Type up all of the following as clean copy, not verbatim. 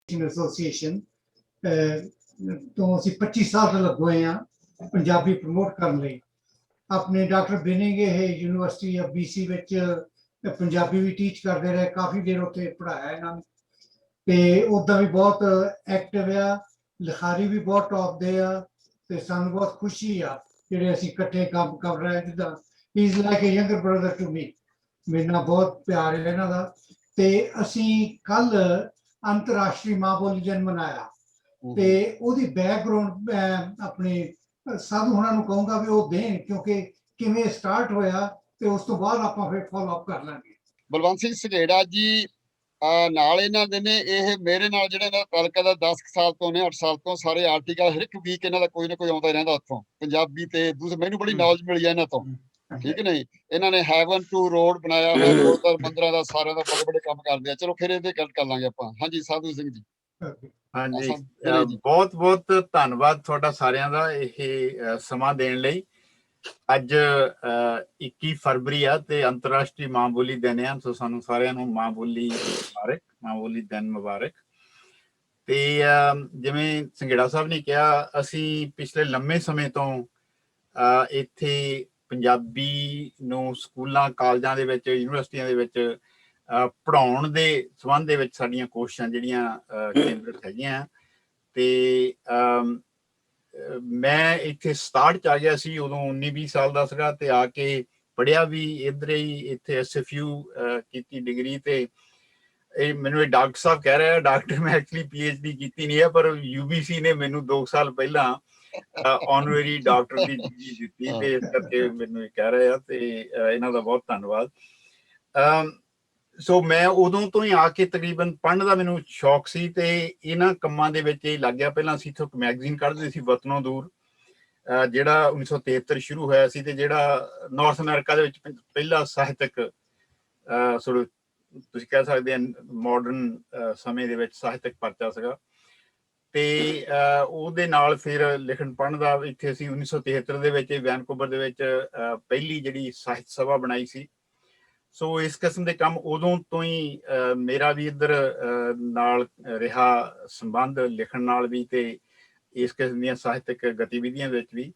Association ਤੋਂ ਅਸੀਂ 25 ਸਾਲ ਤੋਂ ਲੱਗੇ ਹੋਏ ਹਾਂ ਪੰਜਾਬੀ ਪ੍ਰਮੋਟ ਕਰਨ ਲਈ। ਆਪਣੇ ਡਾਕਟਰ ਬਿਨੇਗੇ ਯੂਨੀਵਰਸਿਟੀ ਆਫ BC ਵਿੱਚ ਪੰਜਾਬੀ ਵੀ ਟੀਚ ਕਰਦੇ ਰਹੇ, ਕਾਫੀ ਦੇਰ ਉੱਥੇ ਪੜ੍ਹਾਇਆ ਇਹਨਾਂ ਨੇ, ਤੇ ਉੱਦਾਂ ਵੀ ਬਹੁਤ ਐਕਟਿਵ ਆ, ਲਿਖਾਰੀ ਵੀ ਬਹੁਤ ਟੌਪ ਦੇ ਆ, ਤੇ ਸਾਨੂੰ ਬਹੁਤ ਖੁਸ਼ੀ ਆ ਜਿਹੜੇ ਅਸੀਂ ਇਕੱਠੇ ਕੰਮ ਕਰ ਰਹੇ। ਜਿੱਦਾਂ is like a younger brother to me, ਮੇਰੇ ਨਾਲ ਬਹੁਤ ਪਿਆਰ ਹੈ ਇਹਨਾਂ ਦਾ। ਤੇ ਅਸੀਂ ਕੱਲ ਅੰਤਰਰਾਸ਼ਟਰੀ ਮਾਂ ਬੋਲੀ ਦਿਨ ਮਨਾਇਆ, ਤੇ ਉਹਦੀ ਬੈਕਗਰਾਉਂਡ ਆਪਣੇ ਸਾਧੂ ਹੋਣਾ ਨੂੰ ਕਹੂੰਗਾ ਵੀ ਉਹ ਦੇਣ, ਕਿਉਂਕਿ ਕਿਵੇਂ ਸਟਾਰਟ ਹੋਇਆ ਤੇ ਉਸ ਤੋਂ ਬਾਅਦ ਆਪਾਂ ਫਿਰ ਫੋਲੋ ਅਪ ਕਰ ਲਾਂਗੇ। ਬਲਵੰਤ ਸਿੰਘ ਸੰਘੇੜਾ ਜੀ ਨਾਲ ਇਹਨਾਂ ਦੇ ਨੇ, ਇਹ ਮੇਰੇ ਨਾਲ ਜਿਹੜਾ ਇਹਨਾਂ ਦਾ ਤਲਕਾ ਦਾ 10 ਸਾਲ ਤੋਂ ਨੇ, 8 ਸਾਲ ਤੋਂ ਸਾਰੇ ਆਰਟੀਕਲ ਹਰ ਇੱਕ ਵੀਕ ਇਹਨਾਂ ਦਾ ਕੋਈ ਨਾ ਕੋਈ ਆਉਂਦਾ ਰਹਿੰਦਾ ਉੱਥੋਂ ਪੰਜਾਬੀ ਤੇ ਦੂਸਰੇ। ਮੈਨੂੰ ਬੜੀ ਨੌਲੇਜ ਮਿਲੀ ਹੈ ਇਹਨਾਂ ਤੋਂ, ਠੀਕ ਨਹੀਂ। ਇਹਨਾਂ ਨੇ ਹੈਵਨ ਟੂ ਰੋਡ ਬਣਾਇਆ ਹੋਇਆ, ਰੋਡ ਦਾ ਮੰਦਰਾਂ ਦਾ, ਸਾਰਿਆਂ ਦਾ ਬੜੇ ਬੜੇ ਕੰਮ ਕਰਦੇ ਆ। ਚਲੋ ਫਿਰ ਇਹਦੇ ਗੱਲ ਕਰ ਲਾਂਗੇ ਆਪਾਂ। ਹਾਂਜੀ ਸਾਧੂ ਸਿੰਘ ਜੀ। ਹਾਂਜੀ, ਬਹੁਤ ਬਹੁਤ ਧੰਨਵਾਦ ਤੁਹਾਡਾ ਸਾਰਿਆਂ ਦਾ ਇਹ ਸਮਾਂ ਦੇਣ ਲਈ। ਅੱਜ 21 ਫਰਵਰੀ ਆ ਤੇ ਅੰਤਰਰਾਸ਼ਟਰੀ ਮਾਂ ਬੋਲੀ ਦਿਨ ਆ, ਸੋ ਸਾਨੂੰ ਸਾਰਿਆਂ ਨੂੰ ਮਾਂ ਬੋਲੀ ਮੁਬਾਰਕ, ਮਾਂ ਬੋਲੀ ਦਿਨ ਮੁਬਾਰਕ। ਤੇ ਜਿਵੇਂ ਸੰਘੇੜਾ ਸਾਹਿਬ ਨੇ ਕਿਹਾ, ਅਸੀਂ ਪਿਛਲੇ ਲੰਮੇ ਸਮੇਂ ਤੋਂ ਇੱਥੇ ਪੰਜਾਬੀ ਨੂੰ ਸਕੂਲਾਂ, ਕਾਲਜਾਂ ਦੇ ਵਿੱਚ, ਯੂਨੀਵਰਸਿਟੀਆਂ ਦੇ ਵਿੱਚ ਪੜ੍ਹਾਉਣ ਦੇ ਸੰਬੰਧ ਦੇ ਵਿੱਚ ਸਾਡੀਆਂ ਕੋਸ਼ਿਸ਼ਾਂ ਜਿਹੜੀਆਂ ਕੇਂਦਰਿਤ ਹੈਗੀਆਂ। ਤੇ ਮੈਂ ਇੱਥੇ 67 ਚ ਆ ਗਿਆ ਸੀ, ਉਦੋਂ 19-20 ਸਾਲ ਦਾ ਸੀਗਾ, ਤੇ ਆ ਕੇ ਪੜ੍ਹਿਆ ਵੀ ਇੱਧਰ ਹੀ, ਇੱਥੇ SFU ਕੀਤੀ ਡਿਗਰੀ। ਤੇ ਇਹ ਮੈਨੂੰ ਇਹ ਡਾਕਟਰ ਸਾਹਿਬ ਕਹਿ ਰਿਹਾ, ਡਾਕਟਰ ਮੈਂ ਐਕਚੁਅਲੀ PhD ਕੀਤੀ ਨਹੀਂ ਹੈ, ਪਰ UBC ਨੇ ਮੈਨੂੰ 2 ਸਾਲ ਪਹਿਲਾਂ ਆਨਰੇਰੀ ਡਾਕਟਰ ਦੀ ਡਿਗਰੀ ਦਿੱਤੀ, ਤੇ ਇਸ ਕਰਕੇ ਮੈਨੂੰ ਇਹ ਕਹਿ ਰਹੇ ਆ, ਤੇ ਇਹਨਾਂ ਦਾ ਬਹੁਤ ਧੰਨਵਾਦ। ਸੋ ਮੈਂ ਉਦੋਂ ਤੋਂ ਹੀ ਆ ਕੇ ਤਕਰੀਬਨ ਪੜ੍ਹਨ ਦਾ ਮੈਨੂੰ ਸ਼ੌਕ ਸੀ, ਤੇ ਇਹਨਾਂ ਕੰਮਾਂ ਦੇ ਵਿੱਚ ਇਹ ਲੱਗ ਗਿਆ। ਪਹਿਲਾਂ ਅਸੀਂ ਇੱਥੋਂ ਇੱਕ ਮੈਗਜ਼ੀਨ ਕੱਢਦੇ ਸੀ, ਵਤਨੋਂ ਦੂਰ, ਜਿਹੜਾ 1973 ਸ਼ੁਰੂ ਹੋਇਆ ਸੀ, ਤੇ ਜਿਹੜਾ ਨਾਰਥ ਅਮਰੀਕਾ ਦੇ ਵਿੱਚ ਪਹਿਲਾ ਸਾਹਿਤਕ ਤੁਸੀਂ ਕਹਿ ਸਕਦੇ ਆ ਮਾਡਰਨ ਸਮੇਂ ਦੇ ਵਿੱਚ ਸਾਹਿਤਕ ਪਰਚਾ ਸੀਗਾ। ਤੇ ਉਹਦੇ ਨਾਲ ਫਿਰ ਲਿਖਣ ਪੜ੍ਹਨ ਦਾ ਇੱਥੇ ਅਸੀਂ 1973 ਦੇ ਵਿੱਚ ਵੈਨਕੂਵਰ ਦੇ ਵਿੱਚ ਪਹਿਲੀ ਜਿਹੜੀ ਸਾਹਿਤ ਸਭਾ ਬਣਾਈ ਸੀ। ਸੋ ਇਸ ਕਿਸਮ ਦੇ ਕੰਮ ਉਦੋਂ ਤੋਂ ਹੀ ਮੇਰਾ ਵੀ ਇੱਧਰ ਨਾਲ ਰਿਹਾ ਸੰਬੰਧ, ਲਿਖਣ ਨਾਲ ਵੀ ਤੇ ਇਸ ਕਿਸਮ ਦੀਆਂ ਸਾਹਿਤਕ ਗਤੀਵਿਧੀਆਂ ਵਿੱਚ ਵੀ।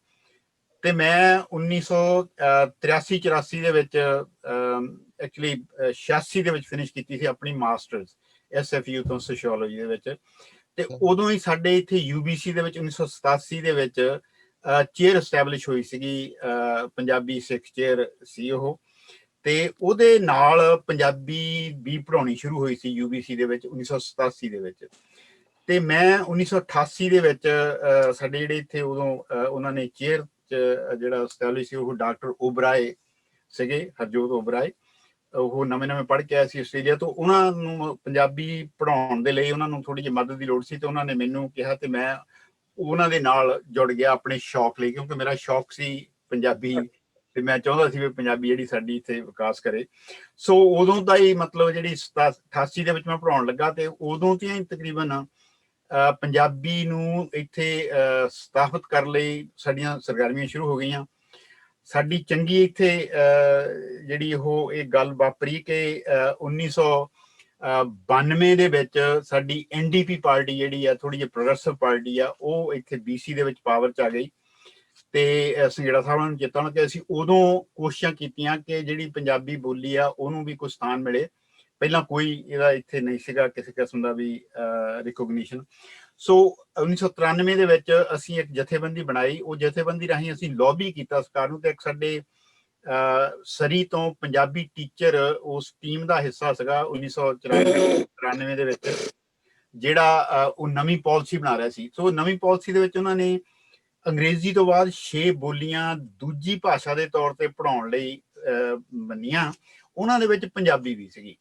ਤੇ ਮੈਂ 1983-84 ਦੇ ਵਿੱਚ ਐਕਚੁਅਲੀ 86 ਦੇ ਵਿੱਚ ਫਿਨਿਸ਼ ਕੀਤੀ ਸੀ ਆਪਣੀ ਮਾਸਟਰਸ SFU ਤੋਂ ਸੋਸ਼ੀਓਲੋਜੀ ਦੇ ਵਿੱਚ। ਤੇ ਉਦੋਂ ਹੀ ਸਾਡੇ ਇੱਥੇ UBC ਦੇ ਵਿੱਚ 1987 ਦੇ ਵਿੱਚ ਚੇਅਰ ਐਸਟੈਬਲਿਸ਼ ਹੋਈ ਸੀਗੀ, ਪੰਜਾਬੀ ਸਿੱਖ ਚੇਅਰ ਸੀ ਉਹ। ਤੇ ਉਹਦੇ ਨਾਲ ਪੰਜਾਬੀ ਵੀ ਪੜ੍ਹਾਉਣੀ ਸ਼ੁਰੂ ਹੋਈ ਸੀ UBC ਦੇ ਵਿੱਚ 1987 ਦੇ ਵਿੱਚ। ਤੇ ਮੈਂ 1988 ਦੇ ਵਿੱਚ ਸਾਡੇ ਜਿਹੜੇ ਇੱਥੇ ਉਦੋਂ ਉਹਨਾਂ ਨੇ ਚੇਅਰ ਜਿਹੜਾ ਐਸਟੈਬਲਿਸ਼ ਸੀ, ਉਹ ਡਾਕਟਰ ਓਬਰਾਏ ਸੀਗੇ, ਹਰਜੋਤ ਓਬਰਾਏ। ਉਹ ਨਵੇਂ ਪੜ੍ਹ ਕੇ ਆਏ ਸੀ ਆਸਟ੍ਰੇਲੀਆ ਤੋਂ। ਉਹਨਾਂ ਨੂੰ ਪੰਜਾਬੀ ਪੜ੍ਹਾਉਣ ਦੇ ਲਈ ਉਹਨਾਂ ਨੂੰ ਥੋੜ੍ਹੀ ਜਿਹੀ ਮਦਦ ਦੀ ਲੋੜ ਸੀ, ਤੇ ਉਹਨਾਂ ਨੇ ਮੈਨੂੰ ਕਿਹਾ, ਤੇ ਮੈਂ ਉਹਨਾਂ ਦੇ ਨਾਲ ਜੁੜ ਗਿਆ ਆਪਣੇ ਸ਼ੌਕ ਲਈ, ਕਿਉਂਕਿ ਮੇਰਾ ਸ਼ੌਕ ਸੀ ਪੰਜਾਬੀ, ਤੇ ਮੈਂ ਚਾਹੁੰਦਾ ਸੀ ਵੀ ਪੰਜਾਬੀ ਜਿਹੜੀ ਸਾਡੀ ਇੱਥੇ ਵਿਕਾਸ ਕਰੇ। ਸੋ ਉਦੋਂ ਦਾ ਹੀ ਮਤਲਬ ਜਿਹੜੀ 88 ਦੇ ਵਿੱਚ ਮੈਂ ਪੜ੍ਹਾਉਣ ਲੱਗਾ, ਤੇ ਉਦੋਂ ਦੀਆਂ ਹੀ ਤਕਰੀਬਨ ਪੰਜਾਬੀ ਨੂੰ ਇੱਥੇ ਸਥਾਪਿਤ ਕਰਨ ਲਈ ਸਾਡੀਆਂ ਸਰਗਰਮੀਆਂ ਸ਼ੁਰੂ ਹੋ ਗਈਆਂ। ਸਾਡੀ ਚੰਗੀ ਇੱਥੇ ਜਿਹੜੀ ਉਹ ਇਹ ਗੱਲ ਵਾਪਰੀ ਕਿ 1992 ਦੇ ਵਿੱਚ ਸਾਡੀ NDP ਪਾਰਟੀ ਜਿਹੜੀ ਆ, ਥੋੜ੍ਹੀ ਜਿਹੀ ਪ੍ਰੋਗਰੈਸਿਵ ਪਾਰਟੀ ਆ, ਉਹ ਇੱਥੇ BC ਦੇ ਵਿੱਚ ਪਾਵਰ 'ਚ ਆ ਗਈ। ਤੇ ਸੰਘੇੜਾ ਸਾਹਿਬ ਨੂੰ ਜਿੱਤਣ ਕਿ ਅਸੀਂ ਉਦੋਂ ਕੋਸ਼ਿਸ਼ਾਂ ਕੀਤੀਆਂ ਕਿ ਜਿਹੜੀ ਪੰਜਾਬੀ ਬੋਲੀ ਆ ਉਹਨੂੰ ਵੀ ਕੋਈ ਸਥਾਨ ਮਿਲੇ। ਪਹਿਲਾਂ ਕੋਈ ਇਹਦਾ ਇੱਥੇ ਨਹੀਂ ਸੀਗਾ ਕਿਸੇ ਕਿਸਮ ਦਾ ਵੀ ਰਿਕੋਗਨੀਸ਼ਨ। ਸੋ 1993 ਦੇ ਵਿੱਚ ਅਸੀਂ ਇੱਕ ਜਥੇਬੰਦੀ ਬਣਾਈ। ਉਹ ਜਥੇਬੰਦੀ ਰਾਹੀਂ ਅਸੀਂ ਲੌਬੀ ਕੀਤਾ ਸਰਕਾਰ ਨੂੰ, ਤੇ ਇੱਕ ਸਾਡੇ ਸਰੀ ਤੋਂ ਪੰਜਾਬੀ ਟੀਚਰ ਉਸ ਟੀਮ ਦਾ ਹਿੱਸਾ ਸੀਗਾ 1994 ਦੇ ਵਿੱਚ, ਜਿਹੜਾ ਉਹ ਨਵੀਂ ਪਾਲਿਸੀ ਬਣਾ ਰਿਹਾ ਸੀ। ਸੋ ਨਵੀਂ ਪਾਲਿਸੀ ਦੇ ਵਿੱਚ ਉਹਨਾਂ ਨੇ ਅੰਗਰੇਜ਼ੀ ਤੋਂ ਬਾਅਦ 6 ਬੋਲੀਆਂ ਦੂਜੀ ਭਾਸ਼ਾ ਦੇ ਤੌਰ ਤੇ ਪੜ੍ਹਾਉਣ ਲਈ ਮੰਨੀਆਂ, ਉਹਨਾਂ ਦੇ ਵਿੱਚ ਪੰਜਾਬੀ ਵੀ ਸੀਗੀ।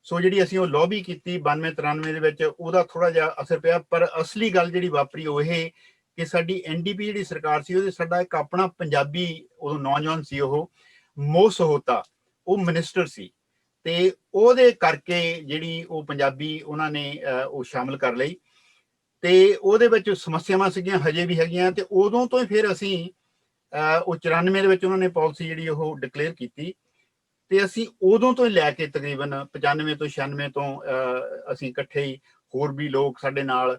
ਸੋ ਜਿਹੜੀ ਅਸੀਂ ਉਹ ਲੌਬੀ ਕੀਤੀ 92-93 ਦੇ ਵਿੱਚ, ਉਹਦਾ ਥੋੜਾ ਜਿਹਾ ਅਸਰ ਪਿਆ। ਪਰ ਅਸਲੀ ਗੱਲ ਜਿਹੜੀ ਵਾਪਰੀ ਉਹ ਇਹ ਕਿ ਸਾਡੀ NDP ਜਿਹੜੀ ਸਰਕਾਰ ਸੀ, ਉਹਦੇ ਸਾਡਾ ਇੱਕ ਆਪਣਾ ਪੰਜਾਬੀ, ਉਦੋਂ ਨੌਜਵਾਨ ਸੀ ਉਹ, ਮੋਸਹੋਤਾ, ਉਹ ਮਿਨਿਸਟਰ ਸੀ, ਤੇ ਉਹਦੇ ਕਰਕੇ ਜਿਹੜੀ ਉਹ ਪੰਜਾਬੀ ਉਹਨਾਂ ਨੇ ਉਹ ਸ਼ਾਮਲ ਕਰ ਲਈ। ਤੇ ਉਹਦੇ ਵਿੱਚ ਸਮੱਸਿਆਵਾਂ ਸੀਗੀਆਂ, ਹਜੇ ਵੀ ਹੈਗੀਆਂ। ਤੇ ਉਦੋਂ ਤੋਂ ਹੀ ਫਿਰ ਅਸੀਂ ਉਹ 94 ਦੇ ਵਿੱਚ ਉਹਨਾਂ ਨੇ ਪਾਲਿਸੀ ਜਿਹੜੀ ਉਹ ਡਿਕਲੇਅਰ ਕੀਤੀ, ਤੇ ਅਸੀਂ ਉਦੋਂ ਤੋਂ ਹੀ ਲੈ ਕੇ ਤਕਰੀਬਨ 95 ਤੋਂ 96 ਤੋਂ ਅਸੀਂ ਇਕੱਠੇ ਹੀ ਹੋਰ ਵੀ ਲੋਕ ਸਾਡੇ ਨਾਲ,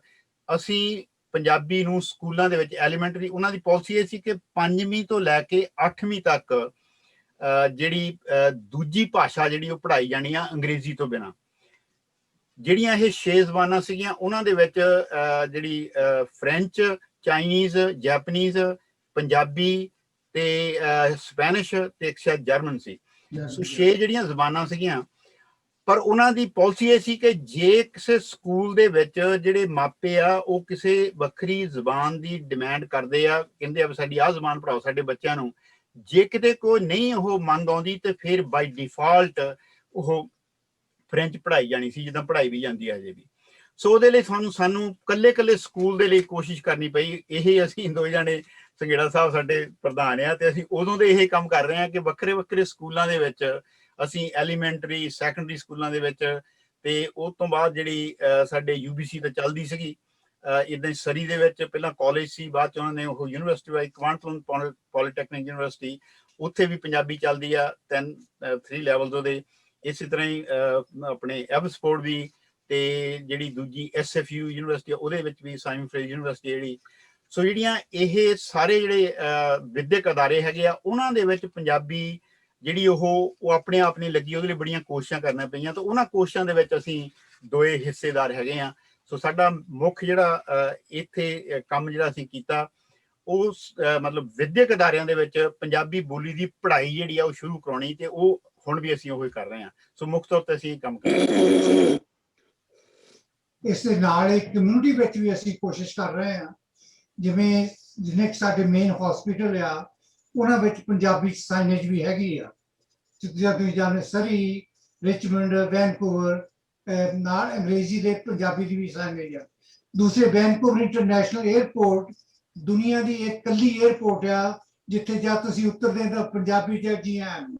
ਅਸੀਂ ਪੰਜਾਬੀ ਨੂੰ ਸਕੂਲਾਂ ਦੇ ਵਿੱਚ ਐਲੀਮੈਂਟਰੀ, ਉਹਨਾਂ ਦੀ ਪਾਲਿਸੀ ਇਹ ਸੀ ਕਿ 5ਵੀਂ ਤੋਂ ਲੈ ਕੇ 8ਵੀਂ ਤੱਕ ਜਿਹੜੀ ਦੂਜੀ ਭਾਸ਼ਾ ਜਿਹੜੀ ਉਹ ਪੜ੍ਹਾਈ ਜਾਣੀ ਆ ਅੰਗਰੇਜ਼ੀ ਤੋਂ ਬਿਨਾਂ। ਜਿਹੜੀਆਂ ਇਹ 6 ਜ਼ਬਾਨਾਂ ਸੀਗੀਆਂ ਉਹਨਾਂ ਦੇ ਵਿੱਚ ਜਿਹੜੀ ਫ੍ਰੈਂਚ, ਚਾਈਨੀਜ਼, ਜੈਪਨੀਜ਼, ਪੰਜਾਬੀ ਤੇ ਸਪੈਨਿਸ਼ ਤੇ ਇੱਕ ਸ਼ਾਇਦ ਜਰਮਨ ਸੀ। ਸੋ 6 ਜਿਹੜੀਆਂ ਜ਼ਬਾਨਾਂ ਸੀਗੀਆਂ। ਪਰ ਉਹਨਾਂ ਦੀ ਪਾਲਿਸੀ ਇਹ ਸੀ ਕਿ ਜੇ ਕਿਸੇ ਸਕੂਲ ਦੇ ਵਿੱਚ ਜਿਹੜੇ ਮਾਪੇ ਆ ਉਹ ਕਿਸੇ ਵੱਖਰੀ ਜ਼ਬਾਨ ਦੀ ਡਿਮਾਂਡ ਕਰਦੇ ਆ, ਕਹਿੰਦੇ ਆ ਸਾਡੀ ਆਹ ਜ਼ਬਾਨ ਪੜ੍ਹਾਓ ਸਾਡੇ ਬੱਚਿਆਂ ਨੂੰ, ਜੇ ਕਿਤੇ ਕੋਈ ਨਹੀਂ ਉਹ ਮੰਗ ਆਉਂਦੀ ਤੇ ਫਿਰ ਬਾਈ ਡਿਫਾਲਟ ਉਹ ਫ੍ਰੈਂਚ ਪੜ੍ਹਾਈ ਜਾਣੀ ਸੀ, ਜਿੱਦਾਂ ਪੜ੍ਹਾਈ ਵੀ ਜਾਂਦੀ ਹੈ ਅਜੇ ਵੀ। ਸੋ ਉਹਦੇ ਲਈ ਸਾਨੂੰ ਕੱਲੇ ਸਕੂਲ ਦੇ ਲਈ ਕੋਸ਼ਿਸ਼ ਕਰਨੀ ਪਈ। ਇਹ ਅਸੀਂ ਦੋ ਜਾਣੇ, ਸੰਘੇੜਾ ਸਾਹਿਬ ਸਾਡੇ ਪ੍ਰਧਾਨ ਆ, ਤੇ ਅਸੀਂ ਉਦੋਂ ਦੇ ਇਹ ਕੰਮ ਕਰ ਰਹੇ ਹਾਂ ਕਿ ਵੱਖਰੇ ਸਕੂਲਾਂ ਦੇ ਵਿੱਚ ਅਸੀਂ ਐਲੀਮੈਂਟਰੀ, ਸੈਕੰਡਰੀ ਸਕੂਲਾਂ ਦੇ ਵਿੱਚ, ਤੇ ਉਸ ਤੋਂ ਬਾਅਦ ਜਿਹੜੀ ਸਾਡੇ UBC ਤੇ ਚੱਲਦੀ ਸੀਗੀ ਇੱਦਾਂ ਸਰੀ ਦੇ ਵਿੱਚ ਪਹਿਲਾਂ ਕਾਲਜ ਸੀ, ਬਾਅਦ ਚ ਉਹਨਾਂ ਨੇ ਉਹ ਯੂਨੀਵਰਸਿਟੀ ਵਾਈ ਕੁਆਂਟਲਮ ਪੋਲੀਟੈਕਨਿਕ ਯੂਨੀਵਰਸਿਟੀ, ਉੱਥੇ ਵੀ ਪੰਜਾਬੀ ਚੱਲਦੀ ਆ 3 ਲੈਵਲ ਉਹਦੇ। ਇਸੇ ਤਰ੍ਹਾਂ ਹੀ ਆਪਣੇ ਐਬਸਫੋਰਡ ਵੀ, ਤੇ ਜਿਹੜੀ ਦੂਜੀ SFU ਯੂਨੀਵਰਸਿਟੀ ਉਹਦੇ ਵਿੱਚ ਵੀ, ਸਾਈਮਨ ਫਰੇਜ਼ਰ ਯੂਨੀਵਰਸਿਟੀ ਜਿਹੜੀ। ਸੋ ਜਿਹੜੀਆਂ ਇਹ ਸਾਰੇ ਜਿਹੜੇ ਵਿਦਿਅਕ ਅਦਾਰੇ ਹੈਗੇ ਆ ਉਹਨਾਂ ਦੇ ਵਿੱਚ ਪੰਜਾਬੀ ਜਿਹੜੀ ਉਹ ਆਪਣੇ ਆਪ ਨਹੀਂ ਲੱਗੀ, ਉਹਦੇ ਲਈ ਬੜੀਆਂ ਕੋਸ਼ਿਸ਼ਾਂ ਕਰਨੀਆਂ ਪਈਆਂ। ਤਾਂ ਉਹਨਾਂ ਕੋਸ਼ਿਸ਼ਾਂ ਦੇ ਵਿੱਚ ਅਸੀਂ ਦੋਏ ਹਿੱਸੇਦਾਰ ਹੈਗੇ ਆ। ਸੋ ਸਾਡਾ ਮੁੱਖ ਜਿਹੜਾ ਇੱਥੇ ਕੰਮ ਜਿਹੜਾ ਅਸੀਂ ਕੀਤਾ ਉਹ ਮਤਲਬ ਵਿਦਿਅਕ ਅਦਾਰਿਆਂ ਦੇ ਵਿੱਚ ਪੰਜਾਬੀ ਬੋਲੀ ਦੀ ਪੜ੍ਹਾਈ ਜਿਹੜੀ ਆ ਉਹ ਸ਼ੁਰੂ ਕਰਾਉਣੀ, ਤੇ ਉਹ ਹੁਣ ਵੀ ਅਸੀਂ ਉਹੀ ਕਰ ਰਹੇ ਹਾਂ। ਸੋ ਮੁੱਖ ਤੌਰ ਤੇ ਅਸੀਂ ਕੰਮ ਕਰ ਰਹੇ ਹਾਂ। ਇਸ ਦੇ ਨਾਲ ਇੱਕ ਕਮਿਊਨਿਟੀ ਵਿੱਚ ਵੀ ਅਸੀਂ ਕੋਸ਼ਿਸ਼ ਕਰ ਰਹੇ ਹਾਂ, ਜਿਵੇਂ ਜਿੰਨੇ ਸਾਡੇ ਮੇਨ ਹਸਪੀਟਲ ਆ ਉਹਨਾਂ ਵਿੱਚ ਪੰਜਾਬੀ ਸਾਈਨੇਜ ਵੀ ਹੈਗੀ ਆ। ਜਿੱਦਾਂ ਤੁਸੀਂ ਜਾਣਦੇ ਸਰੀ, ਰਿਚਮੰਡ, ਵੈਨਕੂਵਰ ਨਾਲ ਅੰਗਰੇਜ਼ੀ ਦੇ ਪੰਜਾਬੀ ਦੀ ਵੀ ਸਾਈਨੇਜ ਆ। ਦੂਸਰੇ ਵੈਨਕੂਵਰ ਇੰਟਰਨੈਸ਼ਨਲ 에ਅਰਪੋਰਟ ਦੁਨੀਆ ਦੀ ਇੱਕ ਇਕੱਲੀ 에ਅਰਪੋਰਟ ਆ ਜਿੱਥੇ ਜਦ ਤੁਸੀਂ ਉਤਰਦੇ ਤਾਂ ਪੰਜਾਬੀ ਚ ਜੀ ਐਨ,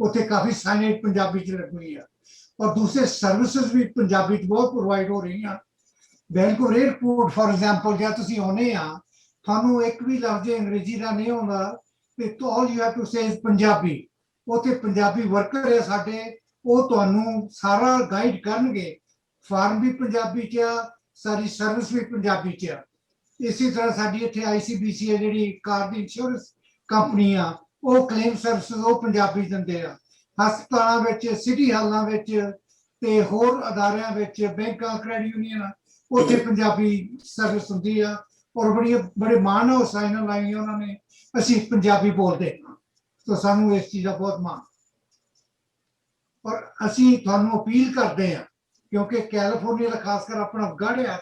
ਉੱਥੇ ਕਾਫੀ ਸਾਈਨੇਜ ਪੰਜਾਬੀ ਚ ਲੱਗੀ ਆ। ਔਰ ਦੂਸਰੇ ਸਰਵਿਸਿਜ਼ ਵੀ ਪੰਜਾਬੀ ਚ ਬਹੁਤ ਪ੍ਰੋਵਾਈਡ ਹੋ ਰਹੀਆਂ। ਵੈਨਕੂਵਰ 에ਅਰਪੋਰਟ ਫॉर ਐਗਜ਼ਾਮਪਲ ਜਦ ਤੁਸੀਂ ਆਉਨੇ ਆ, ਤੁਹਾਨੂੰ ਇੱਕ ਵੀ ਲਫ਼ਜ਼ ਅੰਗਰੇਜ਼ੀ ਦਾ ਨਹੀਂ ਆਉਂਦਾ ਤੇ all you have to say Punjabi. ਉੱਥੇ ਪੰਜਾਬੀ ਵਰਕਰ ਆ ਸਾਡੇ, ਉਹ ਤੁਹਾਨੂੰ ਸਾਰਾ ਗਾਈਡ ਕਰਨਗੇ। ਫਾਰਮ ਵੀ ਪੰਜਾਬੀ ਚ ਆ, ਸਾਰੀ ਸਰਵਿਸ ਵੀ ਪੰਜਾਬੀ ਚ ਆ। ਇਸੇ ਤਰ੍ਹਾਂ ਸਾਡੀ ਇੱਥੇ ICBC ਹੈ ਜਿਹੜੀ ਕਾਰ ਦੀ ਇੰਸ਼ੋਰੈਂਸ ਕੰਪਨੀ ਆ, ਉਹ ਕਲੇਮ ਸਰਵਿਸ ਉਹ ਪੰਜਾਬੀ ਦਿੰਦੇ ਆ। ਹਸਪਤਾਲਾਂ ਵਿੱਚ, ਸਿਟੀ ਹਾਲਾਂ ਵਿੱਚ ਤੇ ਹੋਰ ਅਦਾਰਿਆਂ ਵਿੱਚ, ਬੈਂਕਾਂ, ਕ੍ਰੈਡਿਟ ਯੂਨੀਅਨ, ਉੱਥੇ ਪੰਜਾਬੀ ਸਰਵਿਸ ਹੁੰਦੀ ਆ। ਔਰ ਬੜੇ ਮਾਣ ਨਾਲ ਸਾਈਨਾਂ ਲਾਈਆਂ ਉਹਨਾਂ ਨੇ, ਅਸੀਂ ਪੰਜਾਬੀ ਬੋਲਦੇ ਹਾਂ। ਤਾਂ ਸਾਨੂੰ ਇਸ ਚੀਜ਼ ਦਾ ਬਹੁਤ ਮਾਣ। ਔਰ ਅਸੀਂ ਤੁਹਾਨੂੰ ਅਪੀਲ ਕਰਦੇ ਹਾਂ, ਕਿਉਂਕਿ ਕੈਲੀਫੋਰਨੀਆ ਦਾ ਖਾਸ ਕਰ ਆਪਣਾ ਗੜ੍ਹ ਹੈ,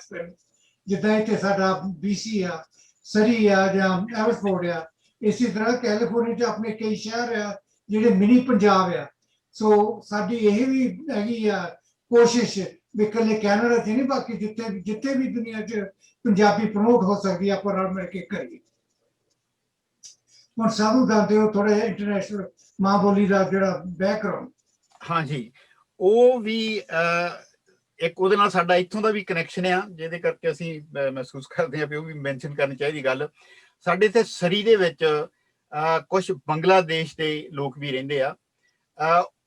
ਜਿੱਦਾਂ ਇੱਥੇ ਸਾਡਾ BC ਆ, ਸਰੀ ਆ ਜਾਂ ਐਬਸਫੋਰਡ ਆ, ਇਸੇ ਤਰ੍ਹਾਂ ਕੈਲੀਫੋਰਨੀਆ 'ਚ ਆਪਣੇ ਕਈ ਸ਼ਹਿਰ ਆ ਜਿਹੜੇ ਮਿਨੀ ਪੰਜਾਬ ਆ। ਸੋ ਸਾਡੀ ਇਹ ਵੀ ਹੈਗੀ ਆ ਕੋਸ਼ਿਸ਼ ਵੀ ਇਕੱਲੇ ਕੈਨੇਡਾ 'ਚ ਨਹੀਂ, ਬਾਕੀ ਜਿੱਥੇ ਵੀ ਦੁਨੀਆ 'ਚ ਪੰਜਾਬੀ ਪ੍ਰਮੋਟ ਹੋ ਸਕਦੀ ਆ, ਆਪਾਂ ਰਲ ਮਿਲ ਕੇ ਕਰੀਏ। ਹੁਣ ਸਾਨੂੰ ਦੱਸ ਦਿਓ ਥੋੜਾ ਜਿਹਾ ਇੰਟਰਨੈਸ਼ਨਲ ਮਾਂ ਬੋਲੀ ਦਾ ਜਿਹੜਾ ਬੈਕਗਰਾਉਂਡ। ਹਾਂਜੀ, ਉਹ ਵੀ ਇੱਕ ਉਹਦੇ ਨਾਲ ਸਾਡਾ ਇੱਥੋਂ ਦਾ ਵੀ ਕਨੈਕਸ਼ਨ ਆ, ਜਿਹਦੇ ਕਰਕੇ ਅਸੀਂ ਮਹਿਸੂਸ ਕਰਦੇ ਹਾਂ ਵੀ ਉਹ ਵੀ ਮੈਂਸ਼ਨ ਕਰਨੀ ਚਾਹੀਦੀ ਗੱਲ। ਸਾਡੇ ਇੱਥੇ ਸਰੀ ਦੇ ਵਿੱਚ ਕੁਝ ਬੰਗਲਾਦੇਸ਼ ਦੇ ਲੋਕ ਵੀ ਰਹਿੰਦੇ ਆ।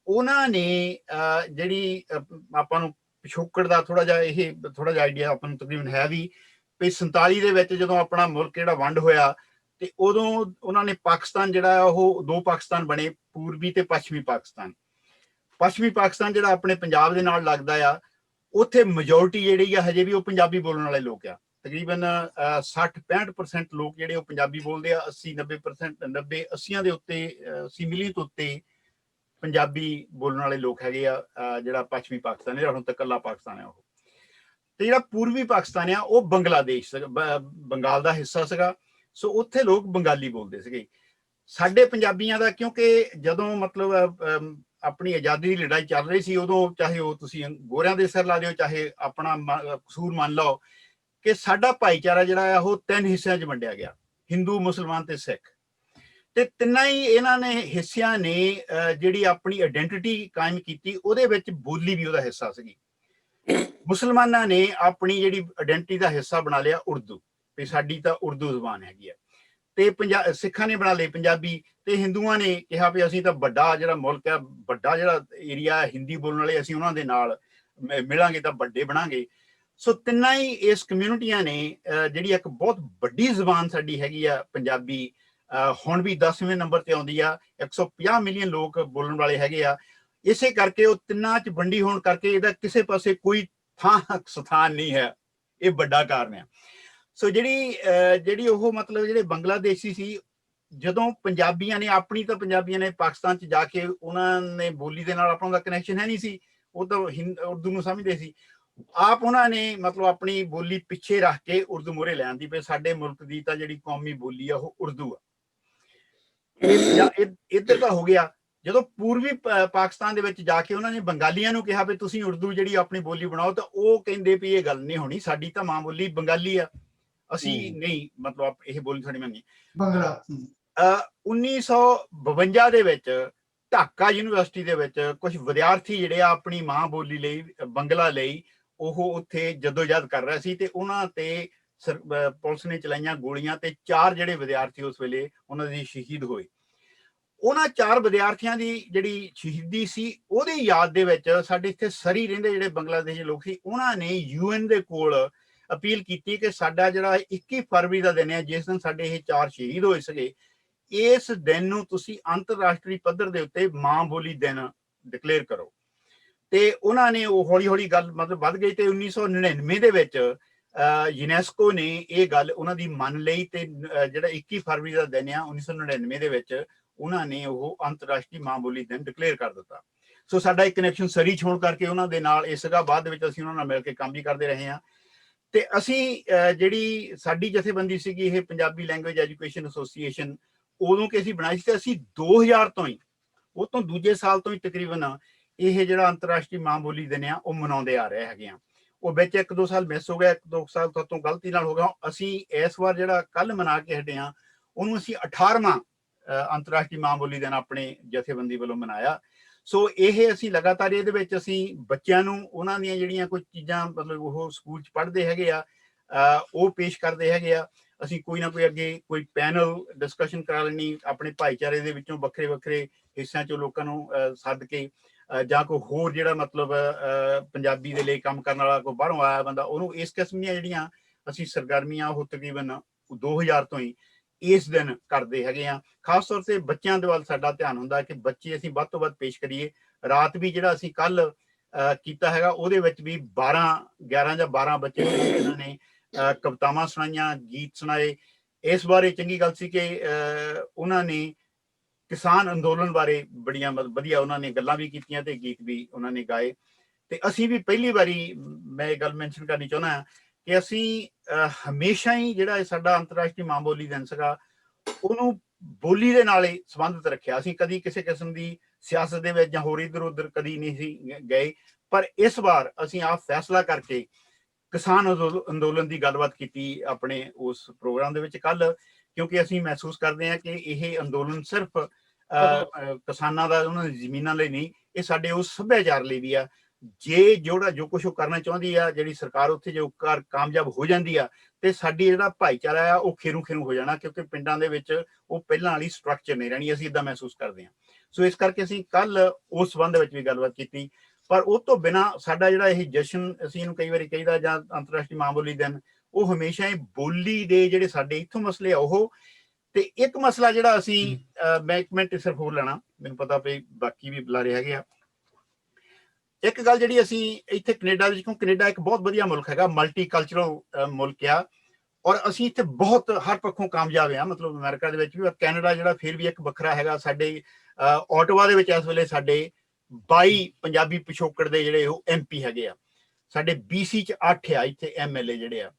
ਉਹਨਾਂ ਨੇ ਜਿਹੜੀ ਆਪਾਂ ਨੂੰ ਪਿਛੋਕੜ ਦਾ ਥੋੜਾ ਜਿਹਾ ਆਈਡੀਆ ਆਪਾਂ ਨੂੰ ਤਕਰੀਬਨ ਹੈ ਵੀ 47 ਦੇ ਵਿੱਚ ਜਦੋਂ ਆਪਣਾ ਮੁਲਕ ਜਿਹੜਾ ਵੰਡ ਹੋਇਆ, ਤੇ ਉਦੋਂ ਉਹਨਾਂ ਨੇ ਪਾਕਿਸਤਾਨ ਜਿਹੜਾ ਉਹ 2 ਪਾਕਿਸਤਾਨ ਬਣੇ, ਪੂਰਬੀ ਤੇ ਪੱਛਮੀ ਪਾਕਿਸਤਾਨ। ਪੱਛਮੀ ਪਾਕਿਸਤਾਨ ਜਿਹੜਾ ਆਪਣੇ ਪੰਜਾਬ ਦੇ ਨਾਲ ਲੱਗਦਾ ਆ, ਉੱਥੇ ਮੈਜੋਰਿਟੀ ਜਿਹੜੀ ਆ ਹਜੇ ਵੀ ਉਹ ਪੰਜਾਬੀ ਬੋਲਣ ਵਾਲੇ ਲੋਕ ਆ। ਤਕਰੀਬਨ 60-65% ਲੋਕ ਜਿਹੜੇ ਉਹ ਪੰਜਾਬੀ ਬੋਲਦੇ ਆ। 80-90%, 90-80 ਦੇ ਉੱਤੇ, 80 ਮਿਲੀਅਨ ਤੋਂ ਉੱਤੇ ਪੰਜਾਬੀ ਬੋਲਣ ਵਾਲੇ ਲੋਕ ਹੈਗੇ ਆ। ਜਿਹੜਾ ਪੱਛਮੀ ਪਾਕਿਸਤਾਨ, ਜਿਹੜਾ ਹੁਣ ਤੱਕ ਇਕੱਲਾ ਪਾਕਿਸਤਾਨ ਹੈ ਉਹ, ਤੇ ਜਿਹੜਾ ਪੂਰਬੀ ਪਾਕਿਸਤਾਨ ਆ ਉਹ ਬੰਗਲਾਦੇਸ਼, ਬੰਗਾਲ ਦਾ ਹਿੱਸਾ ਸੀਗਾ। ਸੋ ਉੱਥੇ ਲੋਕ ਬੰਗਾਲੀ ਬੋਲਦੇ ਸੀਗੇ। ਸਾਡੇ ਪੰਜਾਬੀਆਂ ਦਾ, ਕਿਉਂਕਿ ਜਦੋਂ ਮਤਲਬ ਆਪਣੀ ਆਜ਼ਾਦੀ ਦੀ ਲੜਾਈ ਚੱਲ ਰਹੀ ਸੀ, ਉਦੋਂ ਚਾਹੇ ਉਹ ਤੁਸੀਂ ਗੋਰਿਆਂ ਦੇ ਸਿਰ ਲਾ ਦਿਓ, ਚਾਹੇ ਆਪਣਾ ਕਸੂਰ ਮੰਨ ਲਓ, ਕਿ ਸਾਡਾ ਭਾਈਚਾਰਾ ਜਿਹੜਾ ਆ ਉਹ 3 ਹਿੱਸਿਆਂ 'ਚ ਵੰਡਿਆ ਗਿਆ, ਹਿੰਦੂ, ਮੁਸਲਮਾਨ ਤੇ ਸਿੱਖ। ਤੇ ਤਿੰਨਾਂ ਹੀ ਇਹਨਾਂ ਨੇ ਹਿੱਸਿਆਂ ਨੇ ਜਿਹੜੀ ਆਪਣੀ ਆਇਡੈਂਟੀਟੀ ਕਾਇਮ ਕੀਤੀ, ਉਹਦੇ ਵਿੱਚ ਬੋਲੀ ਵੀ ਉਹਦਾ ਹਿੱਸਾ ਸੀਗੀ। ਮੁਸਲਮਾਨਾਂ ਨੇ ਆਪਣੀ ਜਿਹੜੀ ਆਇਡੈਂਟਿਟੀ ਦਾ ਹਿੱਸਾ ਬਣਾ ਲਿਆ ਉਰਦੂ, ਵੀ ਸਾਡੀ ਤਾਂ ਉਰਦੂ ਜ਼ੁਬਾਨ ਹੈਗੀ ਆ। ਤੇ ਸਿੱਖਾਂ ਨੇ ਬਣਾ ਲਈ ਪੰਜਾਬੀ, ਤੇ ਹਿੰਦੂਆਂ ਨੇ ਕਿਹਾ ਵੀ ਅਸੀਂ ਤਾਂ ਵੱਡਾ ਜਿਹੜਾ ਮੁਲਕ ਆ, ਵੱਡਾ ਜਿਹੜਾ ਏਰੀਆ ਹਿੰਦੀ ਬੋਲਣ ਵਾਲੇ, ਅਸੀਂ ਉਹਨਾਂ ਦੇ ਨਾਲ ਮਿਲਾਂਗੇ ਤਾਂ ਵੱਡੇ ਬਣਾਂਗੇ। ਸੋ ਤਿੰਨਾਂ ਹੀ ਇਸ ਕਮਿਊਨਿਟੀਆਂ ਨੇ ਜਿਹੜੀ ਇੱਕ ਬਹੁਤ ਵੱਡੀ ਜ਼ਬਾਨ ਸਾਡੀ ਹੈਗੀ ਆ ਪੰਜਾਬੀ, ਹੁਣ ਵੀ 10ਵੇਂ ਨੰਬਰ ਤੇ ਆਉਂਦੀ ਆ। 150 ਮਿਲੀਅਨ ਲੋਕ ਬੋਲਣ ਵਾਲੇ ਹੈਗੇ ਆ। ਇਸੇ ਕਰਕੇ ਉਹ ਤਿੰਨਾਂ 'ਚ ਵੰਡੀ ਹੋਣ ਕਰਕੇ ਇਹਦਾ ਕਿਸੇ ਪਾਸੇ ਕੋਈ ਥਾਂ ਸਥਾਨ ਨਹੀਂ ਹੈ। ਇਹ ਵੱਡਾ ਕਾਰਨ ਆ। ਸੋ ਜਿਹੜੀ ਉਹ ਮਤਲਬ ਜਿਹੜੇ ਬੰਗਲਾਦੇਸ਼ੀ ਸੀ, ਜਦੋਂ ਪੰਜਾਬੀਆਂ ਨੇ ਆਪਣੀ, ਤਾਂ ਪੰਜਾਬੀਆਂ ਨੇ ਪਾਕਿਸਤਾਨ 'ਚ ਜਾ ਕੇ ਉਹਨਾਂ ਨੇ ਬੋਲੀ ਦੇ ਨਾਲ ਆਪਣਾ ਦਾ ਕਨੈਕਸ਼ਨ ਹੈ ਨਹੀਂ ਸੀ, ਉਹ ਤਾਂ ਉਰਦੂ ਨੂੰ ਸਮਝਦੇ ਸੀ। ਆਪ ਉਹਨਾਂ ਨੇ ਮਤਲਬ ਆਪਣੀ ਬੋਲੀ ਪਿੱਛੇ ਰੱਖ ਕੇ ਉਰਦੂ ਮੂਹਰੇ ਲੈ ਆਂਦੀ ਪਈ। ਸਾਡੇ ਮੁਲਕ ਦੀ ਤਾਂ ਜਿਹੜੀ ਕੌਮੀ ਬੋਲੀ ਆ ਉਹ ਉਰਦੂ ਆ। ਇੱਧਰ ਤਾਂ ਹੋ ਗਿਆ। ਜਦੋਂ ਪੂਰਬੀ ਪਾਕਿਸਤਾਨ ਦੇ ਵਿੱਚ ਜਾ ਕੇ ਉਹਨਾਂ ਨੇ ਬੰਗਾਲੀਆਂ ਨੂੰ ਕਿਹਾ ਵੀ ਤੁਸੀਂ ਉਰਦੂ ਜਿਹੜੀ ਆਪਣੀ ਬੋਲੀ ਬਣਾਓ, ਤਾਂ ਉਹ ਕਹਿੰਦੇ ਵੀ ਇਹ ਗੱਲ ਨਹੀਂ ਹੋਣੀ, ਸਾਡੀ ਤਾਂ ਮਾਂ ਬੋਲੀ ਬੰਗਾਲੀ ਆ, ਅਸੀਂ ਨਹੀਂ ਮਤਲਬ ਇਹ ਬੋਲੀ ਸਾਡੀ ਮੰਨੀ ਬੰਗਲਾ। 1952 ਦੇ ਵਿੱਚ ਢਾਕਾ ਯੂਨੀਵਰਸਿਟੀ ਦੇ ਵਿੱਚ ਕੁਝ ਵਿਦਿਆਰਥੀ ਜਿਹੜੇ ਆ ਆਪਣੀ ਮਾਂ ਬੋਲੀ ਲਈ, ਬੰਗਲਾ ਲਈ, ਉਹ ਉੱਥੇ ਜਦੋਜਹਿਦ ਕਰ ਰਹੇ ਸੀ ਤੇ ਉਹਨਾਂ ਤੇ ਪੁਲਿਸ ਨੇ ਚਲਾਈਆਂ ਗੋਲੀਆਂ ਤੇ 4 ਜਿਹੜੇ ਵਿਦਿਆਰਥੀ ਉਸ ਵੇਲੇ ਉਹਨਾਂ ਦੀ ਸ਼ਹੀਦ ਹੋਏ। ਉਹਨਾਂ 4 ਵਿਦਿਆਰਥੀਆਂ ਦੀ ਜਿਹੜੀ ਸ਼ਹੀਦੀ ਸੀ ਉਹਦੀ ਯਾਦ ਦੇ ਵਿੱਚ ਸਾਡੇ ਇੱਥੇ ਸਰੀ ਰਹਿੰਦੇ ਜਿਹੜੇ ਬੰਗਲਾਦੇਸ਼ੀ ਲੋਕ ਸੀ, ਉਹਨਾਂ ਨੇ UN ਦੇ ਕੋਲ ਅਪੀਲ ਕੀਤੀ ਕਿ ਸਾਡਾ ਜਿਹੜਾ 21 ਫਰਵਰੀ ਦਾ ਦਿਨ ਹੈ, ਜਿਸ ਦਿਨ ਸਾਡੇ ਇਹ 4 ਸ਼ਹੀਦ ਹੋਏ ਸੀਗੇ, ਇਸ ਦਿਨ ਨੂੰ ਤੁਸੀਂ ਅੰਤਰਰਾਸ਼ਟਰੀ ਪੱਧਰ ਦੇ ਉੱਤੇ ਮਾਂ ਬੋਲੀ ਦਿਨ ਡਿਕਲੇਅਰ ਕਰੋ। ਤੇ ਉਹਨਾਂ ਨੇ ਉਹ ਹੌਲੀ ਹੌਲੀ ਗੱਲ ਮਤਲਬ ਵੱਧ ਗਈ ਤੇ 1999 ਦੇ ਵਿੱਚ ਯੂਨੈਸਕੋ ਨੇ ਇਹ ਗੱਲ ਉਹਨਾਂ ਦੀ ਮੰਨ ਲਈ ਤੇ ਜਿਹੜਾ 21 ਫਰਵਰੀ ਦਾ ਦਿਨ ਆ 1999 ਦੇ ਵਿੱਚ ਉਹਨਾਂ ਨੇ ਉਹ ਅੰਤਰਰਾਸ਼ਟਰੀ ਮਾਂ ਬੋਲੀ ਦਿਨ ਡਿਕਲੇਅਰ ਕਰ ਦਿੱਤਾ। ਸੋ ਸਾਡਾ ਇੱਕ ਕਨੈਕਸ਼ਨ ਸਰੀ ਹੋਣ ਕਰਕੇ ਉਹਨਾਂ ਦੇ ਨਾਲ ਇਸ ਸੀਗਾ। ਬਾਅਦ ਦੇ ਵਿੱਚ ਅਸੀਂ ਉਹਨਾਂ ਨਾਲ ਮਿਲ ਕੇ ਕੰਮ ਵੀ ਕਰਦੇ ਰਹੇ ਹਾਂ। ਤੇ ਅਸੀਂ ਜਿਹੜੀ ਸਾਡੀ ਜਥੇਬੰਦੀ ਸੀਗੀ ਇਹ ਪੰਜਾਬੀ ਲੈਂਗੁਏਜ ਐਜੂਕੇਸ਼ਨ ਐਸੋਸੀਏਸ਼ਨ, ਉਦੋਂ ਕਿ ਅਸੀਂ ਬਣਾਈ ਸੀ ਤੇ ਅਸੀਂ 2000 ਤੋਂ ਹੀ, ਉਹ ਤੋਂ ਦੂਜੇ ਸਾਲ ਤੋਂ ਹੀ ਤਕਰੀਬਨ ਇਹ ਜਿਹੜਾ ਅੰਤਰਰਾਸ਼ਟਰੀ ਮਾਂ ਬੋਲੀ ਦਿਨ ਆ ਉਹ ਮਨਾਉਂਦੇ ਆ ਰਹੇ ਹੈਗੇ ਆ। ਉਹ ਵਿੱਚ 1-2 ਸਾਲ ਮਿਸ ਹੋ ਗਿਆ, 1-2 ਸਾਲ ਤੋਂ ਗਲਤੀ ਨਾਲ ਹੋ ਗਿਆ। ਅਸੀਂ ਇਸ ਵਾਰ ਜਿਹੜਾ ਕੱਲ ਮਨਾ ਕੇ ਹਟੇ ਆ ਉਹਨੂੰ ਅਸੀਂ 18ਵਾਂ ਅੰਤਰਰਾਸ਼ਟਰੀ ਮਾਂ ਬੋਲੀ ਦਿਨ ਆਪਣੇ ਜਥੇਬੰਦੀ ਵੱਲੋਂ ਮਨਾਇਆ। ਸੋ ਇਹ ਅਸੀਂ ਲਗਾਤਾਰ ਇਹਦੇ ਵਿੱਚ ਅਸੀਂ ਬੱਚਿਆਂ ਨੂੰ ਉਹਨਾਂ ਦੀਆਂ ਜਿਹੜੀਆਂ ਕੁਝ ਚੀਜ਼ਾਂ ਮਤਲਬ ਉਹ ਸਕੂਲ 'ਚ ਪੜ੍ਹਦੇ ਹੈਗੇ ਆ ਉਹ ਪੇਸ਼ ਕਰਦੇ ਹੈਗੇ ਆ। ਅਸੀਂ ਕੋਈ ਨਾ ਕੋਈ ਅੱਗੇ ਕੋਈ ਪੈਨਲ ਡਿਸਕਸ਼ਨ ਕਰਾ ਲੈਣੀ ਆਪਣੇ ਭਾਈਚਾਰੇ ਦੇ ਵਿੱਚੋਂ ਵੱਖਰੇ ਵੱਖਰੇ ਹਿੱਸਿਆਂ 'ਚੋਂ ਲੋਕਾਂ ਨੂੰ ਸੱਦ ਕੇ, ਜਾਂ ਕੋਈ ਹੋਰ ਜਿਹੜਾ ਮਤਲਬ ਪੰਜਾਬੀ ਦੇ ਲਈ ਕੰਮ ਕਰਨ ਵਾਲਾ ਕੋਈ ਬਾਹਰੋਂ ਆਇਆ ਬੰਦਾ, ਉਹਨੂੰ ਇਸ ਕਿਸਮ ਦੀਆਂ ਜਿਹੜੀਆਂ ਅਸੀਂ ਸਰਗਰਮੀਆਂ ਉਹ ਤਕਰੀਬਨ 2000 ਤੋਂ ਹੀ ਇਸ ਦਿਨ ਕਰਦੇ ਹੈਗੇ ਆ। ਖਾਸ ਤੌਰ ਤੇ ਬੱਚਿਆਂ ਦੇ ਵੱਲ ਸਾਡਾ ਧਿਆਨ ਹੁੰਦਾ ਕਿ ਬੱਚੇ ਅਸੀਂ ਵੱਧ ਤੋਂ ਵੱਧ ਪੇਸ਼ ਕਰੀਏ। ਰਾਤ ਵੀ ਜਿਹੜਾ ਅਸੀਂ ਕੱਲ ਕੀਤਾ ਹੈਗਾ ਉਹਦੇ ਵਿੱਚ ਵੀ 11 ਜਾਂ 12 ਬੱਚੇ ਇਹਨਾਂ ਨੇ ਕਵਿਤਾਵਾਂ ਸੁਣਾਈਆਂ, ਗੀਤ ਸੁਣਾਏ। ਇਸ ਬਾਰੇ ਚੰਗੀ ਗੱਲ ਸੀ ਕਿ ਉਹਨਾਂ ਨੇ ਕਿਸਾਨ ਅੰਦੋਲਨ ਬਾਰੇ ਬੜੀਆਂ ਵਧੀਆ ਉਹਨਾਂ ਨੇ ਗੱਲਾਂ ਵੀ ਕੀਤੀਆਂ ਤੇ ਗੀਤ ਵੀ ਉਹਨਾਂ ਨੇ ਗਾਏ। ਤੇ ਅਸੀਂ ਵੀ ਪਹਿਲੀ ਵਾਰੀ, ਮੈਂ ਇਹ ਗੱਲ ਮੈਂਸ਼ਨ ਕਰਨੀ ਚਾਹੁੰਦਾ ਹਾਂ ਕਿ ਅਸੀਂ ਹਮੇਸ਼ਾ ਹੀ ਜਿਹੜਾ ਸਾਡਾ ਅੰਤਰਰਾਸ਼ਟਰੀ ਮਾਂ ਬੋਲੀ ਦਿਨ ਸੀਗਾ ਉਹਨੂੰ ਬੋਲੀ ਦੇ ਨਾਲ ਹੀ ਸੰਬੰਧਿਤ ਰੱਖਿਆ। ਅਸੀਂ ਕਦੀ ਕਿਸੇ ਕਿਸਮ ਦੀ ਸਿਆਸਤ ਦੇ ਵਿੱਚ ਜਾਂ ਹੋਰ ਇੱਧਰ ਉੱਧਰ ਕਦੀ ਨਹੀਂ ਸੀ ਗਏ, ਪਰ ਇਸ ਵਾਰ ਅਸੀਂ ਆਪ ਫੈਸਲਾ ਕਰਕੇ ਕਿਸਾਨ ਅੰਦੋਲਨ ਦੀ ਗੱਲਬਾਤ ਕੀਤੀ ਆਪਣੇ ਉਸ ਪ੍ਰੋਗਰਾਮ ਦੇ ਵਿੱਚ ਕੱਲ, ਕਿਉਂਕਿ ਅਸੀਂ ਮਹਿਸੂਸ ਕਰਦੇ ਹਾਂ ਕਿ ਇਹ ਅੰਦੋਲਨ ਸਿਰਫ ਕਿਸਾਨਾਂ ਦਾ, ਉਹਨਾਂ ਦੀ ਜ਼ਮੀਨਾਂ ਲਈ ਨਹੀਂ, ਇਹ ਸਾਡੇ ਉਸ ਸੱਭਿਆਚਾਰ ਲਈ ਵੀ ਆ। ਜੇ ਜੋ ਕੁਛ ਉਹ ਕਰਨਾ ਚਾਹੁੰਦੀ ਆ ਜਿਹੜੀ ਸਰਕਾਰ, ਉੱਥੇ ਜੋ ਕਾਮਯਾਬ ਹੋ ਜਾਂਦੀ ਆ ਤੇ ਸਾਡੀ ਜਿਹੜਾ ਭਾਈਚਾਰਾ ਆ ਉਹ ਖੇਰੂ ਹੋ ਜਾਣਾ, ਕਿਉਂਕਿ ਪਿੰਡਾਂ ਦੇ ਵਿੱਚ ਉਹ ਪਹਿਲਾਂ ਵਾਲੀ ਸਟਰਕਚਰ ਨਹੀਂ ਰਹਿਣੀ। ਅਸੀਂ ਇਦਾਂ ਮਹਿਸੂਸ ਕਰਦੇ ਹਾਂ। ਸੋ ਇਸ ਕਰਕੇ ਅਸੀਂ ਕੱਲ ਉਸ ਸੰਬੰਧ ਵਿੱਚ ਵੀ ਗੱਲਬਾਤ ਕੀਤੀ। ਪਰ ਉਹ ਤੋਂ ਬਿਨਾਂ ਸਾਡਾ ਜਿਹੜਾ ਇਹ ਜਸ਼ਨ, ਅਸੀਂ ਇਹਨੂੰ ਕਈ ਵਾਰੀ ਕਹੀਦਾ ਜਾਂ ਅੰਤਰਰਾਸ਼ਟਰੀ ਮਾਂ ਬੋਲੀ ਦਿਨ, ਉਹ ਹਮੇਸ਼ਾ ਹੀ ਬੋਲੀ ਦੇ ਜਿਹੜੇ ਸਾਡੇ ਇੱਥੋਂ ਮਸਲੇ ਆ ਉਹ। ਤੇ ਇੱਕ ਮਸਲਾ ਜਿਹੜਾ ਅਸੀਂ ਮੈਂ ਇੱਕ ਮਿੰਟ ਸਿਰਫ ਹੋਰ ਲੈਣਾ, ਮੈਨੂੰ ਪਤਾ ਵੀ ਬਾਕੀ ਵੀ ਬੁਲਾਰੇ ਹੈਗੇ ਆ। ਇੱਕ ਗੱਲ ਜਿਹੜੀ ਅਸੀਂ ਇੱਥੇ ਕੈਨੇਡਾ ਦੇ ਵਿੱਚ, ਕਿਉਂਕਿ ਕੈਨੇਡਾ ਇੱਕ ਬਹੁਤ ਵਧੀਆ ਮੁਲਕ ਹੈਗਾ, ਮਲਟੀ ਕਲਚਰਲ ਮੁਲਕ ਆ, ਔਰ ਅਸੀਂ ਇੱਥੇ ਬਹੁਤ ਹਰ ਪੱਖੋਂ ਕਾਮਯਾਬ ਆ। ਮਤਲਬ ਅਮਰੀਕਾ ਦੇ ਵਿੱਚ ਵੀ, ਕੈਨੇਡਾ ਜਿਹੜਾ ਫਿਰ ਵੀ ਇੱਕ ਵੱਖਰਾ ਹੈਗਾ। ਸਾਡੇ ਆਟੋਵਾ ਦੇ ਵਿੱਚ ਇਸ ਵੇਲੇ ਸਾਡੇ 22 ਪੰਜਾਬੀ ਪਿਛੋਕੜ ਦੇ ਜਿਹੜੇ ਉਹ MP ਹੈਗੇ ਆ। ਸਾਡੇ BC 'ਚ 8 ਆ ਇੱਥੇ MLA ਜਿਹੜੇ ਆ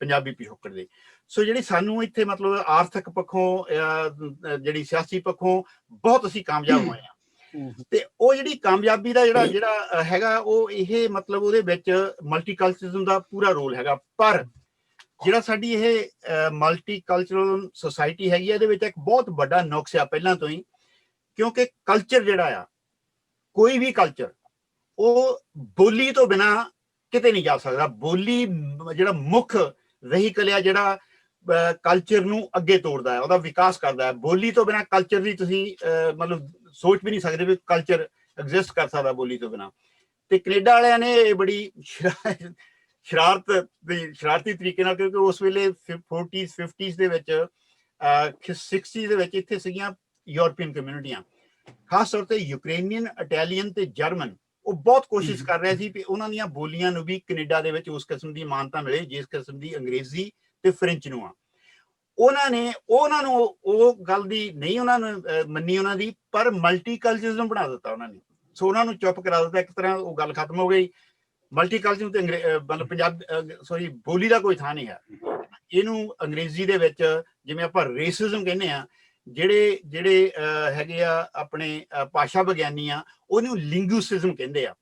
ਪੰਜਾਬੀ ਪਿਛੋਕੜ ਦੇ। ਸੋ ਜਿਹੜੀ ਸਾਨੂੰ ਇੱਥੇ ਮਤਲਬ ਆਰਥਿਕ ਪੱਖੋਂ, ਜਿਹੜੀ ਸਿਆਸੀ ਪੱਖੋਂ ਬਹੁਤ ਅਸੀਂ ਕਾਮਯਾਬ ਹੋਏ ਆ। ਤੇ ਉਹ ਜਿਹੜੀ ਕਾਮਯਾਬੀ ਦਾ ਜਿਹੜਾ ਹੈਗਾ ਉਹ ਇਹ ਮਤਲਬ ਉਹਦੇ ਵਿੱਚ ਮਲਟੀਕਲਚਰਲਿਜ਼ਮ ਦਾ ਪੂਰਾ ਰੋਲ ਹੈਗਾ। ਪਰ ਜਿਹੜਾ ਸਾਡੀ ਇਹ ਮਲਟੀਕਲਚਰਲ ਸੁਸਾਇਟੀ ਹੈਗੀ, ਇਹਦੇ ਵਿੱਚ ਇੱਕ ਬਹੁਤ ਵੱਡਾ ਨੁਕਸ ਆ ਪਹਿਲਾਂ ਤੋਂ ਹੀ, ਕਿਉਂਕਿ ਕਲਚਰ ਜਿਹੜਾ ਆ, ਕੋਈ ਵੀ ਕਲਚਰ, ਉਹ ਬੋਲੀ ਤੋਂ ਬਿਨਾਂ ਕਿਤੇ ਨਹੀਂ ਜਾ ਸਕਦਾ। ਬੋਲੀ ਜਿਹੜਾ ਮੁੱਖ ਵਹੀਕਲ ਆ ਜਿਹੜਾ ਕਲਚਰ ਨੂੰ ਅੱਗੇ ਤੋੜਦਾ ਹੈ, ਉਹਦਾ ਵਿਕਾਸ ਕਰਦਾ ਹੈ। ਬੋਲੀ ਤੋਂ ਬਿਨਾਂ ਕਲਚਰ ਦੀ ਤੁਸੀਂ ਮਤਲਬ ਸੋਚ ਵੀ ਨਹੀਂ ਸਕਦੇ ਵੀ ਕਲਚਰ ਐਗਜ਼ਿਸਟ ਕਰ ਸਕਦਾ ਬੋਲੀ ਤੋਂ ਬਿਨਾਂ। ਤੇ ਕੈਨੇਡਾ ਵਾਲਿਆਂ ਨੇ ਇਹ ਬੜੀ ਸ਼ਰਾਰਤੀ ਤਰੀਕੇ ਨਾਲ, ਕਿਉਂਕਿ ਉਸ ਵੇਲੇ 40s 50s ਦੇ ਵਿੱਚ 60s ਦੇ ਵਿੱਚ ਇੱਥੇ ਸੀਗੀਆਂ ਯੂਰਪੀਅਨ ਕਮਿਊਨਿਟੀਆਂ, ਖਾਸ ਤੌਰ ਤੇ ਯੂਕਰੇਨੀਅਨ, ਇਟਾਲੀਅਨ ਤੇ ਜਰਮਨ। ਉਹ ਬਹੁਤ ਕੋਸ਼ਿਸ਼ ਕਰ ਰਹੇ ਸੀ ਕਿ ਉਹਨਾਂ ਦੀਆਂ ਬੋਲੀਆਂ ਨੂੰ ਵੀ ਕੈਨੇਡਾ ਦੇ ਵਿੱਚ ਉਸ ਕਿਸਮ ਦੀ ਮਾਨਤਾ ਮਿਲੇ ਜਿਸ ਕਿਸਮ ਦੀ ਅੰਗਰੇਜ਼ੀ ਤੇ ਫ੍ਰੈਂਚ ਨੂੰ ਆ। ਉਹਨਾਂ ਨੂੰ ਉਹ ਗੱਲ ਦੀ ਨਹੀਂ ਉਹਨਾਂ ਨੂੰ ਮੰਨੀ ਉਹਨਾਂ ਦੀ, ਪਰ ਮਲਟੀਕਲਚਰਜ਼ਮ ਬਣਾ ਦਿੱਤਾ ਉਹਨਾਂ ਨੇ। ਸੋ ਉਹਨਾਂ ਨੂੰ ਚੁੱਪ ਕਰਾ ਦਿੱਤਾ, ਇੱਕ ਤਰ੍ਹਾਂ ਉਹ ਗੱਲ ਖਤਮ ਹੋ ਗਈ। ਮਲਟੀਕਲਚਰ ਤੇ ਮਤਲਬ ਬੋਲੀ ਦਾ ਕੋਈ ਥਾਂ ਨਹੀਂ ਹੈ। ਇਹਨੂੰ ਅੰਗਰੇਜ਼ੀ ਦੇ ਵਿੱਚ ਜਿਵੇਂ ਆਪਾਂ ਰੇਸਿਜ਼ਮ ਕਹਿੰਦੇ ਆ, ਜਿਹੜੇ ਹੈਗੇ ਆ ਆਪਣੇ ਭਾਸ਼ਾ ਵਿਗਿਆਨੀ ਆ, ਉਹਨੂੰ ਲਿੰਗੁਇਸਟਿਜ਼ਮ ਕਹਿੰਦੇ ਆ।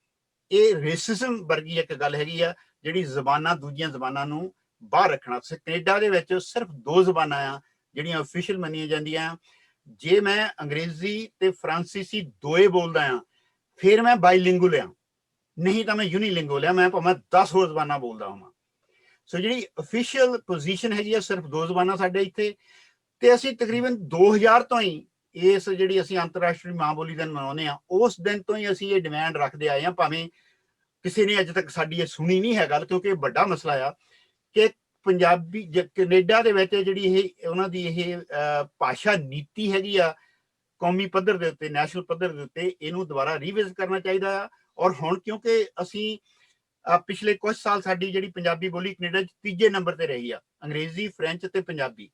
ਇਹ ਰੇਸਿਜ਼ਮ ਵਰਗੀ ਇੱਕ ਗੱਲ ਹੈਗੀ ਆ, ਜਿਹੜੀ ਜ਼ਬਾਨਾਂ ਦੂਜੀਆਂ ਜ਼ਬਾਨਾਂ ਨੂੰ ਬਾਹਰ ਰੱਖਣਾ। ਕੈਨੇਡਾ ਦੇ ਵਿੱਚ ਸਿਰਫ 2 ਜ਼ਬਾਨਾਂ ਆ ਜਿਹੜੀਆਂ ਅਫੀਸ਼ੀਅਲ ਮੰਨੀਆਂ ਜਾਂਦੀਆਂ। ਜੇ ਮੈਂ ਅੰਗਰੇਜ਼ੀ ਤੇ ਫਰਾਂਸੀਸੀ ਦੋਏ ਬੋਲਦਾ ਆ ਫਿਰ ਮੈਂ ਬਾਈਲਿੰਗੁਅਲ ਆ, ਨਹੀਂ ਤਾਂ ਮੈਂ ਯੂਨੀਲਿੰਗੁਅਲ ਆ, ਮੈਂ ਭਾਵੇਂ 10 ਹੋਰ ਜ਼ਬਾਨਾਂ ਬੋਲਦਾ ਹਾਂ। ਸੋ ਜਿਹੜੀ ਅਫੀਸ਼ੀਅਲ ਪੋਜੀਸ਼ਨ ਹੈਗੀ ਆ ਸਿਰਫ 2 ਜ਼ਬਾਨਾਂ ਸਾਡੇ ਇੱਥੇ। ਤੇ ਅਸੀਂ ਤਕਰੀਬਨ 2000 ਤੋਂ ਹੀ ਇਸ ਜਿਹੜੀ ਅਸੀਂ ਅੰਤਰਰਾਸ਼ਟਰੀ ਮਾਂ ਬੋਲੀ ਦਿਨ ਮਨਾਉਂਦੇ ਆ, ਉਸ ਦਿਨ ਤੋਂ ਹੀ ਅਸੀਂ ਇਹ ਡਿਮਾਂਡ ਰੱਖਦੇ ਆਏ ਆ। ਭਾਵੇਂ ਕਿਸੇ ਨੇ ਅਜੇ ਤੱਕ ਸਾਡੀ ਇਹ ਸੁਣੀ ਨਹੀਂ ਹੈ ਗੱਲ, ਕਿਉਂਕਿ ਇਹ ਵੱਡਾ ਮਸਲਾ ਆ ਕਿ ਪੰਜਾਬੀ ਕੈਨੇਡਾ ਦੇ ਵਿੱਚ ਜਿਹੜੀ ਇਹ ਉਹਨਾਂ ਦੀ ਇਹ ਭਾਸ਼ਾ ਨੀਤੀ ਹੈਗੀ ਆ ਕੌਮੀ ਪੱਧਰ ਦੇ ਉੱਤੇ, ਨੈਸ਼ਨਲ ਪੱਧਰ ਦੇ ਉੱਤੇ, ਇਹਨੂੰ ਦੁਬਾਰਾ ਰੀਵਿਜ਼ਿਟ ਕਰਨਾ ਚਾਹੀਦਾ ਆ। ਔਰ ਹੁਣ ਕਿਉਂਕਿ ਅਸੀਂ ਪਿਛਲੇ ਕੁਝ ਸਾਲ ਸਾਡੀ ਜਿਹੜੀ ਪੰਜਾਬੀ ਬੋਲੀ ਕੈਨੇਡਾ 'ਚ 3ਜੇ ਨੰਬਰ ਤੇ ਰਹੀ ਆ, ਅੰਗਰੇਜ਼ੀ, ਫ੍ਰੈਂਚ ਤੇ ਪੰਜਾਬੀ।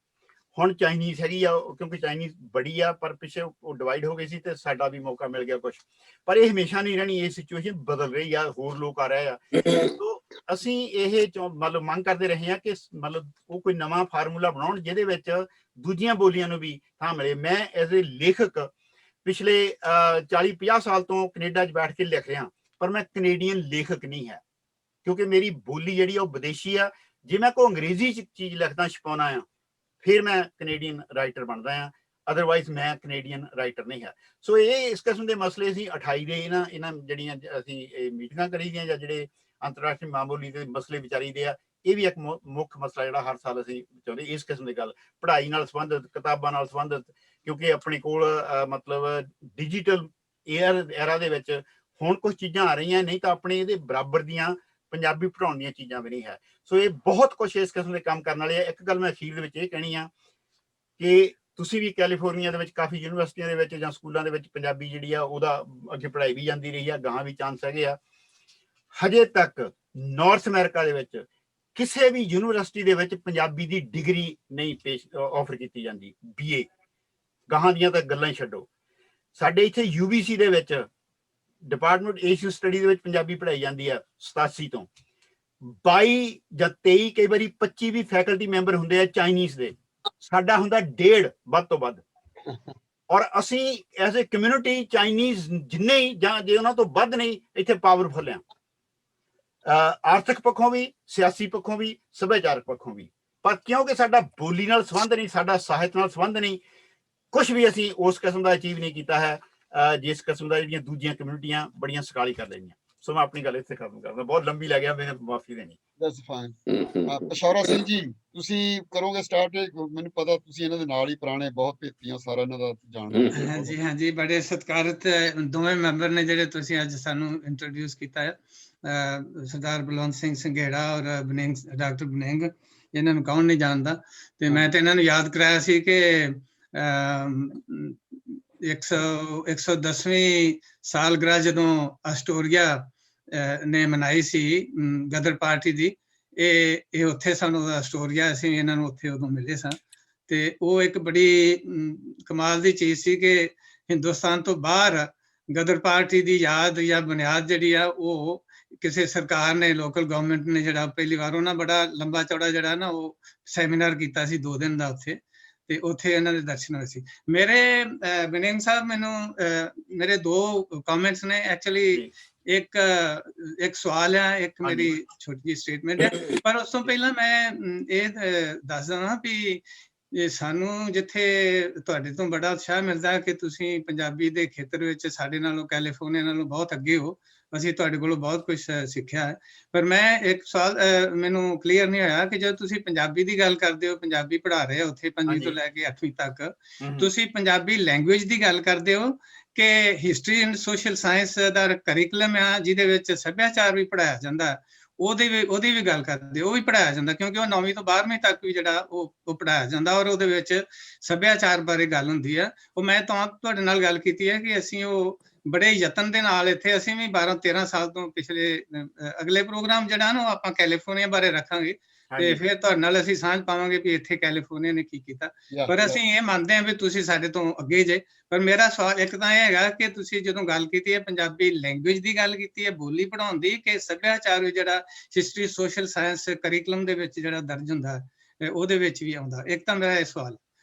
ਹੁਣ ਚਾਈਨੀਜ਼ ਹੈਗੀ ਆ, ਕਿਉਂਕਿ ਚਾਈਨੀਜ਼ ਬੜੀ ਆ, ਪਰ ਪਿੱਛੇ ਉਹ ਡਿਵਾਈਡ ਹੋ ਗਈ ਸੀ ਤੇ ਸਾਡਾ ਵੀ ਮੌਕਾ ਮਿਲ ਗਿਆ ਕੁਝ। ਪਰ ਇਹ ਹਮੇਸ਼ਾ ਨਹੀਂ ਰਹਿਣੀ, ਇਹ ਸਿਚੁਏਸ਼ਨ ਬਦਲ ਰਹੀ ਆ, ਹੋਰ ਲੋਕ ਆ ਰਹੇ ਆ। ਸੋ ਅਸੀਂ ਇਹ ਮਤਲਬ ਮੰਗ ਕਰਦੇ ਰਹੇ ਹਾਂ ਕਿ ਮਤਲਬ ਉਹ ਕੋਈ ਨਵਾਂ ਫਾਰਮੂਲਾ ਬਣਾਉਣ ਜਿਹਦੇ ਵਿੱਚ ਦੂਜੀਆਂ ਬੋਲੀਆਂ ਨੂੰ ਵੀ ਥਾਂ ਮਿਲੇ। ਮੈਂ ਐਜ਼ ਏ ਲੇਖਕ ਪਿਛਲੇ 40-50 ਸਾਲ ਤੋਂ ਕੈਨੇਡਾ 'ਚ ਬੈਠ ਕੇ ਲਿਖ ਰਿਹਾ, ਪਰ ਮੈਂ ਕੈਨੇਡੀਅਨ ਲੇਖਕ ਨਹੀਂ ਹੈ, ਕਿਉਂਕਿ ਮੇਰੀ ਬੋਲੀ ਜਿਹੜੀ ਆ ਉਹ ਵਿਦੇਸ਼ੀ ਆ। ਜੇ ਮੈਂ ਕੋਈ ਅੰਗਰੇਜ਼ੀ 'ਚ ਚੀਜ਼ ਲਿਖਦਾ ਛਪਾਉਣਾ ਆ ਫਿਰ ਮੈਂ ਕੈਨੇਡੀਅਨ ਰਾਈਟਰ ਬਣਦਾ ਆ, ਅਦਰਵਾਈਜ਼ ਮੈਂ ਕੈਨੇਡੀਅਨ ਰਾਈਟਰ ਨਹੀਂ ਹੈ। ਸੋ ਇਹ ਇਸ ਕਿਸਮ ਦੇ ਮਸਲੇ ਅਸੀਂ 28 ਦੇ ਇਹਨਾਂ ਜਿਹੜੀਆਂ ਅਸੀਂ ਮੀਟਿੰਗਾਂ ਕਰੀ ਦੀਆਂ ਜਾਂ ਜਿਹੜੇ ਅੰਤਰਰਾਸ਼ਟਰੀ ਮਾਂ ਬੋਲੀ ਦੇ ਮਸਲੇ ਵਿਚਾਰੀ ਦੇ ਆ, ਇਹ ਵੀ ਇੱਕ ਮੁੱਖ ਮਸਲਾ ਜਿਹੜਾ ਹਰ ਸਾਲ ਅਸੀਂ ਚਾਹੁੰਦੇ ਇਸ ਕਿਸਮ ਦੀ ਗੱਲ, ਪੜ੍ਹਾਈ ਨਾਲ ਸੰਬੰਧਿਤ, ਕਿਤਾਬਾਂ ਨਾਲ ਸੰਬੰਧਿਤ, ਕਿਉਂਕਿ ਆਪਣੇ ਕੋਲ ਮਤਲਬ ਡਿਜੀਟਲ ਐਰਾ ਦੇ ਵਿੱਚ ਹੁਣ ਕੁਝ ਚੀਜ਼ਾਂ ਆ ਰਹੀਆਂ, ਨਹੀਂ ਤਾਂ ਆਪਣੇ ਇਹਦੇ ਬਰਾਬਰ ਦੀਆਂ ਪੰਜਾਬੀ ਪੜ੍ਹਾਉਣ ਦੀਆਂ ਚੀਜ਼ਾਂ ਵੀ ਨਹੀਂ ਹੈ। ਸੋ ਇਹ ਬਹੁਤ ਕੁਝ ਇਸ ਕਿਸਮ ਦੇ ਕੰਮ ਕਰਨ ਵਾਲੇ ਆ। ਇੱਕ ਗੱਲ ਮੈਂ ਅਖੀਰ ਦੇ ਵਿੱਚ ਇਹ ਕਹਿਣੀ ਆ ਕਿ ਤੁਸੀਂ ਵੀ ਕੈਲੀਫੋਰਨੀਆ ਦੇ ਵਿੱਚ ਕਾਫੀ ਯੂਨੀਵਰਸਿਟੀਆਂ ਦੇ ਵਿੱਚ ਜਾਂ ਸਕੂਲਾਂ ਦੇ ਵਿੱਚ ਪੰਜਾਬੀ ਜਿਹੜੀ ਆ ਉਹਦਾ ਅੱਗੇ ਪੜ੍ਹਾਈ ਵੀ ਜਾਂਦੀ ਰਹੀ ਆ, ਗਾਹਾਂ ਵੀ ਚਾਂਸ ਹੈਗੇ ਆ। ਹਜੇ ਤੱਕ ਨਾਰਥ ਅਮਰੀਕਾ ਦੇ ਵਿੱਚ ਕਿਸੇ ਵੀ ਯੂਨੀਵਰਸਿਟੀ ਦੇ ਵਿੱਚ ਪੰਜਾਬੀ ਦੀ ਡਿਗਰੀ ਨਹੀਂ ਆਫਰ ਕੀਤੀ ਜਾਂਦੀ, BA। ਗਾਹਾਂ ਦੀਆਂ ਤਾਂ ਗੱਲਾਂ ਹੀ ਛੱਡੋ। ਸਾਡੇ ਇੱਥੇ UBC ਦੇ ਵਿੱਚ ਡਿਪਾਰਟਮੈਂਟ ਏਸ਼ੀਅਨ ਸਟੱਡੀ ਦੇ ਵਿੱਚ ਪੰਜਾਬੀ ਪੜ੍ਹਾਈ ਜਾਂਦੀ ਆ 87 ਤੋਂ। 22 ਜਾਂ 23 ਕਈ ਵਾਰੀ 25 ਵੀ ਫੈਕਲਟੀ ਮੈਂਬਰ ਹੁੰਦੇ ਆ ਚਾਈਨੀਜ਼ ਦੇ, ਸਾਡਾ ਹੁੰਦਾ 1.5 ਵੱਧ ਤੋਂ ਵੱਧ। ਔਰ ਅਸੀਂ ਐਜ਼ ਏ ਕਮਿਊਨਿਟੀ ਚਾਈਨੀਜ਼ ਜਿੰਨੇ ਹੀ ਜਾਂ ਜੇ ਉਹਨਾਂ ਤੋਂ ਵੱਧ ਨਹੀਂ ਇੱਥੇ ਪਾਵਰਫੁਲ ਆ, ਆਰਥਿਕ ਪੱਖੋਂ ਵੀ, ਸਿਆਸੀ ਪੱਖੋਂ ਵੀ, ਸੱਭਿਆਚਾਰਕ ਪੱਖੋਂ ਵੀ। ਪਰ ਕਿਉਂਕਿ ਸਾਡਾ ਬੋਲੀ ਨਾਲ ਸੰਬੰਧ ਨਹੀਂ, ਸਾਡਾ ਸਾਹਿਤ ਨਾਲ ਸੰਬੰਧ ਨਹੀਂ, ਕੁਝ ਵੀ ਅਸੀਂ ਉਸ ਕਿਸਮ ਦਾ ਅਚੀਵ ਨਹੀਂ ਕੀਤਾ ਹੈ ਜਿਸ ਕਿਸਮ ਦਾ ਜਿਹੜੀਆਂ ਦੂਜੀਆਂ ਕਮਿਊਨਿਟੀਆਂ ਬੜੀਆਂ ਸਕਾਲੀ ਕਰ ਰਹੀਆਂ। ਸੋ ਮੈਂ ਆਪਣੀ ਗੱਲ ਇੱਥੇ ਖਤਮ ਕਰਦਾ, ਬਹੁਤ ਲੰਬੀ ਲੈ ਗਿਆ, ਮੈਨੂੰ ਮਾਫੀ ਦੇਣੀ। That's fine. ਪਸ਼ੌਰਾ ਸਿੰਘ ਜੀ, ਤੁਸੀਂ ਕਰੋਗੇ ਸਟਾਰਟ? ਮੈਨੂੰ ਪਤਾ ਤੁਸੀਂ ਇਹਨਾਂ ਦੇ ਨਾਲ ਹੀ ਪੁਰਾਣੇ ਬਹੁਤ ਭੇਤੀਆਂ, ਸਾਰਾ ਇਹਨਾਂ ਦਾ ਜਾਣਦੇ। ਹਾਂਜੀ ਹਾਂਜੀ, ਬੜੇ ਸਤਿਕਾਰਤ ਦੋਵੇਂ ਮੈਂਬਰ ਨੇ ਜਿਹੜੇ ਤੁਸੀਂ ਅੱਜ ਸਾਨੂੰ ਇੰਟਰੋਡਿਊਸ ਕੀਤਾ ਹੈ, ਸਰਦਾਰ ਬਲਵੰਤ ਸਿੰਘ ਸੰਘੇੜਾ ਔਰ ਡਾਕਟਰ ਬਨਿੰਗ। ਇਹਨਾਂ ਨੂੰ ਕੌਣ ਨਹੀਂ ਜਾਣਦਾ। ਤੇ ਮੈਂ ਤੇ ਇਹਨਾਂ ਨੂੰ ਯਾਦ ਕਰਾਇਆ ਸੀ ਕਿ 110ਵੀਂ ਸਾਲਗਿਰਾ ਜਦੋਂ ਅਸਟੋਰੀਆ ਨੇ ਮਨਾਈ ਸੀ ਗਦਰ ਪਾਰਟੀ ਦੀ, ਇਹ ਉੱਥੇ ਸਾਨੂੰ ਅਸਟੋਰੀਆ, ਅਸੀਂ ਇਹਨਾਂ ਨੂੰ ਉੱਥੇ ਉਦੋਂ ਮਿਲੇ ਸਾਂ। ਤੇ ਉਹ ਇੱਕ ਬੜੀ ਕਮਾਲ ਦੀ ਚੀਜ਼ ਸੀ ਕਿ ਹਿੰਦੁਸਤਾਨ ਤੋਂ ਬਾਹਰ ਗਦਰ ਪਾਰਟੀ ਦੀ ਯਾਦ ਜਾਂ ਬੁਨਿਆਦ ਜਿਹੜੀ ਆ ਉਹ ਕਿਸੇ ਸਰਕਾਰ ਨੇ, ਲੋਕਲ ਗਵਰਨਮੈਂਟ ਨੇ ਜਿਹੜਾ ਪਹਿਲੀ ਵਾਰ ਉਹਨਾਂ ਬੜਾ ਲੰਬਾ ਚੌੜਾ ਜਿਹੜਾ ਨਾ ਉਹ ਸੈਮੀਨਾਰ ਕੀਤਾ ਸੀ 2 ਦਿਨ ਦਾ ਉੱਥੇ, ਤੇ ਉੱਥੇ ਇਹਨਾਂ ਦੇ ਦਰਸ਼ਨ ਹੋਏ ਸੀ। ਮੇਰੇ ਬਨਿੰਗ ਸਾਹਿਬ, ਮੈਨੂੰ ਮੇਰੇ 2 ਕਮੈਂਟਸ ਨੇ ਐਕਚੁਅਲੀ। ਇੱਕ ਸਵਾਲ ਹੈ, ਇੱਕ ਮੇਰੀ ਛੋਟੀ ਜਿਹੀ ਸਟੇਟਮੈਂਟ ਹੈ। ਪਰ ਉਸ ਤੋਂ ਪਹਿਲਾਂ ਮੈਂ ਇਹ ਦੱਸ ਦਵਾਂ ਵੀ ਸਾਨੂੰ ਜਿੱਥੇ ਤੁਹਾਡੇ ਤੋਂ ਬੜਾ ਉਤਸ਼ਾਹ ਮਿਲਦਾ ਕਿ ਤੁਸੀਂ ਪੰਜਾਬੀ ਦੇ ਖੇਤਰ ਵਿੱਚ ਸਾਡੇ ਨਾਲੋਂ, ਕੈਲੀਫੋਰਨੀਆ ਨਾਲੋਂ ਬਹੁਤ ਅੱਗੇ ਹੋ। ਅਸੀਂ ਤੁਹਾਡੇ ਕੋਲੋਂ ਬਹੁਤ ਕੁਝ ਸਿੱਖਿਆ ਹੈ। ਪਰ ਮੈਂ ਇੱਕ ਸਵਾਲ ਮੈਨੂੰ ਕਲੀਅਰ ਨਹੀਂ ਹੋਇਆ ਕਿ ਜਦੋਂ ਤੁਸੀਂ ਪੰਜਾਬੀ ਦੀ ਗੱਲ ਕਰਦੇ ਹੋ, ਪੰਜਾਬੀ ਪੜ੍ਹਾ ਰਹੇ ਹੋ ਉੱਥੇ 5ਵੀਂ ਤੋਂ ਲੈ ਕੇ 8ਵੀਂ ਤੱਕ, ਤੁਸੀਂ ਪੰਜਾਬੀ ਲੈਂਗੁਏਜ ਦੀ ਗੱਲ ਕਰਦੇ ਹੋ ਕਿ history and social science the curriculum ਆ ਜਿਹਦੇ ਵਿੱਚ ਸੱਭਿਆਚਾਰ ਵੀ ਪੜ੍ਹਾਇਆ ਜਾਂਦਾ, ਉਹਦੀ ਵੀ ਗੱਲ ਕਰਦੇ, ਉਹ ਵੀ ਪੜਾਇਆ ਜਾਂਦਾ, ਕਿਉਂਕਿ ਉਹ 9ਵੀਂ ਤੋਂ 12ਵੀਂ ਤੱਕ ਵੀ ਜਿਹੜਾ ਉਹ ਪੜਾਇਆ ਜਾਂਦਾ, ਔਰ ਉਹਦੇ ਵਿੱਚ ਸੱਭਿਆਚਾਰ ਬਾਰੇ ਗੱਲ ਹੁੰਦੀ ਆ। ਉਹ ਮੈਂ ਤੁਹਾਡੇ ਨਾਲ ਗੱਲ ਕੀਤੀ ਹੈ ਕਿ ਅਸੀਂ ਉਹ ਬੜੇ ਯਤਨ ਦੇ ਨਾਲ ਇੱਥੇ, ਅਸੀਂ ਵੀ 12-13 ਸਾਲ ਤੋਂ ਪਿਛਲੇ ਅਗਲੇ ਪ੍ਰੋਗਰਾਮ ਜਿਹੜਾ ਨਾ ਆਪਾਂ ਕੈਲੀਫੋਰਨੀਆ ਬਾਰੇ ਰੱਖਾਂਗੇ, ਤੇ ਫਿਰ ਤੁਹਾਡੇ ਨਾਲ ਅਸੀਂ ਸਾਂਝ ਪਾਵਾਂਗੇ ਵੀ ਇੱਥੇ ਕੈਲੀਫੋਰਨੀਆ ਨੇ ਕੀ ਕੀਤਾ। ਪਰ ਅਸੀਂ ਇਹ ਮੰਨਦੇ ਹਾਂ ਵੀ ਤੁਸੀਂ ਸਾਡੇ ਤੋਂ ਅੱਗੇ ਜੇ। ਪਰ ਮੇਰਾ ਸਵਾਲ ਇੱਕ ਤਾਂ ਇਹ ਹੈਗਾ ਕਿ ਤੁਸੀਂ ਜਦੋਂ ਗੱਲ ਕੀਤੀ ਹੈ ਪੰਜਾਬੀ ਲੈਂਗੁਏਜ ਦੀ ਗੱਲ ਕੀਤੀ ਹੈ, ਬੋਲੀ ਪੜਾਉਣ ਦੀ, ਕਿ ਸੱਭਿਆਚਾਰ ਜਿਹੜਾ ਹਿਸਟਰੀ ਸੋਸ਼ਲ ਸਾਇੰਸ ਕਰਿਕੂਲਮ ਦੇ ਵਿੱਚ ਜਿਹੜਾ ਦਰਜ ਹੁੰਦਾ ਉਹਦੇ ਵਿੱਚ ਵੀ ਆਉਂਦਾ। ਇੱਕ ਤਾਂ ਮੇਰਾ ਇਹ ਸਵਾਲ।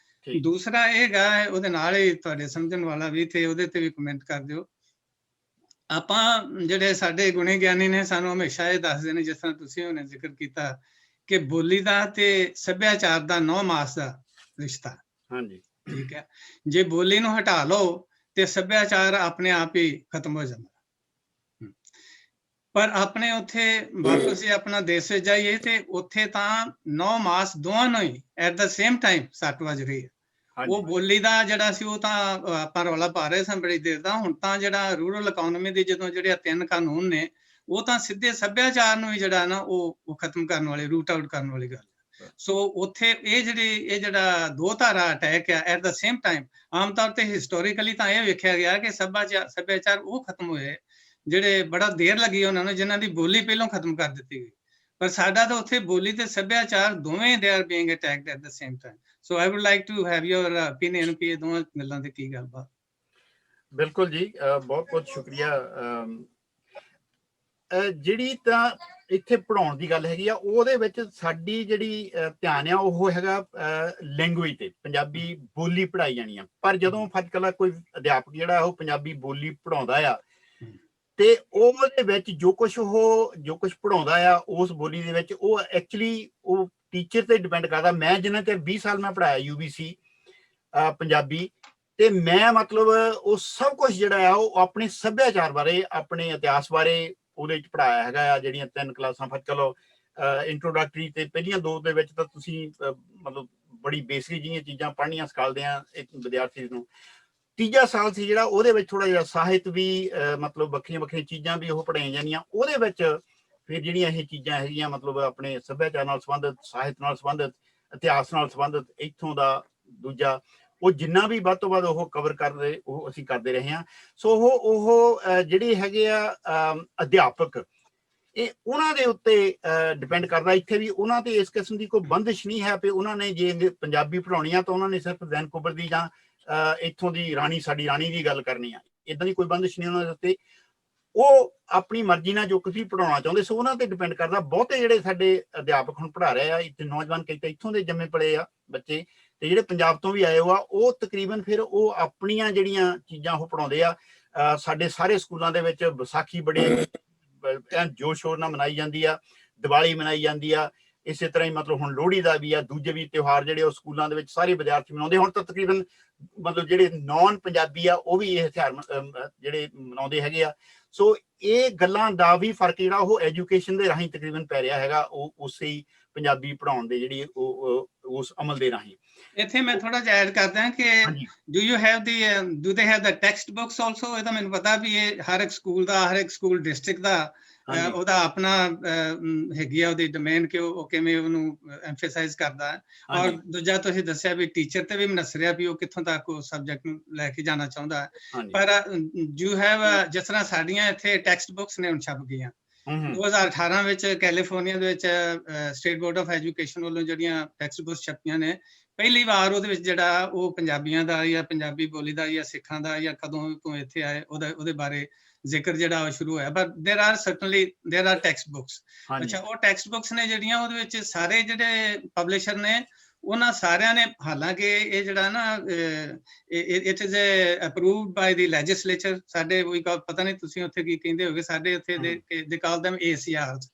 ਦੂਸਰਾ ਇਹ ਹੈਗਾ, ਉਹਦੇ ਨਾਲ ਹੀ ਤੁਹਾਡੇ ਸਮਝਣ ਵਾਲਾ ਵੀ, ਤੇ ਉਹਦੇ ਤੇ ਵੀ ਕਮੈਂਟ ਕਰ ਦਿਓ। ਆਪਾਂ ਜਿਹੜੇ ਸਾਡੇ ਗੁਣੀ ਗਿਆਨੀ ਨੇ ਸਾਨੂੰ ਹਮੇਸ਼ਾ ਇਹ ਦੱਸਦੇ ਨੇ, ਜਿਸ ਤਰ੍ਹਾਂ ਤੁਸੀਂ ਉਹਨੇ ਜ਼ਿਕਰ ਕੀਤਾ ਕਿ ਬੋਲੀ ਦਾ ਤੇ ਸੱਭਿਆਚਾਰ ਦਾ 9 ਮਾਸ ਦਾ ਰਿਸ਼ਤਾ। ਹਾਂਜੀ, ਠੀਕ ਹੈ। ਜੇ ਬੋਲੀ ਨੂੰ ਹਟਾ ਲਓ ਤੇ ਸੱਭਿਆਚਾਰ ਆਪਣੇ ਆਪ ਹੀ ਖਤਮ ਹੋ ਜਾਂਦਾ। ਪਰ ਆਪਣੇ ਉੱਥੇ ਵਾਪਸ ਜੇ ਆਪਣਾ ਦੇਸ਼ ਵਿੱਚ ਜਾਈਏ ਤੇ ਉੱਥੇ ਤਾਂ 9 ਮਾਸ ਦੋਵਾਂ ਨੂੰ ਹੀ ਐਟ ਦਾ ਸੇਮ ਟਾਈਮ ਸੱਟ ਵੱਜ ਰਹੀ ਹੈ। ਉਹ ਬੋਲੀ ਦਾ ਜਿਹੜਾ ਸੀ ਉਹ ਤਾਂ ਆਪਾਂ ਰੌਲਾ ਪਾ ਰਹੇ ਸਾਂ ਬੜੀ ਦੇਰ ਦਾ। ਹੁਣ ਤਾਂ ਜਿਹੜਾ ਰੂਰਲ ਇਕਨੋਮੀ ਦੇ ਜਦੋਂ ਜਿਹੜੇ 3 ਕਾਨੂੰਨ ਨੇ, ਉਹ ਤਾਂ ਸਿੱਧੇ ਸੱਭਿਆਚਾਰ ਨੂੰ ਹੀ ਜਿਹੜਾ ਨਾ ਉਹ ਖਤਮ ਕਰਨ ਵਾਲੇ, ਰੂਟ ਆਊਟ ਕਰਨ ਵਾਲੀ ਗੱਲ। ਸੋ ਉੱਥੇ ਇਹ ਜਿਹੜਾ 2 ਧਾਰਾ ਅਟੈਕ ਆ ਐਟ ਦਾ ਸੇਮ ਟਾਈਮ, ਆਮ ਤੌਰ ਤੇ ਹਿਸਟੋਰੀਕਲੀ ਤਾਂ ਇਹ ਵੇਖਿਆ ਗਿਆ ਕਿ ਸੱਭਿਆਚਾਰ ਉਹ ਖਤਮ ਹੋਏ ਜਿਹੜੇ ਬੜਾ ਦੇਰ ਲੱਗੀ ਉਹਨਾਂ ਨੂੰ, ਜਿਨ੍ਹਾਂ ਦੀ ਬੋਲੀ ਪਹਿਲਾਂ ਖਤਮ ਕਰ ਦਿੱਤੀ ਗਈ। ਪਰ ਸਾਡਾ ਤਾਂ ਉੱਥੇ ਬੋਲੀ ਤੇ ਸੱਭਿਆਚਾਰ ਦੋਵੇਂ they are being attacked at the same time. So I would like to have your opinion ਕਿ ਇਹ ਦੋਵਾਂ ਗੱਲਾਂ ਤੇ ਕੀ ਗੱਲਬਾਤ। ਬਿਲਕੁਲ ਜੀ, ਬਹੁਤ ਬਹੁਤ ਸ਼ੁਕਰੀਆ। ਜਿਹੜੀ ਤਾਂ ਇੱਥੇ ਪੜਾਉਣ ਦੀ ਗੱਲ ਹੈਗੀ ਆ, ਉਹਦੇ ਵਿੱਚ ਸਾਡੀ ਜਿਹੜੀ ਧਿਆਨ ਆ ਉਹ ਹੈਗਾ ਲੈਂਗੁਏਜ ਤੇ, ਪੰਜਾਬੀ ਬੋਲੀ ਪੜਾਈ ਜਾਣੀ ਆ। ਪਰ ਜਦੋਂ ਫਤਕਲਾ ਕੋਈ ਅਧਿਆਪਕ ਜਿਹੜਾ ਉਹ ਪੰਜਾਬੀ ਬੋਲੀ ਪੜਾਉਂਦਾ ਆ, ਤੇ ਉਹਦੇ ਵਿੱਚ ਜੋ ਕੁਛ ਪੜਾਉਂਦਾ ਆ ਉਸ ਬੋਲੀ ਦੇ ਵਿੱਚ, ਉਹ ਐਕਚੁਅਲੀ ਉਹ ਟੀਚਰ ਤੇ ਡਿਪੈਂਡ ਕਰਦਾ। ਮੈਂ ਜਿੰਨਾ ਚਿਰ 20 ਸਾਲ ਮੈਂ ਪੜਾਇਆ UBC ਪੰਜਾਬੀ, ਤੇ ਮੈਂ ਮਤਲਬ ਉਹ ਸਭ ਕੁਛ ਜਿਹੜਾ ਆ ਉਹ ਆਪਣੇ ਸੱਭਿਆਚਾਰ ਬਾਰੇ, ਆਪਣੇ ਇਤਿਹਾਸ ਬਾਰੇ ਉਹਦੇ ਵਿੱਚ ਪੜਾਇਆ ਹੈਗਾ ਆ। ਜਿਹੜੀਆਂ 3 ਕਲਾਸਾਂ ਚਲੋ ਇੰਟਰੋਡਕਟਰੀ ਤੇ ਪਹਿਲੀਆਂ 2 ਦੇ ਵਿੱਚ ਤਾਂ ਤੁਸੀਂ ਮਤਲਬ ਬੜੀ ਬੇਸਿਕ ਜਿਹੀਆਂ ਚੀਜ਼ਾਂ ਪੜ੍ਹਨੀਆਂ ਸਿਖਾਉਂਦੇ ਆ ਇੱਕ ਵਿਦਿਆਰਥੀ ਨੂੰ। ਤੀਜਾ ਸਾਲ ਸੀ ਜਿਹੜਾ, ਉਹਦੇ ਵਿੱਚ ਥੋੜਾ ਜਿਹਾ ਸਾਹਿਤ ਵੀ ਮਤਲਬ ਵੱਖਰੀਆਂ ਚੀਜ਼ਾਂ ਵੀ ਉਹ ਪੜ੍ਹਾਈਆਂ ਜਾਂਦੀਆਂ। ਉਹਦੇ ਵਿੱਚ ਫਿਰ ਜਿਹੜੀਆਂ ਇਹ ਚੀਜ਼ਾਂ ਹੈਗੀਆਂ ਮਤਲਬ ਆਪਣੇ ਸੱਭਿਆਚਾਰ ਨਾਲ ਸੰਬੰਧਿਤ, ਸਾਹਿਤ ਨਾਲ ਸੰਬੰਧਿਤ, ਇਤਿਹਾਸ ਨਾਲ ਸੰਬੰਧਿਤ, ਇੱਥੋਂ ਦਾ ਦੂਜਾ ਉਹ ਜਿੰਨਾ ਵੀ ਵੱਧ ਤੋਂ ਵੱਧ ਉਹ ਕਵਰ ਕਰਦੇ, ਉਹ ਅਸੀਂ ਕਰਦੇ ਰਹੇ ਹਾਂ। ਸੋ ਉਹ ਜਿਹੜੇ ਹੈਗੇ ਆ ਅਧਿਆਪਕ, ਇਹ ਉਹਨਾਂ ਦੇ ਉੱਤੇ ਡਿਪੈਂਡ ਕਰਦਾ। ਇੱਥੇ ਵੀ ਉਹਨਾਂ ਤੇ ਇਸ ਕਿਸਮ ਦੀ ਕੋਈ ਬੰਦਿਸ਼ ਨਹੀਂ ਹੈ ਵੀ ਉਹਨਾਂ ਨੇ ਜੇ ਪੰਜਾਬੀ ਪੜ੍ਹਾਉਣੀ ਆ ਤਾਂ ਉਹਨਾਂ ਨੇ ਸਿਰਫ ਵੈਨਕੂਵਰ ਦੀ ਜਾਂ ਇੱਥੋਂ ਦੀ ਰਾਣੀ, ਸਾਡੀ ਰਾਣੀ ਦੀ ਗੱਲ ਕਰਨੀ ਆ। ਇੱਦਾਂ ਦੀ ਕੋਈ ਬੰਦਿਸ਼ ਨਹੀਂ ਉਹਨਾਂ ਦੇ ਉੱਤੇ। ਉਹ ਆਪਣੀ ਮਰਜ਼ੀ ਨਾਲ ਜੋ ਕੁਝ ਵੀ ਪੜ੍ਹਾਉਣਾ ਚਾਹੁੰਦੇ, ਸੋ ਉਹਨਾਂ ਤੇ ਡਿਪੈਂਡ ਕਰਦਾ। ਬਹੁਤੇ ਜਿਹੜੇ ਸਾਡੇ ਅਧਿਆਪਕ ਹੁਣ ਪੜ੍ਹਾ ਰਹੇ ਆ ਇੱਥੇ, ਨੌਜਵਾਨ ਕਈ ਤਾਂ ਇੱਥੋਂ ਦੇ ਜੰਮੇ ਪਲੇ ਆ ਬੱਚੇ, ਤੇ ਜਿਹੜੇ ਪੰਜਾਬ ਤੋਂ ਵੀ ਆਏ ਹੋ ਆ, ਉਹ ਤਕਰੀਬਨ ਫਿਰ ਉਹ ਆਪਣੀਆਂ ਜਿਹੜੀਆਂ ਚੀਜ਼ਾਂ ਉਹ ਪੜ੍ਹਾਉਂਦੇ ਆ। ਸਾਡੇ ਸਾਰੇ ਸਕੂਲਾਂ ਦੇ ਵਿੱਚ ਵਿਸਾਖੀ ਬੜੇ ਜੋਰ ਸ਼ੋਰ ਨਾਲ ਮਨਾਈ ਜਾਂਦੀ ਆ, ਦੀਵਾਲੀ ਮਨਾਈ ਜਾਂਦੀ ਆ। ਇਸੇ ਤਰ੍ਹਾਂ ਹੀ ਮਤਲਬ ਹੁਣ ਲੋਹੜੀ ਦਾ ਵੀ ਆ, ਦੂਜੇ ਵੀ ਤਿਉਹਾਰ ਜਿਹੜੇ ਉਹ ਸਕੂਲਾਂ ਦੇ ਵਿੱਚ ਸਾਰੇ ਵਿਦਿਆਰਥੀ ਮਨਾਉਂਦੇ। ਹੁਣ ਤਾਂ ਤਕਰੀਬਨ ਮਤਲਬ ਜਿਹੜੇ ਨੌਨ ਪੰਜਾਬੀ ਆ ਉਹ ਵੀ ਇਹ ਤਿਉਹਾਰ ਜਿਹੜੇ ਮਨਾਉਂਦੇ ਹੈਗੇ ਆ। ਸੋ ਇਹ ਗੱਲਾਂ ਦਾ ਵੀ ਫਰਕ ਜਿਹੜਾ ਉਹ ਐਜੂਕੇਸ਼ਨ ਦੇ ਰਾਹੀਂ ਤਕਰੀਬਨ ਪੈ ਰਿਹਾ ਹੈਗਾ, ਉਹ ਉਸੇ ਹੀ ਪੰਜਾਬੀ ਪੜ੍ਹਾਉਣ ਦੇ ਜਿਹੜੀ ਉਹ ਉਸ ਅਮਲ ਦੇ ਰਾਹੀਂ। ਇੱਥੇ ਮੈਂ ਥੋੜਾ ਜਿਹਾ ਐਡ ਕਰਦਾ ਕਿ do they have the text books also. ਇਹ ਤਾਂ ਮੈਨੂੰ ਪਤਾ ਵੀ ਇਹ ਹਰ ਇੱਕ ਸਕੂਲ ਦਾ, ਹਰ ਇੱਕ ਸਕੂਲ ਡਿਸਟ੍ਰਿਕਟ ਦਾ ਉਹਦਾ ਆਪਣਾ ਹੈਗੀ ਆ ਉਹਦੀ ਡੋਮੇਨ, ਕਿ ਉਹ ਕਿਵੇਂ ਉਹਨੂੰ ਐਮਫੇਸਾਈਜ਼ ਕਰਦਾ ਹੈ। ਔਰ ਦੂਜਾ ਤੁਸੀਂ ਦੱਸਿਆ ਵੀ ਟੀਚਰ ਤੇ ਵੀ ਮਨਸਰਿਆ ਵੀ ਉਹ ਕਿੱਥੋਂ ਤੱਕ ਉਹ ਸਬਜੈਕਟ ਨੂੰ ਲੈ ਕੇ ਜਾਣਾ ਚਾਹੁੰਦਾ ਹੈ। ਪਰ ਯੂ ਹੈਵ, ਜਿਸ ਤਰ੍ਹਾਂ ਸਾਡੀਆਂ ਇੱਥੇ ਟੈਕਸਟ ਬੁੱਕਸ ਨੇ ਹੁਣ ਛਪ ਗਈਆਂ 2018 ਵਿੱਚ ਕੈਲੀਫੋਰਨੀਆ ਦੇ ਵਿੱਚ ਸਟੇਟ ਬੋਰਡ ਆਫ ਐਜੂਕੇਸ਼ਨ ਵੱਲੋਂ ਜਿਹੜੀਆਂ ਟੈਕਸਟ ਬੁੱਕਸ ਛਪੀਆਂ ਨੇ, ਪਹਿਲੀ ਵਾਰ ਉਹਦੇ ਵਿੱਚ ਜਿਹੜਾ ਉਹ ਪੰਜਾਬੀਆਂ ਦਾ ਜਾਂ ਪੰਜਾਬੀ ਬੋਲੀ ਦਾ ਜਾਂ ਸਿੱਖਾਂ ਦਾ ਜਾਂ ਕਦੋਂ ਤੋਂ ਇੱਥੇ ਆਏ ਉਹਦੇ ਬਾਰੇ ਜ਼ਿਕਰ ਜਿਹੜਾ ਸ਼ੁਰੂ ਹੋਇਆ। ਪਰ ਦੇਰ ਆਰ ਟੈਕਸਟ ਬੁੱਕਸ। ਅੱਛਾ, ਉਹ ਟੈਕਸਟ ਬੁੱਕਸ ਨੇ ਜਿਹੜੀਆਂ ਉਹਦੇ ਵਿੱਚ ਸਾਰੇ ਜਿਹੜੇ ਪਬਲਿਸ਼ਰ ਨੇ ਉਹਨਾਂ ਸਾਰਿਆਂ ਨੇ, ਹਾਲਾਂਕਿ ਇਹ ਜਿਹੜਾ ਨਾ it is approved by the legislature. ਸਾਡੇ ਪਤਾ ਨਹੀਂ ਤੁਸੀਂ ਉੱਥੇ ਕੀ ਕਹਿੰਦੇ ਹੋਗੇ, ਸਾਡੇ ਉੱਥੇ ਦੇ ਕਾਲ them ACRs,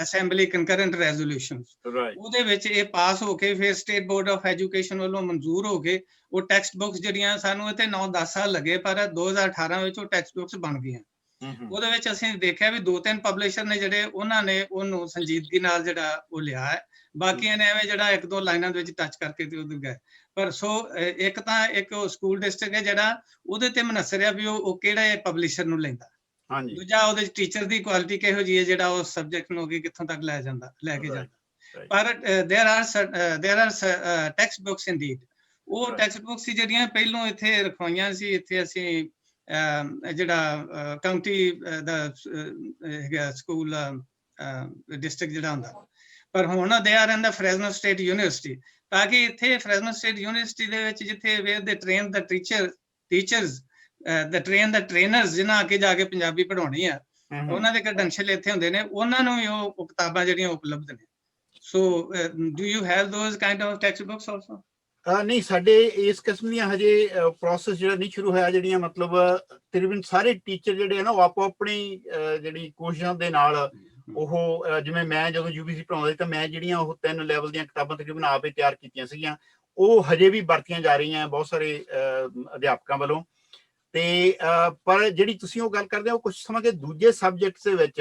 ਅਸੈਂਬਲੀ ਕੰਕਰੈਂਟ ਰੈਜ਼ੋਲੂਸ਼ਨਸ। ਉਹਦੇ ਵਿੱਚ ਇਹ ਪਾਸ ਹੋ ਕੇ ਫਿਰ ਸਟੇਟ ਬੋਰਡ ਆਫ ਐਜੂਕੇਸ਼ਨ ਵੱਲੋਂ ਮਨਜ਼ੂਰ ਹੋ ਗਏ ਉਹ ਟੈਕਸਟ ਬੁੱਕਸ ਜਿਹੜੀਆਂ, ਸਾਨੂੰ ਇੱਥੇ 9-10 ਸਾਲ ਲੱਗੇ, ਪਰ 2018 ਵਿੱਚ ਉਹ ਟੈਕਸਟ ਬੁੱਕਸ ਬਣ ਗਈਆਂ। ਉਹਦੇ ਵਿੱਚ ਅਸੀਂ ਦੇਖਿਆ ਵੀ 2-3 ਪਬਲਿਸ਼ਰ ਨੇ ਜਿਹੜੇ ਉਹਨਾਂ ਨੇ ਉਹਨੂੰ ਸੰਜੀਦਗੀ ਨਾਲ ਜਿਹੜਾ ਉਹ ਲਿਆ ਹੈ, ਬਾਕੀਆਂ ਨੇ ਐਵੇਂ ਜਿਹੜਾ 1-2 ਲਾਈਨਾਂ ਦੇ ਵਿੱਚ ਟੱਚ ਕਰਕੇ ਤੇ ਉਧਰ ਗਏ। ਪਰ ਸੋ ਇੱਕ ਸਕੂਲ ਡਿਸਟ੍ਰਿਕਟ ਹੈ ਜਿਹੜਾ ਉਹਦੇ ਤੇ ਮਨਸਰਿਆ ਵੀ ਉਹ ਕਿਹੜੇ ਪਬਲਿਸ਼ਰ ਨੂੰ ਲੈਂਦਾ। ਹਾਂਜੀ ਦੂਜਾ ਉਹਦੇ ਟੀਚਰ ਦੀ ਕੁਆਲਿਟੀ ਕਿਹੋ ਜਿਹੀ ਹੈ ਜਿਹੜਾ ਉਸ ਸਬਜੈਕਟ ਨੂੰ ਅੱਗੇ ਕਿੱਥੋਂ ਤੱਕ ਲੈ ਕੇ ਜਾਂਦਾ। ਪਰ there are text books Indeed. ਉਹ ਟੈਕਸਟ ਬੁੱਕਸ ਸੀ ਜਿਹੜੀਆਂ ਪਹਿਲੋਂ ਇੱਥੇ ਰਖਵਾਈਆਂ ਸੀ। ਇੱਥੇ ਅਸੀਂ ਜਿਹੜਾ ਕਾਉਂਟੀ ਦਾ ਹੈਗਾ ਸਕੂਲ ਡਿਸਟ੍ਰਿਕਟ ਜਿਹੜਾ ਹੁੰਦਾ, ਪਰ ਹੁਣ they are in the Fresno state university, ਤਾਂ ਕਿ ਇੱਥੇ ਫਰੈਜ਼ਨੋ ਸਟੇਟ ਯੂਨੀਵਰਸਿਟੀ ਦੇ ਵਿੱਚ ਜਿੱਥੇ ਵੇਅਰ ਦੇ train the teachers the train the trainers ਜਿਨ੍ਹਾਂ ਅੱਗੇ ਜਾ ਕੇ ਪੰਜਾਬੀ ਪੜ੍ਹਾਉਣੀ ਆ, ਉਹਨਾਂ ਦੇ ਕ੍ਰੈਡੈਂਸ਼ੀਅਲ ਇੱਥੇ ਹੁੰਦੇ ਨੇ, ਉਹਨਾਂ ਨੂੰ ਵੀ ਉਹ ਕਿਤਾਬਾਂ ਜਿਹੜੀਆਂ ਉਪਲਬਧ ਨੇ। ਸੋ do you have those kind of text books also? ਨਹੀਂ, ਸਾਡੇ ਇਸ ਕਿਸਮ ਦੀਆਂ ਹਜੇ ਪ੍ਰੋਸੈਸ ਜਿਹੜਾ ਨਹੀਂ ਸ਼ੁਰੂ ਹੋਇਆ। ਜਿਹੜੀਆਂ ਮਤਲਬ ਤਕਰੀਬਨ ਸਾਰੇ ਟੀਚਰ ਜਿਹੜੇ ਆ ਨਾ, ਉਹ ਆਪੋ ਆਪਣੀ ਜਿਹੜੀ ਕੋਸ਼ਿਸ਼ਾਂ ਦੇ ਨਾਲ ਉਹ ਜਿਵੇਂ ਮੈਂ ਜਦੋਂ UBC ਪੜ੍ਹਾਉਂਦਾ ਸੀ ਤਾਂ ਮੈਂ ਜਿਹੜੀਆਂ ਉਹ 3 ਲੈਵਲ ਦੀਆਂ ਕਿਤਾਬਾਂ ਤਕਰੀਬਨ ਆਪੇ ਤਿਆਰ ਕੀਤੀਆਂ ਸੀਗੀਆਂ, ਉਹ ਹਜੇ ਵੀ ਵਰਤੀਆਂ ਜਾ ਰਹੀਆਂ ਬਹੁਤ ਸਾਰੇ ਅਧਿਆਪਕਾਂ ਵੱਲੋਂ। ਤੇ ਪਰ ਜਿਹੜੀ ਤੁਸੀਂ ਉਹ ਗੱਲ ਕਰਦੇ ਹੋ, ਕੁਝ ਸਮਾਂ ਕਿ ਦੂਜੇ ਸਬਜੈਕਟਸ ਦੇ ਵਿੱਚ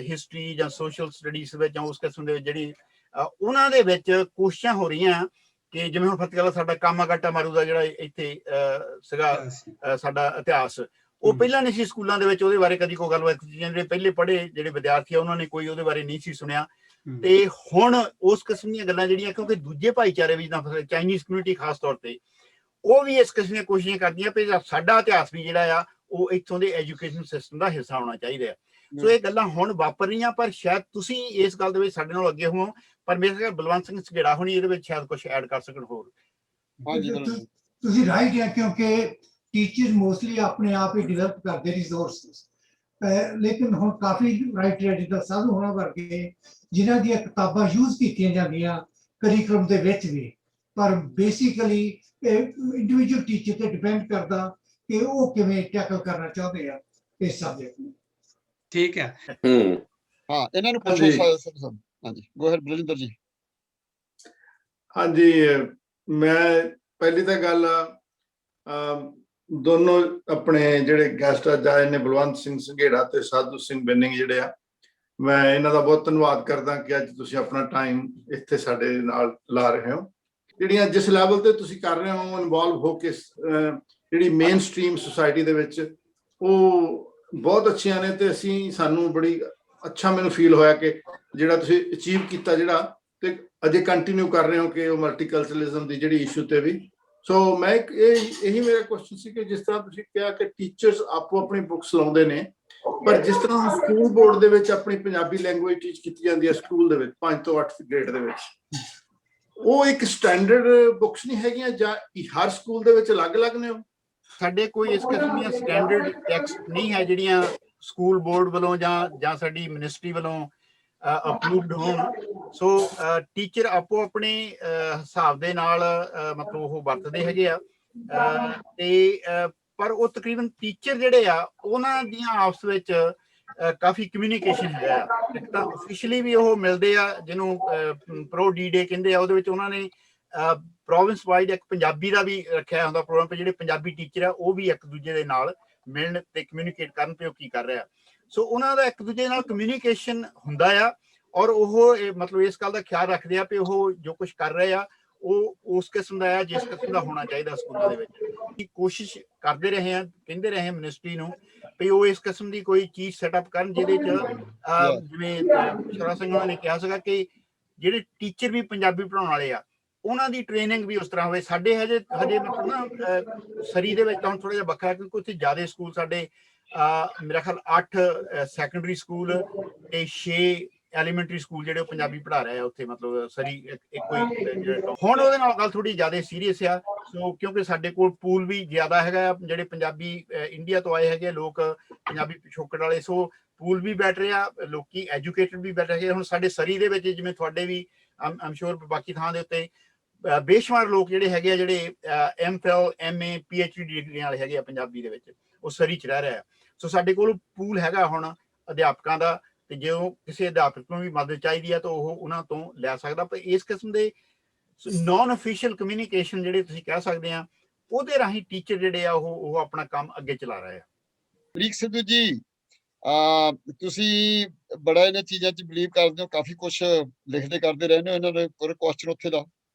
ਹਿਸਟਰੀ ਜਾਂ ਸੋਸ਼ਲ ਸਟੱਡੀਜ਼ ਵਿੱਚ ਜਾਂ ਉਸ ਕਿਸਮ ਦੇ ਵਿੱਚ ਜਿਹੜੀ ਉਹਨਾਂ ਦੇ ਵਿੱਚ ਕੋਸ਼ਿਸ਼ਾਂ ਹੋ ਰਹੀਆਂ ਕਿ ਜਿਵੇਂ ਹੁਣ ਫਤਿਹਗੜ੍ਹ ਸਾਡਾ ਕਾਮਾਗਾਟਾ ਮਾਰੂ ਦਾ ਜਿਹੜਾ ਇੱਥੇ ਸੀਗਾ ਸਾਡਾ ਇਤਿਹਾਸ, ਉਹ ਪਹਿਲਾਂ ਨਹੀਂ ਸੀ ਸਕੂਲਾਂ ਦੇ ਵਿੱਚ ਉਹਦੇ ਬਾਰੇ ਕਦੀ ਕੋਈ ਗੱਲਬਾਤ। ਜਿਹੜੇ ਪਹਿਲੇ ਪੜ੍ਹੇ ਜਿਹੜੇ ਵਿਦਿਆਰਥੀ ਆ ਉਹਨਾਂ ਨੇ ਕੋਈ ਉਹਦੇ ਬਾਰੇ ਨਹੀਂ ਸੀ ਸੁਣਿਆ। ਤੇ ਹੁਣ ਉਸ ਕਿਸਮ ਦੀਆਂ ਗੱਲਾਂ ਜਿਹੜੀਆਂ, ਕਿਉਂਕਿ ਦੂਜੇ ਭਾਈਚਾਰੇ ਵਿੱਚ ਤਾਂ ਚਾਈਨੀਜ਼ ਕਮਿਊਨਿਟੀ ਖਾਸ ਤੌਰ ਤੇ ਉਹ ਵੀ ਇਸ ਕਿਸਮ ਦੀਆਂ ਕੋਸ਼ਿਸ਼ਾਂ ਕਰਦੀਆਂ ਵੀ ਸਾਡਾ ਇਤਿਹਾਸ ਵੀ ਜਿਹੜਾ ਆ ਉਹ ਇੱਥੋਂ ਦੇ ਐਜੂਕੇਸ਼ਨ ਸਿਸਟਮ ਦਾ ਹਿੱਸਾ ਹੋਣਾ ਚਾਹੀਦਾ ਹੈ। ਸੋ ਇਹ ਗੱਲਾਂ ਹੁਣ ਵਾਪਰ ਰਹੀਆਂ, ਪਰ ਸ਼ਾਇਦ ਤੁਸੀਂ ਇਸ ਗੱਲ ਦੇ ਵਿੱਚ ਸਾਡੇ ਨਾਲ ਅੱਗੇ ਹੋ, ਪਰ ਮੇਰੇ ਖਿਆਲ ਬਲਵੰਤ ਸਿੰਘ ਸਗੇੜਾ ਹੋਣੀ ਇਹਦੇ ਵਿੱਚ ਸ਼ਾਇਦ ਕੁਝ ਐਡ ਕਰ ਸਕਣ ਹੋਰ। ਤੁਸੀਂ ਰਾਈਟ ਹੈ, ਕਿਉਂਕਿ ਟੀਚਰ ਮੋਸਟਲੀ ਆਪਣੇ ਆਪ ਹੀ ਡਿਵੈਲਪ ਕਰਦੇ ਰਿਸੋਰਸਿਸ, ਲੇਕਿਨ ਹੁਣ ਕਾਫੀ ਰਾਈਟਰ ਜਿੱਦਾਂ ਸਾਧੂ ਹੋਣਾ ਵਰਗੇ ਜਿਨ੍ਹਾਂ ਦੀਆਂ ਕਿਤਾਬਾਂ ਯੂਜ਼ ਕੀਤੀਆਂ ਜਾਂਦੀਆਂ ਕਰਿਕੂਲਮ ਦੇ ਵਿੱਚ ਵੀ, ਪਰ ਬੇਸਿਕਲੀ ਇੰਡੀਵਿਜੂਅਲ ਟੀਚਰ ਤੇ ਡਿਪੈਂਡ ਕਰਦਾ ਕਿ ਉਹ ਕਿਵੇਂ ਟੈਕਲ ਕਰਨਾ ਚਾਹੁੰਦੇ ਆ ਇਸ ਸਬਜੈਕਟ ਨੂੰ। ਠੀਕ ਹੈ। ਹਾਂ, ਇਹਨਾਂ ਨੂੰ ਪੁੱਛੋ। ਹਾਂਜੀ, ਗੋ ਅਹੈਡ ਬਲਜਿੰਦਰ ਜੀ। ਹਾਂਜੀ, ਮੈਂ ਪਹਿਲੀ ਤਾਂ ਗੱਲ ਦੋਨੋਂ ਆਪਣੇ ਜਿਹੜੇ ਗੈਸਟ ਅੱਜ ਆਏ ਨੇ, ਬਲਵੰਤ ਸਿੰਘ ਸੰਘੇੜਾ ਤੇ ਸਾਧੂ ਸਿੰਘ ਬਿੰਨਿੰਗ ਜਿਹੜੇ ਆ, ਮੈਂ ਇਹਨਾਂ ਦਾ ਬਹੁਤ ਧੰਨਵਾਦ ਕਰਦਾ ਕਿ ਅੱਜ ਤੁਸੀਂ ਆਪਣਾ ਟਾਈਮ ਇੱਥੇ ਸਾਡੇ ਨਾਲ ਲਾ ਰਹੇ ਹੋ। ਜਿਹੜੀਆਂ ਜਿਸ ਲੈਵਲ ਤੇ ਤੁਸੀਂ ਕਰ ਰਹੇ ਹੋ ਇਨਵੋਲਵ ਹੋ ਕੇ ਜਿਹੜੀ ਮੇਨ ਸਟ੍ਰੀਮ ਸੁਸਾਇਟੀ ਦੇ ਵਿੱਚ, ਉਹ ਬਹੁਤ ਅੱਛੀਆਂ ਨੇ ਤੇ ਸਾਨੂੰ ਬੜੀ ਅੱਛਾ ਮੈਨੂੰ ਫੀਲ ਹੋਇਆ ਕਿ ਜਿਹੜਾ ਤੁਸੀਂ ਅਚੀਵ ਕੀਤਾ ਜਿਹੜਾ, ਤੇ ਅਜੇ ਕੰਟੀਨਿਊ ਕਰ ਰਹੇ ਹੋ ਕਿ ਉਹ ਮਲਟੀਕਲਚਰਲਿਜ਼ਮ ਦੀ ਜਿਹੜੀ ਇਸ਼ੂ ਤੇ ਵੀ। ਸੋ ਮੈਂ ਇਹੀ ਮੇਰਾ ਕੁਐਸਚਨ ਸੀ ਕਿ ਜਿਸ ਤਰ੍ਹਾਂ ਤੁਸੀਂ ਕਿਹਾ ਕਿ ਟੀਚਰਸ ਆਪੋ ਆਪਣੀ ਬੁੱਕਸ ਲਾਉਂਦੇ ਨੇ, ਪਰ ਜਿਸ ਤਰ੍ਹਾਂ ਸਕੂਲ ਬੋਰਡ ਦੇ ਵਿੱਚ ਆਪਣੀ ਪੰਜਾਬੀ ਲੈਂਗੁਏਜ ਟੀਚ ਕੀਤੀ ਜਾਂਦੀ ਹੈ ਸਕੂਲ ਦੇ ਵਿੱਚ 5 ਤੋਂ 8 ਗ੍ਰੇਡ ਦੇ ਵਿੱਚ, ਉਹ ਇੱਕ ਸਟੈਂਡਰਡ ਬੁੱਕਸ ਨਹੀਂ ਹੈਗੀਆਂ ਜਾਂ ਹਰ ਸਕੂਲ ਦੇ ਵਿੱਚ ਅਲੱਗ-ਅਲੱਗ ਨੇ? ਸਾਡੇ ਕੋਈ ਇਸ ਕਿਸਮ ਦੀਆਂ ਸਟੈਂਡਰਡ ਟੈਕਸਟ ਨਹੀਂ ਹੈ ਜਿਹੜੀਆਂ ਸਕੂਲ ਬੋਰਡ ਵੱਲੋਂ ਜਾਂ ਸਾਡੀ ਮਿਨਿਸਟਰੀ ਵੱਲੋਂ ਅਪਰੂਵਡ ਹੋਣ। ਸੋ ਟੀਚਰ ਆਪੋ ਆਪਣੇ ਹਿਸਾਬ ਦੇ ਨਾਲ ਮਤਲਬ ਉਹ ਵਰਤਦੇ ਹੈਗੇ ਆ, ਤੇ ਪਰ ਉਹ ਤਕਰੀਬਨ ਟੀਚਰ ਜਿਹੜੇ ਆ ਉਹਨਾਂ ਦੀਆਂ ਆਪਸ ਵਿੱਚ ਕਾਫੀ ਕਮਿਊਨੀਕੇਸ਼ਨ ਹੈਗਾ ਆ। ਇੱਕ ਤਾਂ ਆਫੀਸ਼ੀਅਲੀ ਵੀ ਉਹ ਮਿਲਦੇ ਆ ਜਿਹਨੂੰ ਪ੍ਰੋ ਡੀ ਡੇ ਕਹਿੰਦੇ ਆ, ਉਹਦੇ ਵਿੱਚ ਉਹਨਾਂ ਨੇ ਪ੍ਰੋਵਿੰਸ ਵਾਈਡ ਇੱਕ ਪੰਜਾਬੀ ਦਾ ਵੀ ਰੱਖਿਆ ਹੁੰਦਾ ਪ੍ਰੋਗਰਾਮ, ਤੇ ਜਿਹੜੇ ਪੰਜਾਬੀ ਟੀਚਰ ਆ ਉਹ ਵੀ ਇੱਕ ਦੂਜੇ ਦੇ ਨਾਲ ਮਿਲਣ ਤੇ ਕਮਿਊਨੀਕੇਟ ਕਰਨ ਤੇ ਉਹ ਕੀ ਕਰ ਰਿਹਾ। ਸੋ ਉਹਨਾਂ ਦਾ ਇੱਕ ਦੂਜੇ ਨਾਲ ਕਮਿਊਨੀਕੇਸ਼ਨ ਹੁੰਦਾ ਆ, ਔਰ ਉਹ ਮਤਲਬ ਇਸ ਗੱਲ ਦਾ ਖਿਆਲ ਰੱਖਦੇ ਆ ਕਿ ਉਹ ਜੋ ਕੁਝ ਕਰ ਰਹੇ ਆ ਉਹ ਉਸ ਕਿਸਮ ਦਾ ਆ ਜਿਸ ਕਿਸਮ ਦਾ ਹੋਣਾ ਚਾਹੀਦਾ ਸਕੂਲਾਂ ਦੇ ਵਿੱਚ। ਕੋਸ਼ਿਸ਼ ਕਰਦੇ ਰਹੇ ਆ, ਕਹਿੰਦੇ ਰਹੇ ਮਿਨਿਸਟਰੀ ਨੂੰ ਵੀ ਉਹ ਇਸ ਕਿਸਮ ਦੀ ਕੋਈ ਚੀਜ਼ ਸੈਟਅਪ ਕਰਨ ਜਿਹਦੇ ਚ ਜਿਵੇਂ ਸ਼ਰਾ ਸਿੰਘ ਉਹਨਾਂ ਨੇ ਕਿਹਾ ਸੀਗਾ ਕਿ ਜਿਹੜੇ ਟੀਚਰ ਵੀ ਪੰਜਾਬੀ ਪੜ੍ਹਾਉਣ ਵਾਲੇ ਆ ਉਹਨਾਂ ਦੀ ਟ੍ਰੇਨਿੰਗ ਵੀ ਉਸ ਤਰ੍ਹਾਂ ਹੋਵੇ। ਸਾਡੇ ਹਜੇ ਮਤਲਬ ਨਾ ਸਰੀ ਦੇ ਵਿੱਚ ਤਾਂ ਥੋੜਾ ਜਿਹਾ ਵੱਖਰਾ, ਕਿਉਂਕਿ ਉੱਥੇ ਜ਼ਿਆਦਾ ਸਕੂਲ ਸਾਡੇ ਮੇਰਾ ਖਿਆਲ 8 ਸੈਕੰਡਰੀ ਸਕੂਲ ਤੇ 6 ਐਲੀਮੈਂਟਰੀ ਸਕੂਲ ਜਿਹੜੇ ਉਹ ਪੰਜਾਬੀ ਪੜ੍ਹਾ ਰਹੇ ਆ ਉੱਥੇ, ਮਤਲਬ ਸਰੀ ਇੱਕੋ ਹੀ। ਹੁਣ ਉਹਦੇ ਨਾਲ ਗੱਲ ਥੋੜੀ ਜ਼ਿਆਦਾ ਸੀਰੀਅਸ ਆ। ਸੋ ਕਿਉਂਕਿ ਸਾਡੇ ਕੋਲ ਪੂਲ ਵੀ ਜ਼ਿਆਦਾ ਹੈਗਾ, ਜਿਹੜੇ ਪੰਜਾਬੀ ਇੰਡੀਆ ਤੋਂ ਆਏ ਹੈਗੇ ਲੋਕ, ਪੰਜਾਬੀ ਪਿਛੋਕੜ ਵਾਲੇ, ਸੋ ਪੂਲ ਵੀ ਬੈਠ ਰਿਹਾ, ਲੋਕੀ ਐਜੂਕੇਟਡ ਵੀ ਬੈਠ ਰਹੇ। ਹੁਣ ਸਾਡੇ ਸਰੀ ਦੇ ਵਿੱਚ ਜਿਵੇਂ ਤੁਹਾਡੇ ਵੀ ਆਮ ਸ਼ੋਰ ਬਾਕੀ ਥਾਂ ਦੇ ਉੱਤੇ ਬੇਸ਼ੁਮਾਰ ਲੋਕ ਜਿਹੜੇ ਹੈਗੇ ਆ ਜਿਹੜੇ MPhil MA PhD ਡਿਗਰੀਆਂ ਵਾਲੇ ਹੈਗੇ ਆ ਪੰਜਾਬੀ ਦੇ ਵਿੱਚ, ਉਹ ਸਰੀ ਚ ਰਹਿ ਰਿਹਾ। ਸੋ ਸਾਡੇ ਕੋਲ ਪੂਲ ਹੈਗਾ ਹੁਣ ਅਧਿਆਪਕਾਂ ਦਾ, ਤੇ ਜੇ ਉਹ ਕਿਸੇ ਅਧਿਆਪਕ ਨੂੰ ਵੀ ਮਦਦ ਚਾਹੀਦੀ ਹੈ ਤਾਂ ਉਹ ਉਹਨਾਂ ਤੋਂ ਲੈ ਸਕਦਾ। ਪਰ ਇਸ ਕਿਸਮ ਦੇ ਨਾਨ ਅਫੀਸ਼ੀਅਲ ਕਮਿਊਨੀਕੇਸ਼ਨ ਜਿਹੜੇ ਤੁਸੀਂ ਕਹਿ ਸਕਦੇ ਆ, ਉਹਦੇ ਰਾਹੀਂ ਟੀਚਰ ਜਿਹੜੇ ਆ ਉਹ ਆਪਣਾ ਕੰਮ ਅੱਗੇ ਚਲਾ ਰਹੇ ਆ। ਬਰੀਕ ਸਿੱਧੂ ਜੀ, ਤੁਸੀਂ ਬੜਾ ਇਹਨਾਂ ਚੀਜ਼ਾਂ 'ਚ ਬਿਲੀਵ ਕਰਦੇ ਹੋ, ਕਾਫੀ ਕੁਝ ਲਿਖਦੇ ਕਰਦੇ ਰਹਿੰਦੇ ਹੋ, ਇਹਨਾਂ ਦੇ ਪੂਰੇ ਕੁਐਸਚਨ ਉੱਥੇ ਦਾ।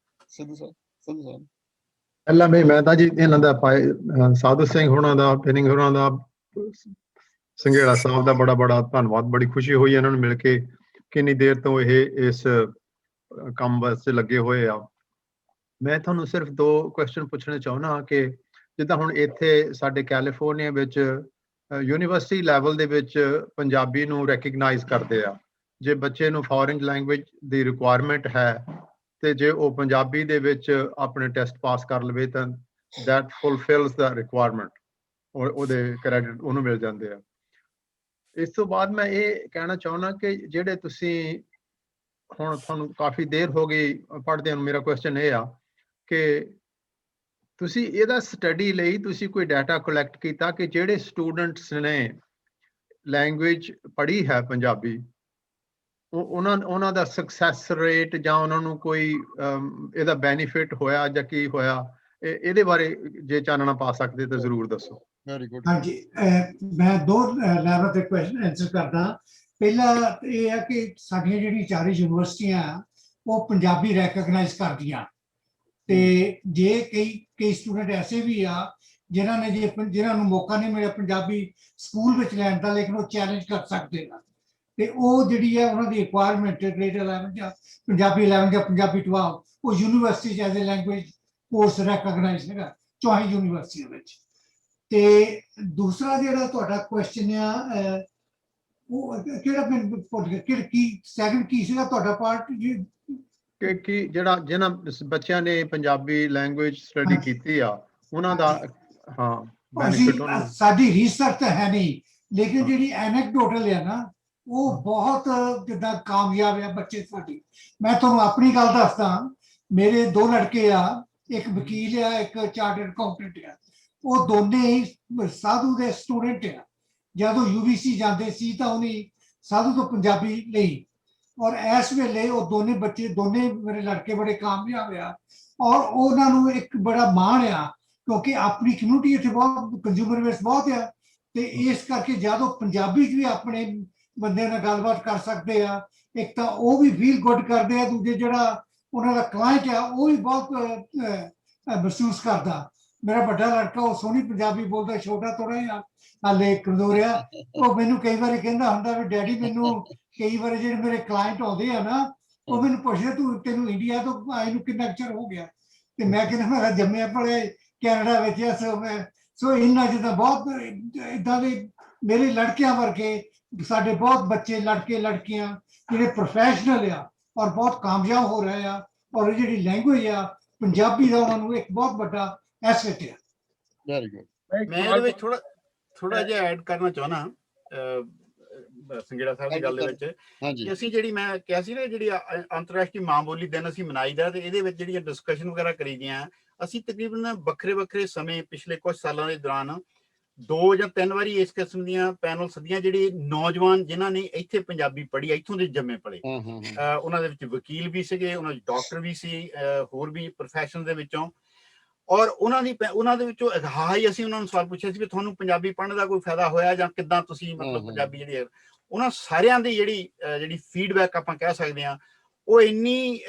ਸਿੱਧੂ ਸਾਹਿਬ ਪਹਿਲਾਂ ਵੀ ਮੈਂ ਤਾਂ ਜੀ ਇਹਨਾਂ ਦਾ ਸਾਧੂ ਸਿੰਘ ਹੋਣਾ ਦਾ, ਬਿੰਨਿੰਗ ਹੋਣਾ ਦਾ ਸੰਘੇੜਾ ਸਾਹਿਬ ਦਾ ਬੜਾ ਬੜਾ ਧੰਨਵਾਦ। ਬੜੀ ਖੁਸ਼ੀ ਹੋਈ ਇਹਨਾਂ ਨੂੰ ਮਿਲ ਕੇ, ਕਿੰਨੀ ਦੇਰ ਤੋਂ ਇਹ ਇਸ ਕੰਮ ਵਾਸਤੇ ਲੱਗੇ ਹੋਏ ਆ। ਮੈਂ ਤੁਹਾਨੂੰ ਸਿਰਫ 2 ਕੁਐਸਚਨ ਪੁੱਛਣੇ ਚਾਹੁੰਦਾ ਕਿ ਜਿੱਦਾਂ ਹੁਣ ਇੱਥੇ ਸਾਡੇ ਕੈਲੀਫੋਰਨੀਆ ਵਿੱਚ ਯੂਨੀਵਰਸਿਟੀ ਲੈਵਲ ਦੇ ਵਿੱਚ ਪੰਜਾਬੀ ਨੂੰ ਰੈਕਗਨਾਈਜ਼ ਕਰਦੇ ਆ। ਜੇ ਬੱਚੇ ਨੂੰ ਫੋਰਨ ਲੈਂਗੁਏਜ ਦੀ ਰਿਕੁਆਇਰਮੈਂਟ ਹੈ ਤੇ ਜੇ ਉਹ ਪੰਜਾਬੀ ਦੇ ਵਿੱਚ ਆਪਣੇ ਟੈਸਟ ਪਾਸ ਕਰ ਲਵੇ ਤਾਂ that fulfills the requirement, ਉਹਦੇ ਕ੍ਰੈਡਿਟ ਉਹਨੂੰ ਮਿਲ ਜਾਂਦੇ ਆ। ਇਸ ਤੋਂ ਬਾਅਦ ਮੈਂ ਇਹ ਕਹਿਣਾ ਚਾਹੁੰਦਾ ਕਿ ਜਿਹੜੇ ਤੁਸੀਂ ਹੁਣ ਤੁਹਾਨੂੰ ਕਾਫੀ ਦੇਰ ਹੋ ਗਈ ਪੜ੍ਹਦੇ ਨੂੰ, ਮੇਰਾ ਕੁਐਸਚਨ ਇਹ ਆ ਕਿ ਤੁਸੀਂ ਇਹਦਾ ਸਟੱਡੀ ਲਈ ਤੁਸੀਂ ਕੋਈ ਡਾਟਾ ਕਲੈਕਟ ਕੀਤਾ ਕਿ ਜਿਹੜੇ ਸਟੂਡੈਂਟਸ ਨੇ ਲੈਂਗੁਏਜ ਪੜ੍ਹੀ ਹੈ ਪੰਜਾਬੀ, ਉਹਨਾਂ ਦਾ ਸਕਸੈਸ ਰੇਟ ਜਾਂ ਉਹਨਾਂ ਨੂੰ ਕੋਈ ਇਹਦਾ ਬੈਨੀਫਿਟ ਹੋਇਆ ਜਾਂ ਕੀ ਹੋਇਆ, ਇਹਦੇ ਬਾਰੇ ਜੇ ਚਾਨਣਾ ਪਾ ਸਕਦੇ ਤਾਂ ਜ਼ਰੂਰ ਦੱਸੋ। Very good. ਹਾਂਜੀ, ਮੈਂ 2 ਲੈਵਲ ਤੇ ਕੁਐਸਚਨ ਆਨਸਰ ਕਰਦਾ। ਪਹਿਲਾ ਇਹ ਹੈ ਕਿ ਸਾਡੀਆਂ ਜਿਹੜੀ 4 ਯੂਨੀਵਰਸਿਟੀਆਂ ਉਹ ਪੰਜਾਬੀ ਰੈਕਗਨਾਈਜ਼ ਕਰਦੀਆਂ, ਤੇ ਜੇ ਕਈ ਸਟੂਡੈਂਟ ਐਸੇ ਵੀ ਆ ਜਿਨ੍ਹਾਂ ਨੂੰ ਮੌਕਾ ਨਹੀਂ ਮਿਲਿਆ ਪੰਜਾਬੀ ਸਕੂਲ ਵਿੱਚ ਲੈਣ ਦਾ, ਲੇਕਿਨ ਉਹ ਚੈਲੰਜ ਕਰ ਸਕਦੇ ਆ, ਤੇ ਉਹ ਜਿਹੜੀ ਹੈ ਉਹਨਾਂ ਦੀ ਰਿਕੁਆਇਰਮੈਂਟ ਗ੍ਰੇਡ 11 ਜਾਂ ਪੰਜਾਬੀ 11 ਜਾਂ ਪੰਜਾਬੀ 12 ਉਹ university as a language course recognise ਹੈਗਾ 4 ਯੂਨੀਵਰਸਿਟੀਆਂ ਵਿੱਚ। ਤੇ ਦੂਸਰਾ ਜਿਹੜਾ ਤੁਹਾਡਾ ਕੁਐਸਚਨ ਆ ਉਹ ਕਿਹੜਾ ਮੈਨੂੰ ਭੁੱਲ ਗਿਆ, ਕੀ ਸੈਕੰਡ ਕੀ ਸੀਗਾ ਤੁਹਾਡਾ ਪਾਰਟ? ਕਿ ਜਿਹਨਾਂ ਬੱਚਿਆਂ ਨੇ ਪੰਜਾਬੀ ਲੈਂਗੁਏਜ ਸਟੱਡੀ ਕੀਤੀ ਆ ਉਹਨਾਂ ਦਾ ਬੈਨੀਫਿਟ ਉਹਨਾਂ ਨੂੰ। ਸਾਡੀ ਰਿਸਰਚ ਤਾਂ ਹੈ ਨਹੀਂ, ਲੇਕਿਨ ਜਿਹੜੀ ਐਨੈਕਡੋਟਲ ਆ ਨਾ ਉਹ ਬਹੁਤ ਜਿੱਦਾਂ ਕਾਮਯਾਬ ਆ ਬੱਚੇ ਸਾਡੀ। ਮੈਂ ਤੁਹਾਨੂੰ ਆਪਣੀ ਗੱਲ ਦੱਸਦਾ, ਮੇਰੇ 2 ਲੜਕੇ ਆ, ਇੱਕ ਵਕੀਲ ਆ, ਇੱਕ ਚਾਰਟਰਡ ਅਕਾਊਂਟੈਂਟ ਆ। ਉਹ ਦੋਨੇ ਹੀ ਸਾਧੂ ਦੇ ਸਟੂਡੈਂਟ ਆ। ਜਦੋਂ UBC ਜਾਂਦੇ ਸੀ ਤਾਂ ਉਹਨੇ ਸਾਧੂ ਤੋਂ ਪੰਜਾਬੀ ਲਈ, ਔਰ ਇਸ ਵੇਲੇ ਉਹ ਦੋਨੇ ਬੱਚੇ, ਦੋਨੇ ਮੇਰੇ ਲੜਕੇ ਬੜੇ ਕਾਮਯਾਬ ਆ, ਔਰ ਉਹਨਾਂ ਨੂੰ ਇੱਕ ਬੜਾ ਮਾਣ ਆ ਕਿਉਂਕਿ ਆਪਣੀ ਕਮਿਊਨਿਟੀ ਇੱਥੇ ਬਹੁਤ ਕੰਜ਼ਿਊਮਰ ਬੇਸ ਬਹੁਤ ਆ, ਤੇ ਇਸ ਕਰਕੇ ਜਦੋਂ ਪੰਜਾਬੀ 'ਚ ਵੀ ਆਪਣੇ ਬੰਦੇ ਨਾਲ ਗੱਲਬਾਤ ਕਰ ਸਕਦੇ ਆ, ਇੱਕ ਤਾਂ ਉਹ ਵੀ ਫੀਲ ਗੁੱਡ ਕਰਦੇ ਆ, ਦੂਜੇ ਜਿਹੜਾ ਉਹਨਾਂ ਦਾ ਕਲਾਇੰਟ ਆ ਉਹ ਵੀ ਬਹੁਤ ਮਹਿਸੂਸ ਕਰਦਾ। ਮੇਰਾ ਵੱਡਾ ਲੜਕਾ ਉਹ ਸੋਹਣੀ ਪੰਜਾਬੀ ਬੋਲਦਾ, ਛੋਟਾ ਥੋੜਾ ਜਿਹਾ ਹਾਲੇ ਕਮਜ਼ੋਰ ਆ। ਉਹ ਮੈਨੂੰ ਕਈ ਵਾਰੀ ਕਹਿੰਦਾ ਹੁੰਦਾ ਵੀ ਡੈਡੀ ਮੈਨੂੰ ਕਈ ਵਾਰੀ ਜਿਹੜੇ ਮੇਰੇ ਕਲਾਇੰਟ ਆਉਂਦੇ ਆ ਨਾ ਉਹ ਮੈਨੂੰ ਪੁੱਛਦੇ ਤੈਨੂੰ ਇੰਡੀਆ ਤੋਂ ਆਏ ਨੂੰ ਕਿੰਨਾ ਚਿਰ ਹੋ ਗਿਆ, ਤੇ ਮੈਂ ਕਹਿੰਦਾ ਮੇਰਾ ਜੰਮਿਆ ਪੜਿਆ ਕੈਨੇਡਾ ਵਿੱਚ ਆ। ਸੋ ਇਹਨਾਂ ਜਿੱਦਾਂ ਬਹੁਤ ਏਦਾਂ ਦੇ ਮੇਰੇ ਲੜਕਿਆਂ ਵਰਗੇ ਸਾਡੇ ਬਹੁਤ ਬੱਚੇ ਲੜਕੇ ਲੜਕੀਆਂ ਜਿਹੜੇ ਪ੍ਰੋਫੈਸ਼ਨਲ ਆ ਔਰ ਬਹੁਤ ਕਾਮਯਾਬ ਹੋ ਰਹੇ ਆ, ਔਰ ਜਿਹੜੀ ਲੈਂਗੁਏਜ ਆ ਪੰਜਾਬੀ ਦਾ ਉਹਨਾਂ ਨੂੰ ਇੱਕ ਬਹੁਤ ਵੱਡਾ ਐਸੈਟ ਆ। Very good. ਮੈਂ ਇਹਦੇ ਵਿੱਚ ਥੋੜਾ ਜਿਹਾ ਐਡ ਕਰਨਾ ਚਾਹੁੰਦਾ ਸੰਘੇੜਾ ਸਾਹਿਬ ਦੀ ਗੱਲ ਦੇ ਵਿੱਚ ਕਿ ਅਸੀਂ ਜਿਹੜੀ ਮੈਂ ਕਿਹਾ ਸੀ ਨਾ ਜਿਹੜੀ ਅੰਤਰਰਾਸ਼ਟਰੀ ਮਾਂ ਬੋਲੀ ਦਿਨ ਅਸੀਂ ਮਨਾਈਦਾ, ਤੇ ਇਹਦੇ ਵਿੱਚ ਜਿਹੜੀਆਂ ਡਿਸਕਸ਼ਨ ਵਗੈਰਾ ਕਰੀਦੀਆਂ, ਅਸੀਂ ਤਕਰੀਬਨ ਵੱਖਰੇ ਸਮੇਂ ਪਿਛਲੇ ਕੁਝ ਸਾਲਾਂ ਦੇ ਦੌਰਾਨ 2 ਜਾਂ 3 ਵਾਰੀ ਇਸ ਕਿਸਮ ਦੀਆਂ ਪੈਨਲ ਸੱਦੀਆਂ, ਜਿਹੜੇ ਨੌਜਵਾਨ ਜਿਨ੍ਹਾਂ ਨੇ ਇੱਥੇ ਪੰਜਾਬੀ ਪੜ੍ਹੀ, ਇੱਥੋਂ ਦੇ ਜੰਮੇ ਪਲੇ, ਉਹਨਾਂ ਦੇ ਵਿੱਚ ਵਕੀਲ ਵੀ ਸੀਗੇ, ਉਹਨਾਂ ਵਿੱਚ ਡਾਕਟਰ ਵੀ ਸੀ, ਹੋਰ ਵੀ ਪ੍ਰੋਫੈਸ਼ਨ ਦੇ ਵਿੱਚੋਂ, ਔਰ ਉਹਨਾਂ ਦੇ ਵਿੱਚੋਂ ਹੀ ਅਸੀਂ ਉਹਨਾਂ ਨੂੰ ਸਵਾਲ ਪੁੱਛਿਆ ਸੀ ਵੀ ਤੁਹਾਨੂੰ ਪੰਜਾਬੀ ਪੜ੍ਹਨ ਦਾ ਕੋਈ ਫਾਇਦਾ ਹੋਇਆ ਜਾਂ ਕਿੱਦਾਂ ਤੁਸੀਂ ਮਤਲਬ ਪੰਜਾਬੀ ਜਿਹੜੀ ਹੈ, ਉਹਨਾਂ ਸਾਰਿਆਂ ਦੀ ਜਿਹੜੀ ਫੀਡਬੈਕ ਆਪਾਂ ਕਹਿ ਸਕਦੇ ਹਾਂ ਉਹ ਇੰਨੀ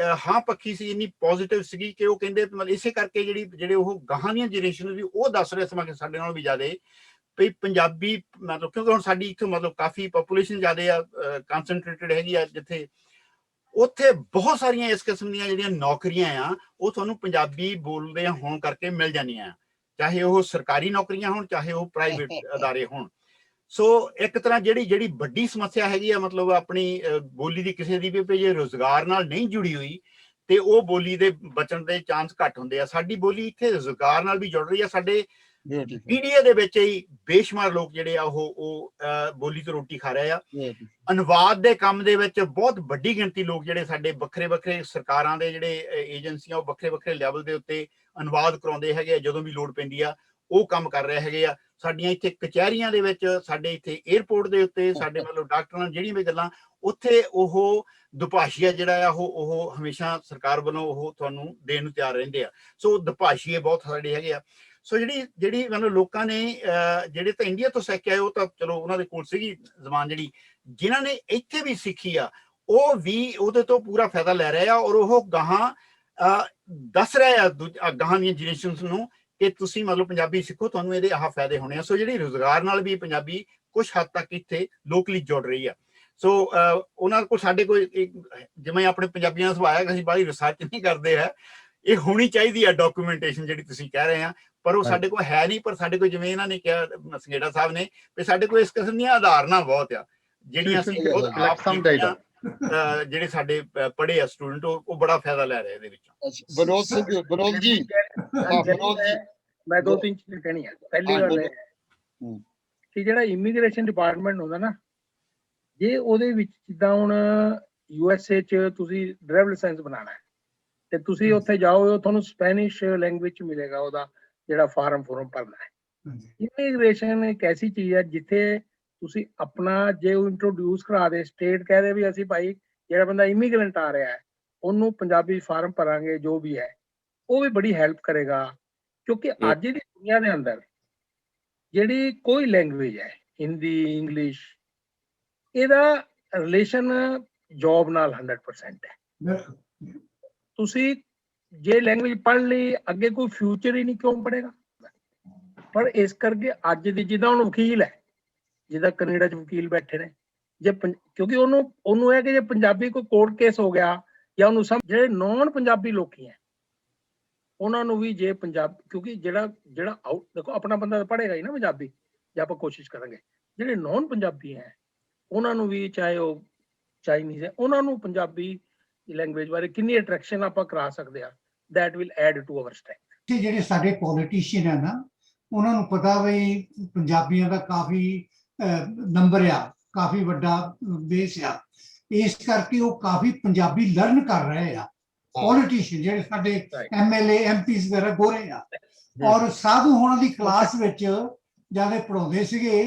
ਪੱਖੀ ਸੀ, ਇੰਨੀ ਪੋਜ਼ਿਟਿਵ ਸੀਗੀ ਕਿ ਉਹ ਕਹਿੰਦੇ ਮਤਲਬ ਇਸੇ ਕਰਕੇ ਜਿਹੜੇ ਉਹ ਗਾਹਾਂ ਦੀਆਂ ਜਨਰੇਸ਼ਨ ਵੀ ਉਹ ਦੱਸ ਰਹੇ ਸਮਾਂ ਕਿ ਸਾਡੇ ਨਾਲ ਵੀ ਜ਼ਿਆਦਾ ਵੀ ਪੰਜਾਬੀ ਮਤਲਬ, ਕਿਉਂਕਿ ਹੁਣ ਸਾਡੀ ਇੱਥੇ ਮਤਲਬ ਕਾਫੀ ਪੋਪੂਲੇਸ਼ਨ ਜ਼ਿਆਦਾ ਆ, ਕੰਸਨਟ੍ਰੇਟਡ ਹੈਗੀ ਆ, ਜਿੱਥੇ ਉੱਥੇ ਬਹੁਤ ਸਾਰੀਆਂ ਇਸ ਕਿਸਮ ਦੀਆਂ ਜਿਹੜੀਆਂ ਨੌਕਰੀਆਂ ਆ ਉਹ ਤੁਹਾਨੂੰ ਪੰਜਾਬੀ ਬੋਲਦੇ ਹੋਣ ਕਰਕੇ ਮਿਲ ਜਾਂਦੀਆਂ, ਚਾਹੇ ਉਹ ਸਰਕਾਰੀ ਨੌਕਰੀਆਂ ਹੋਣ ਚਾਹੇ ਉਹ ਪ੍ਰਾਈਵੇਟ ਅਦਾਰੇ ਹੋਣ। ਸੋ ਇੱਕ ਤਰ੍ਹਾਂ ਜਿਹੜੀ ਵੱਡੀ ਸਮੱਸਿਆ ਹੈਗੀ ਆ ਮਤਲਬ ਆਪਣੀ ਬੋਲੀ ਦੀ ਕਿਸੇ ਦੀ ਵੀ ਜੇ ਰੁਜ਼ਗਾਰ ਨਾਲ ਨਹੀਂ ਜੁੜੀ ਹੋਈ ਤੇ ਉਹ ਬੋਲੀ ਦੇ ਬਚਣ ਦੇ ਚਾਂਸ ਘੱਟ ਹੁੰਦੇ ਆ। ਸਾਡੀ ਬੋਲੀ ਇੱਥੇ ਰੁਜ਼ਗਾਰ ਨਾਲ ਵੀ ਜੁੜ ਰਹੀ ਆ। ਸਾਡੇ ਮੀਡੀਆ ਦੇ ਵਿੱਚ ਹੀ ਬੇਸ਼ੁਮਾਰ ਲੋਕ ਜਿਹੜੇ ਆ ਉਹ ਬੋਲੀ ਤੋਂ ਰੋਟੀ ਖਾ ਰਹੇ ਆ। ਅਨੁਵਾਦ ਦੇ ਕੰਮ ਦੇ ਵਿੱਚ ਬਹੁਤ ਵੱਡੀ ਗਿਣਤੀ ਲੋਕ ਜਿਹੜੇ ਸਾਡੇ ਵੱਖਰੇ ਸਰਕਾਰਾਂ ਦੇ ਜਿਹੜੇ ਏਜੰਸੀਆਂ ਉਹ ਵੱਖਰੇ ਲੈਵਲ ਦੇ ਉੱਤੇ ਅਨੁਵਾਦ ਕਰਾਉਂਦੇ ਹੈਗੇ ਆ, ਜਦੋਂ ਵੀ ਲੋੜ ਪੈਂਦੀ ਆ ਉਹ ਕੰਮ ਕਰ ਰਹੇ ਹੈਗੇ ਆ। ਸਾਡੀਆਂ ਇੱਥੇ ਕਚਹਿਰੀਆਂ ਦੇ ਵਿੱਚ, ਸਾਡੇ ਇੱਥੇ 에ਅਰਪੋਰਟ ਦੇ ਉੱਤੇ, ਸਾਡੇ ਮਤਲਬ ਡਾਕਟਰਾਂ ਜਿਹੜੀਆਂ ਵੀ ਗੱਲਾਂ ਉੱਥੇ ਉਹ ਦੁਭਾਸ਼ੀਆ ਜਿਹੜਾ ਆ ਉਹ ਹਮੇਸ਼ਾ ਸਰਕਾਰ ਵੱਲੋਂ ਉਹ ਤੁਹਾਨੂੰ ਦੇਣ ਨੂੰ ਤਿਆਰ ਰਹਿੰਦੇ ਆ। ਸੋ ਦੁਭਾਸ਼ੀਏ ਬਹੁਤ ਸਾਡੇ ਹੈਗੇ ਆ। ਸੋ ਜਿਹੜੀ ਮਤਲਬ ਲੋਕਾਂ ਨੇ ਜਿਹੜੇ ਤਾਂ ਇੰਡੀਆ ਤੋਂ ਸਿੱਖ ਕੇ ਆਏ ਉਹ ਤਾਂ ਚਲੋ ਉਹਨਾਂ ਦੇ ਕੋਲ ਸੀਗੀ ਜ਼ਬਾਨ, ਜਿਹੜੀ ਜਿਨ੍ਹਾਂ ਨੇ ਇੱਥੇ ਵੀ ਸਿੱਖੀ ਆ ਉਹ ਵੀ ਉਹਦੇ ਤੋਂ ਪੂਰਾ ਫਾਇਦਾ ਲੈ ਰਹੇ ਆ, ਔਰ ਉਹ ਗਾਹਾਂ ਦੱਸ ਰਹੇ ਆ ਗਾਹਾਂ ਦੀਆਂ ਜਨਰੇਸ਼ਨਸ ਨੂੰ ਕਿ ਤੁਸੀਂ ਮਤਲਬ ਪੰਜਾਬੀ ਸਿੱਖੋ, ਤੁਹਾਨੂੰ ਇਹਦੇ ਆਹ ਫਾਇਦੇ ਹੋਣੇ ਆ। ਸੋ ਜਿਹੜੀ ਰੁਜ਼ਗਾਰ ਨਾਲ ਵੀ ਪੰਜਾਬੀ ਕੁਝ ਹੱਦ ਤੱਕ ਇੱਥੇ ਲੋਕਲੀ ਜੁੜ ਰਹੀ ਆ। ਸੋ ਉਹਨਾਂ ਕੋਲ ਸਾਡੇ ਕੋਈ ਜਿਵੇਂ ਆਪਣੇ ਪੰਜਾਬੀਆਂ ਦਾ ਸੁਭਾਅ ਹੈ, ਅਸੀਂ ਬਾਹਲੀ ਰਿਸਰਚ ਨਹੀਂ ਕਰਦੇ ਹੈ, ਇਹ ਹੋਣੀ ਚਾਹੀਦੀ ਹੈ ਡਾਕੂਮੈਂਟੇਸ਼ਨ ਜਿਹੜੀ ਤੁਸੀਂ ਕਹਿ ਰਹੇ ਆ, ਪਰ ਉਹ ਸਾਡੇ ਕੋਲ ਹੈ ਨਹੀਂ। ਪਰ ਸਾਡੇ ਕੋਲ ਜਿਵੇਂ ਇਹਨਾਂ ਨੇ ਕਿਹਾ ਸੰਘੇੜਾ ਸਾਹਿਬ ਨੇ ਵੀ ਸਾਡੇ ਕੋਲ ਇਸ ਕਿਸਮ ਦੀਆਂ ਉਦਾਹਰਨਾਂ ਬਹੁਤ ਆ ਜਿਹੜੀਆਂ ਅਸੀਂ ਜਿਹੜੇ ਸਾਡੇ ਪੜ੍ਹੇ ਆ ਸਟੂਡੈਂਟ ਉਹ ਬੜਾ ਫਾਇਦਾ ਲੈ ਰਹੇ ਇਹਦੇ ਵਿੱਚੋਂ। ਵਿਨੋਦ ਜੀ ਵਿਨੋਦ ਜੀ ਮੈਂ 2-3 ਚੀਜ਼ਾਂ ਕਹਿਣੀਆਂ। ਪਹਿਲੀ ਗੱਲ ਹੈ ਕਿ ਜਿਹੜਾ ਇਮੀਗ੍ਰੇਸ਼ਨ ਡਿਪਾਰਟਮੈਂਟ ਹੁੰਦਾ ਨਾ, ਜੇ ਉਹਦੇ ਵਿੱਚ ਜਿੱਦਾਂ ਹੁਣ USA 'ਚ ਤੁਸੀਂ ਡਰਾਈਵਰ ਲਾਇਸੈਂਸ ਬਣਾਉਣਾ ਹੈ ਤੇ ਤੁਸੀਂ ਉੱਥੇ ਜਾਓ, ਤੁਹਾਨੂੰ ਸਪੈਨਿਸ਼ ਲੈਂਗੁਏਜ ਮਿਲੇਗਾ ਉਹਦਾ ਜਿਹੜਾ ਫਾਰਮ ਭਰਨਾ ਹੈ। ਇਮੀਗ੍ਰੇਸ਼ਨ ਇੱਕ ਐਸੀ ਚੀਜ਼ ਹੈ ਜਿੱਥੇ ਤੁਸੀਂ ਆਪਣਾ ਜੇ ਉਹ ਇੰਟਰੋਡਿਊਸ ਕਰਾ ਦੇ, ਸਟੇਟ ਕਹਿ ਦੇ ਵੀ ਅਸੀਂ ਭਾਈ ਜਿਹੜਾ ਬੰਦਾ ਇਮੀਗ੍ਰੈਂਟ ਆ ਰਿਹਾ ਹੈ ਉਹਨੂੰ ਪੰਜਾਬੀ ਫਾਰਮ ਭਰਾਂਗੇ, ਜੋ ਵੀ ਹੈ ਉਹ ਵੀ ਬੜੀ ਹੈਲਪ ਕਰੇਗਾ। ਕਿਉਂਕਿ ਅੱਜ ਦੀ ਦੁਨੀਆ ਦੇ ਅੰਦਰ ਜਿਹੜੀ ਕੋਈ ਲੈਂਗੁਏਜ ਹੈ, ਹਿੰਦੀ, ਇੰਗਲਿਸ਼, ਇਹਦਾ ਰਿਲੇਸ਼ਨ ਜੌਬ ਨਾਲ 100% ਹੈ। ਤੁਸੀਂ ਜੇ ਲੈਂਗੁਏਜ ਪੜ੍ਹ ਲਈ ਅੱਗੇ ਕੋਈ ਫਿਊਚਰ ਹੀ ਨਹੀਂ, ਕਿਉਂ ਪੜ੍ਹੇਗਾ? ਪਰ ਇਸ ਕਰਕੇ ਅੱਜ ਦੀ ਜਿੱਦਾਂ ਹੁਣ ਵਕੀਲ ਹੈ, ਜਿੱਦਾਂ ਕੈਨੇਡਾ 'ਚ ਵਕੀਲ ਬੈਠੇ ਨੇ, ਜੇ ਕਿਉਂਕਿ ਉਹਨੂੰ ਹੈ ਕਿ ਜੇ ਪੰਜਾਬੀ ਕੋਈ ਕੋਰਟ ਕੇਸ ਹੋ ਗਿਆ ਜਾਂ ਉਹਨੂੰ ਜਿਹੜੇ ਨੌਨ ਪੰਜਾਬੀ ਲੋਕੀ ਹੈ ਉਹਨਾਂ ਨੂੰ ਵੀ ਜੇ ਕਿਉਂਕਿ ਜਿਹੜਾ ਦੇਖੋ ਆਪਣਾ ਬੰਦਾ ਤਾਂ ਪੜ੍ਹੇਗਾ ਹੀ ਨਾ ਪੰਜਾਬੀ, ਜੇ ਆਪਾਂ ਕੋਸ਼ਿਸ਼ ਕਰਾਂਗੇ। ਜਿਹੜੇ ਨੌਨ ਪੰਜਾਬੀ ਹੈ ਉਹਨਾਂ ਨੂੰ ਵੀ, ਚਾਹੇ ਉਹ ਚਾਈਨੀਜ਼ ਹੈ, ਉਹਨਾਂ ਨੂੰ ਪੰਜਾਬੀ ਲੈਂਗੁਏਜ ਬਾਰੇ ਕਿੰਨੀ ਅਟਰੈਕਸ਼ਨ ਆਪਾਂ ਕਰਾ ਸਕਦੇ ਆ, that will add to our strength। ਜਿਹੜੇ ਸਾਡੇ ਪੋਲੀਟੀਸ਼ੀਅਨ ਹੈ ਨਾ, ਉਹਨਾਂ ਨੂੰ ਪਤਾ ਵੀ ਪੰਜਾਬੀਆਂ ਦਾ ਕਾਫੀ ਨੰਬਰ ਆ, ਕਾਫੀ ਵੱਡਾ ਬੇਸ ਆ, ਇਸ ਕਰਕੇ ਉਹ ਕਾਫੀ ਪੰਜਾਬੀ ਲਰਨ ਕਰ ਰਹੇ ਆ। ਪੋਲੀਟੀਸ਼ੀਅਨ ਜਿਹੜੇ ਸਾਡੇ MLA MPs ਵਗੈਰਾ ਗੋਰੇ ਆ, ਔਰ ਸਾਧੂ ਹੋਣਾ ਦੀ ਕਲਾਸ ਵਿੱਚ ਜਿਆਦਾ ਪੜਾਉਂਦੇ ਸੀਗੇ,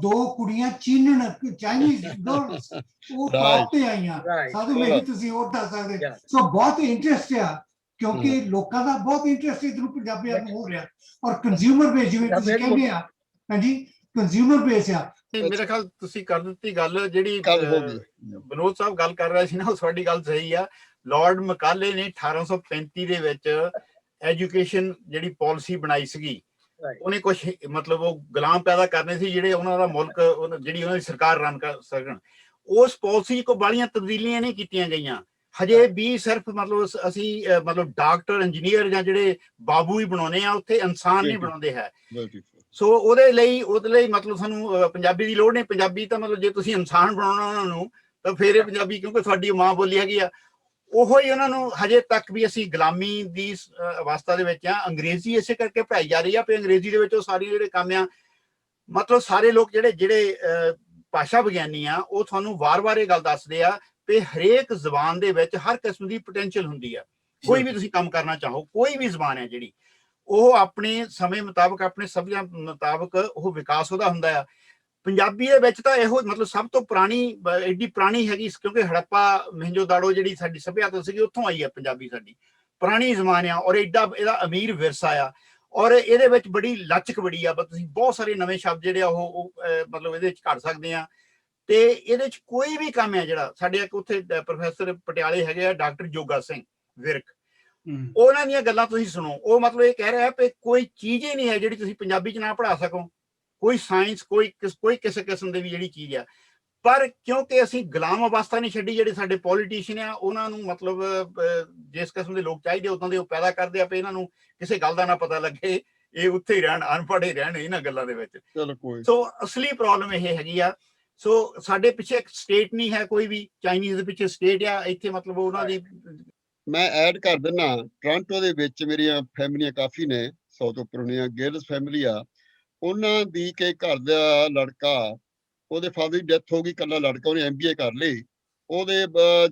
2 ਕੁੜੀਆਂ ਚਾਈਨੀਜ਼ ਗਰਲਸ ਉਹ ਟਾਪ ਤੇ ਆਈਆਂ। ਸਾਧੂ ਮੇਰੀ ਤੁਸੀਂ ਉਹ ਦੱਸ ਸਕਦੇ। ਸੋ ਬਹੁਤ ਇੰਟਰਸਟ ਆ, ਕਿਉਂਕਿ ਲੋਕਾਂ ਦਾ ਬਹੁਤ ਇੰਟਰਸਟ ਇਧਰ ਪੰਜਾਬੀਆਂ ਨੂੰ ਹੋ ਰਿਹਾ, ਔਰ ਕੰਜ਼ਿਊਮਰ ਬੇਸ ਜਿਵੇਂ ਤੁਸੀਂ ਕਹਿੰਦੇ ਆ। ਹਾਂਜੀ, ਕੰਜ਼ਿਊਮਰ ਬੇਸ ਆ। ਮੇਰੇ ਖਿਆਲ ਤੁਸੀਂ ਕਰ ਦਿੱਤੀ ਗੱਲ, ਜਿਹੜੀ ਵਿਨੋਦ ਸਾਹਿਬ ਗੱਲ ਕਰ ਰਿਹਾ ਸੀ ਨਾ, ਉਹ ਤੁਹਾਡੀ ਗੱਲ ਸਹੀ ਆ। ਲਾਰਡ ਮਕਾਲੇ ਨੇ 1835 ਦੇ ਵਿੱਚ ਐਜੂਕੇਸ਼ਨ ਜਿਹੜੀ ਪਾਲਿਸੀ ਬਣਾਈ ਸੀਗੀ, ਉਹਨੇ ਕੁਝ ਮਤਲਬ ਉਹ ਗੁਲਾਮ ਪੈਦਾ ਕਰਨੇ ਸੀ ਜਿਹੜੇ ਉਹਨਾਂ ਦਾ ਮੁਲਕ, ਜਿਹੜੀ ਉਹਨਾਂ ਦੀ ਸਰਕਾਰ ਰਨ ਕਰ ਸਕਣ। ਉਸ ਪਾਲਿਸੀ ਕੋ ਬਾਲੀਆਂ ਤਬਦੀਲੀਆਂ ਨਹੀਂ ਕੀਤੀਆਂ ਗਈਆਂ ਹਜੇ ਵੀ। ਸਿਰਫ ਮਤਲਬ ਅਸੀਂ ਮਤਲਬ ਡਾਕਟਰ, ਇੰਜੀਨੀਅਰ ਜਾਂ ਜਿਹੜੇ ਬਾਬੂ ਹੀ ਬਣਾਉਣੇ ਆ, ਉੱਥੇ ਇਨਸਾਨ ਨਹੀਂ ਬਣਾਉਂਦੇ ਹੈ। ਸੋ ਉਹਦੇ ਲਈ ਮਤਲਬ ਸਾਨੂੰ ਪੰਜਾਬੀ ਦੀ ਲੋੜ ਨਹੀਂ। ਪੰਜਾਬੀ ਤਾਂ ਮਤਲਬ ਜੇ ਤੁਸੀਂ ਇਨਸਾਨ ਬਣਾਉਣਾ ਉਹਨਾਂ ਨੂੰ, ਤਾਂ ਫਿਰ ਇਹ ਪੰਜਾਬੀ, ਕਿਉਂਕਿ ਤੁਹਾਡੀ ਮਾਂ ਬੋਲੀ ਹੈਗੀ ਆ, ਉਹੋ ਹੀ ਉਹਨਾਂ ਨੂੰ ਹਜੇ ਤੱਕ ਵੀ ਅਸੀਂ ਗੁਲਾਮੀ ਦੀ ਅਵਸਥਾ ਦੇ ਵਿੱਚ ਆ। ਅੰਗਰੇਜ਼ੀ ਇਸੇ ਕਰਕੇ ਪੜ੍ਹਾਈ ਜਾ ਰਹੀ ਆ ਵੀ ਅੰਗਰੇਜ਼ੀ ਦੇ ਵਿੱਚ ਉਹ ਸਾਰੇ ਜਿਹੜੇ ਕੰਮ ਆ, ਮਤਲਬ ਸਾਰੇ ਲੋਕ ਜਿਹੜੇ ਭਾਸ਼ਾ ਵਿਗਿਆਨੀ ਆ, ਉਹ ਤੁਹਾਨੂੰ ਵਾਰ-ਵਾਰ ਇਹ ਗੱਲ ਦੱਸਦੇ ਆ ਵੀ ਹਰੇਕ ਜ਼ਬਾਨ ਦੇ ਵਿੱਚ ਹਰ ਕਿਸਮ ਦੀ ਪੋਟੈਂਸ਼ੀਅਲ ਹੁੰਦੀ ਆ। ਕੋਈ ਵੀ ਤੁਸੀਂ ਕੰਮ ਕਰਨਾ ਚਾਹੋ, ਕੋਈ ਵੀ ਜ਼ਬਾਨ ਹੈ ਜਿਹੜੀ, ਉਹ ਆਪਣੇ ਸਮੇਂ ਮੁਤਾਬਕ, ਆਪਣੇ ਸਭਿਆ ਮੁਤਾਬਕ ਉਹ ਵਿਕਾਸ ਉਹਦਾ ਹੁੰਦਾ ਆ। ਪੰਜਾਬੀ ਦੇ ਵਿੱਚ ਤਾਂ ਇਹੋ ਮਤਲਬ ਸਭ ਤੋਂ ਪੁਰਾਣੀ, ਐਡੀ ਪੁਰਾਣੀ ਹੈਗੀ, ਕਿਉਂਕਿ ਹੜੱਪਾ ਮੋਹਿੰਜੋ-ਦਾੜੋ ਜਿਹੜੀ ਸਾਡੀ ਸਭਿਅਤਾ ਸੀਗੀ ਉੱਥੋਂ ਆਈ ਆ ਪੰਜਾਬੀ। ਸਾਡੀ ਪੁਰਾਣੀ ਜ਼ਬਾਨ ਆ, ਔਰ ਇਹਦਾ ਅਮੀਰ ਵਿਰਸਾ ਆ, ਔਰ ਇਹਦੇ ਵਿੱਚ ਬੜੀ ਲਚਕ ਬੜੀ ਆ। ਤੁਸੀਂ ਬਹੁਤ ਸਾਰੇ ਨਵੇਂ ਸ਼ਬਦ ਜਿਹੜੇ ਆ ਉਹ ਮਤਲਬ ਇਹਦੇ ਵਿੱਚ ਘੜ ਸਕਦੇ ਆ। ਤੇ ਇਹਦੇ ਚ ਕੋਈ ਵੀ ਕੰਮ ਹੈ ਜਿਹੜਾ ਸਾਡੇ ਇੱਕ ਉੱਥੇ ਪ੍ਰੋਫੈਸਰ ਪਟਿਆਲੇ ਹੈਗੇ ਆ, ਡਾਕਟਰ ਜੋਗਾ ਸਿੰਘ ਵਿਰਕ, ਉਹਨਾਂ ਦੀਆਂ ਗੱਲਾਂ ਤੁਸੀਂ ਸੁਣੋ। ਉਹ ਮਤਲਬ ਇਹ ਕਹਿ ਰਿਹਾ ਵੀ ਕੋਈ ਚੀਜ਼ ਹੀ ਨਹੀਂ ਹੈ ਜਿਹੜੀ ਤੁਸੀਂ ਪੰਜਾਬੀ ਚ ਨਾ ਪੜ੍ਹਾ ਸਕੋ, ਕੋਈ ਸਾਇੰਸ, ਕੋਈ ਕਿਸੇ ਕਿਸਮ ਦੀ ਵੀ ਜਿਹੜੀ ਚੀਜ਼ ਆ। ਪਰ ਕਿਉਂਕਿ ਅਸੀਂ ਗੁਲਾਮ ਅਵਸਥਾ ਨਹੀਂ ਛੱਡੀ, ਜਿਹੜੇ ਸਾਡੇ ਪੋਲੀਟੀਸ਼ੀਅਨ ਆ ਉਹਨਾਂ ਨੂੰ ਮਤਲਬ ਜਿਸ ਕਿਸਮ ਦੇ ਲੋਕ ਚਾਹੀਦੇ ਉਦਾਂ ਦੇ ਉਹ ਪੈਦਾ ਕਰਦੇ ਆ ਵੀ ਇਹਨਾਂ ਨੂੰ ਕਿਸੇ ਗੱਲ ਦਾ ਨਾ ਪਤਾ ਲੱਗੇ, ਇਹ ਉੱਥੇ ਹੀ ਰਹਿਣ, ਅਨਪੜ੍ਹ ਰਹਿਣ ਇਹਨਾਂ ਗੱਲਾਂ ਦੇ ਵਿੱਚ। ਸੋ ਅਸਲੀ ਪ੍ਰੋਬਲਮ ਇਹ ਹੈਗੀ ਆ। ਸੋ ਸਾਡੇ ਪਿੱਛੇ ਇੱਕ ਸਟੇਟ ਨਹੀਂ ਹੈ ਕੋਈ ਵੀ, ਚਾਈਨੀਜ਼ ਦੇ ਪਿੱਛੇ ਸਟੇਟ ਆ, ਇੱਥੇ ਮਤਲਬ ਉਹਨਾਂ ਦੀ। ਮੈਂ ਐਡ ਕਰ ਦਿੰਦਾ, ਟੋਰਾਂਟੋ ਦੇ ਵਿੱਚ ਮੇਰੀਆਂ ਫੈਮਲੀਆਂ ਕਾਫੀ ਨੇ, 100 ਤੋਂ ਉੱਪਰ ਹੋਣੀਆਂ। ਗਿਲਸ ਫੈਮਿਲੀ ਆ, ਉਹਨਾਂ ਦੀ ਕਿ ਘਰ ਦਾ ਲੜਕਾ, ਉਹਦੇ ਫਾਦਰ ਦੀ ਡੈਥ ਹੋ ਗਈ, ਇਕੱਲਾ ਲੜਕਾ, ਉਹਨੇ MBA ਕਰ ਲਈ। ਉਹਦੇ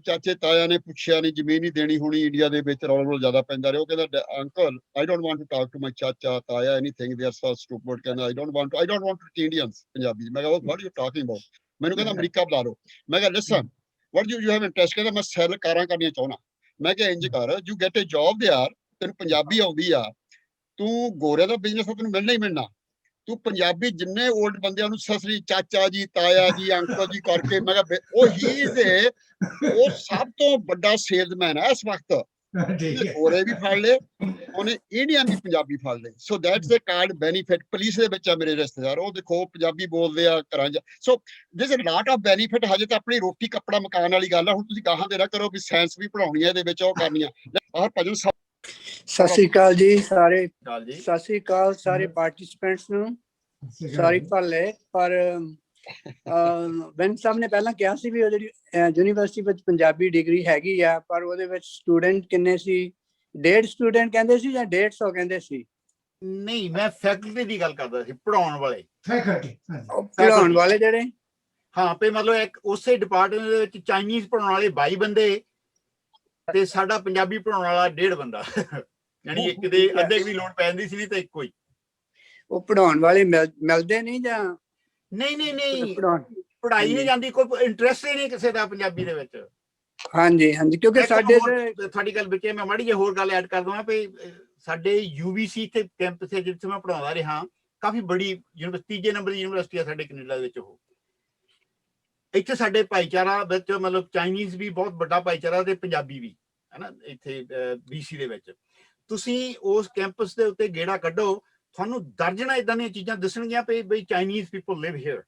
ਚਾਚੇ ਤਾਇਆ ਨੇ ਪੁੱਛਿਆ ਨਹੀਂ, ਜ਼ਮੀਨ ਨਹੀਂ ਦੇਣੀ ਹੋਣੀ, ਇੰਡੀਆ ਦੇ ਵਿੱਚ ਰੌਲਾ ਜ਼ਿਆਦਾ ਪੈਂਦਾ ਰਿਹਾ। ਉਹ ਕਹਿੰਦਾ, uncle I don't want to talk to my ਚਾਚਾ ਤਾਇਆ anything, they are so stupid. ਕਹਿੰਦਾ I don't want to Indians, Punjabi. ਮੈਂ ਕਿਹਾ ਵਾਟ ਯੂ ਟਾਕਿੰਗ ਅਬਾਊਟ? ਮੈਨੂੰ ਕਹਿੰਦਾ ਅਮਰੀਕਾ ਬੁਲਾ ਲਓ। ਮੈਂ ਕਿਹਾ ਲਿਸਨ, ਵਾਟ ਯੂ ਹੈਵ ਇੰਟਰਸਟ? ਕਹਿੰਦਾ ਮੈਂ ਸੈਲ ਕਾਰਾਂ ਕਰਨੀਆਂ ਚਾਹੁੰਦਾ। ਮੈਂ ਕਿਹਾ ਇੰਜ ਕਰ, you get A job there, ਤੈਨੂੰ ਪੰਜਾਬੀ ਆਉਂਦੀ ਆ, ਤੂੰ ਗੋਰਿਆਂ ਦਾ ਬਿਜ਼ਨਸ ਤੈਨੂੰ ਮਿਲਣਾ ਹੀ ਮਿਲਣਾ। ਤੂੰ ਪੰਜਾਬੀ ਜਿੰਨੇ ਓਲਡ ਬੰਦਿਆਂ ਨੂੰ ਸਸਰੀ ਚਾਚਾ ਜੀ, ਤਾਇਆ ਜੀ, ਅੰਕਲ ਜੀ ਕਰਕੇ, ਮੈਂ ਕਿਹਾ ਉਹ ਸਭ ਤੋਂ ਵੱਡਾ ਸੇਲਸਮੈਨ ਹੈ ਇਸ ਵਕਤ। ਠੀਕ ਹੈ ਉਹਨੇ ਵੀ ਫੜ ਲਏ, ਉਹਨੇ ਇੰਡੀਅਨ ਵੀ ਪੰਜਾਬੀ ਫੜ ਲਏ। So that's a card benefit. Police ਦੇ ਵਿੱਚ ਆ ਮੇਰੇ ਰਿਸ਼ਤੇਦਾਰ, ਉਹ ਦੇਖੋ ਪੰਜਾਬੀ ਬੋਲਦੇ ਆ ਘਰਾਂ 'ਚ। ਸੋ ਦਿਸ ਅ ਲਾਟ ਆਫ ਬੈਨੀਫਿਟ। ਹਜੇ ਤਾਂ ਆਪਣੀ ਰੋਟੀ ਕੱਪੜਾ ਮਕਾਨ ਵਾਲੀ ਗੱਲ ਆ, ਹੁਣ ਤੁਸੀਂ ਗਾਹਾਂ ਦੇ ਨਾ ਕਰੋ ਵੀ ਸਾਇੰਸ ਵੀ ਭਣਾਉਣੀ ਹੈ ਇਹਦੇ ਵਿੱਚ, ਉਹ ਕਰਨੀ ਆ। ਆਹ ਭਜਨ ਸਤਿ ਸ੍ਰੀ ਅਕਾਲ ਜੀ ਸਾਰੇ, ਗੱਲ ਜੀ ਸਤਿ ਸ੍ਰੀ ਅਕਾਲ ਸਾਰੇ ਪਾਰਟਿਸਪੈਂਟਸ ਨੂੰ, ਸਾਰੀ ਭਲੇ। ਪਰ ਬੈਂਕ ਸਾਹਿਬ ਨੇ ਪਹਿਲਾਂ ਕਿਹਾ ਸੀ ਵੀ ਉਹ ਜਿਹੜੀ ਯੂਨੀਵਰਸਿਟੀ ਵਿੱਚ ਪੰਜਾਬੀ ਡਿਗਰੀ ਹੈਗੀ ਆ, ਪਰ ਉਹਦੇ ਵਿੱਚ ਸਟੂਡੈਂਟ ਕਿੰਨੇ ਸੀ? 150 ਸਟੂਡੈਂਟ ਕਹਿੰਦੇ ਸੀ ਜਾਂ 150 ਕਹਿੰਦੇ ਸੀ? ਨਹੀਂ, ਮੈਂ ਫੈਕਲਟੀ ਦੀ ਗੱਲ ਕਰਦਾ ਸੀ, ਪੜਾਉਣ ਵਾਲੇ। ਫੈਕਲਟੀ ਪੜ੍ਹਾਉਣ ਵਾਲੇ ਜਿਹੜੇ? ਹਾਂ, ਤੇ ਮਤਲਬ ਇੱਕ ਉਸੇ ਡਿਪਾਰਟਮੈਂਟ ਦੇ ਵਿੱਚ ਚਾਈਨੀਜ਼ ਪੜਾਉਣ ਵਾਲੇ 22 ਬੰਦੇ ਤੇ ਸਾਡਾ ਪੰਜਾਬੀ ਪੜਾਉਣ ਵਾਲਾ 1.5 ਬੰਦਾ। ਯਾਨੀ ਇੱਕ ਦੇ ਅੱਧੇ ਵੀ ਲੋੜ ਪੈਂਦੀ ਸੀ, ਨਹੀਂ ਤਾਂ ਇੱਕੋ ਹੀ। ਉਹ ਪੜ੍ਹਾਉਣ ਵਾਲੇ ਮਿਲਦੇ ਨਹੀਂ ਜਾਂ? ਨਹੀਂ, ਪੜਾਈ ਨਹੀਂ ਜਾਂਦੀ, ਕੋਈ ਇੰਟਰਸਟ ਹੀ ਨਹੀਂ ਕਿਸੇ ਦਾ ਪੰਜਾਬੀ ਦੇ ਵਿੱਚ। ਹਾਂਜੀ ਹਾਂਜੀ, ਕਿਉਂਕਿ ਸਾਡੇ ਤੁਹਾਡੀ ਗੱਲ ਵਿੱਚ ਮੈਂ ਮਾੜੀ ਜਿਹੀ ਹੋਰ ਗੱਲ ਐਡ ਕਰ ਦਵਾਂ ਵੀ ਸਾਡੇ UBC ਤੇ ਕੈਂਪਸ ਹੈ ਜਿੱਥੇ ਮੈਂ ਪੜਾਉਂਦਾ ਰਿਹਾ, ਕਾਫੀ ਬੜੀ ਯੂਨੀਵਰਸਿਟੀ, ਤੀਜੇ ਨੰਬਰ ਦੀ ਯੂਨੀਵਰਸਿਟੀ ਆ ਸਾਡੇ ਕੈਨੇਡਾ ਦੇ ਵਿੱਚ। ਉਹ ਇੱਥੇ ਸਾਡੇ ਭਾਈਚਾਰਾ ਵਿੱਚ ਮਤਲਬ ਚਾਈਨੀਜ਼ ਵੀ ਬਹੁਤ ਵੱਡਾ ਭਾਈਚਾਰਾ ਤੇ ਪੰਜਾਬੀ ਵੀ ਹੈ ਨਾ ਇੱਥੇ BC ਦੇ ਵਿੱਚ। ਤੁਸੀਂ ਉਸ ਕੈਂਪਸ ਦੇ ਉੱਤੇ ਗੇੜਾ ਕੱਢੋ, ਤੁਹਾਨੂੰ ਦਰਜਨਾਂ ਇਦਾਂ ਦੀਆਂ ਚੀਜ਼ਾਂ ਦੱਸਣਗੀਆਂ ਬਈ ਚਾਈਨੀਜ਼ ਪੀਪਲ ਲਿਵ ਹੇਅਰ।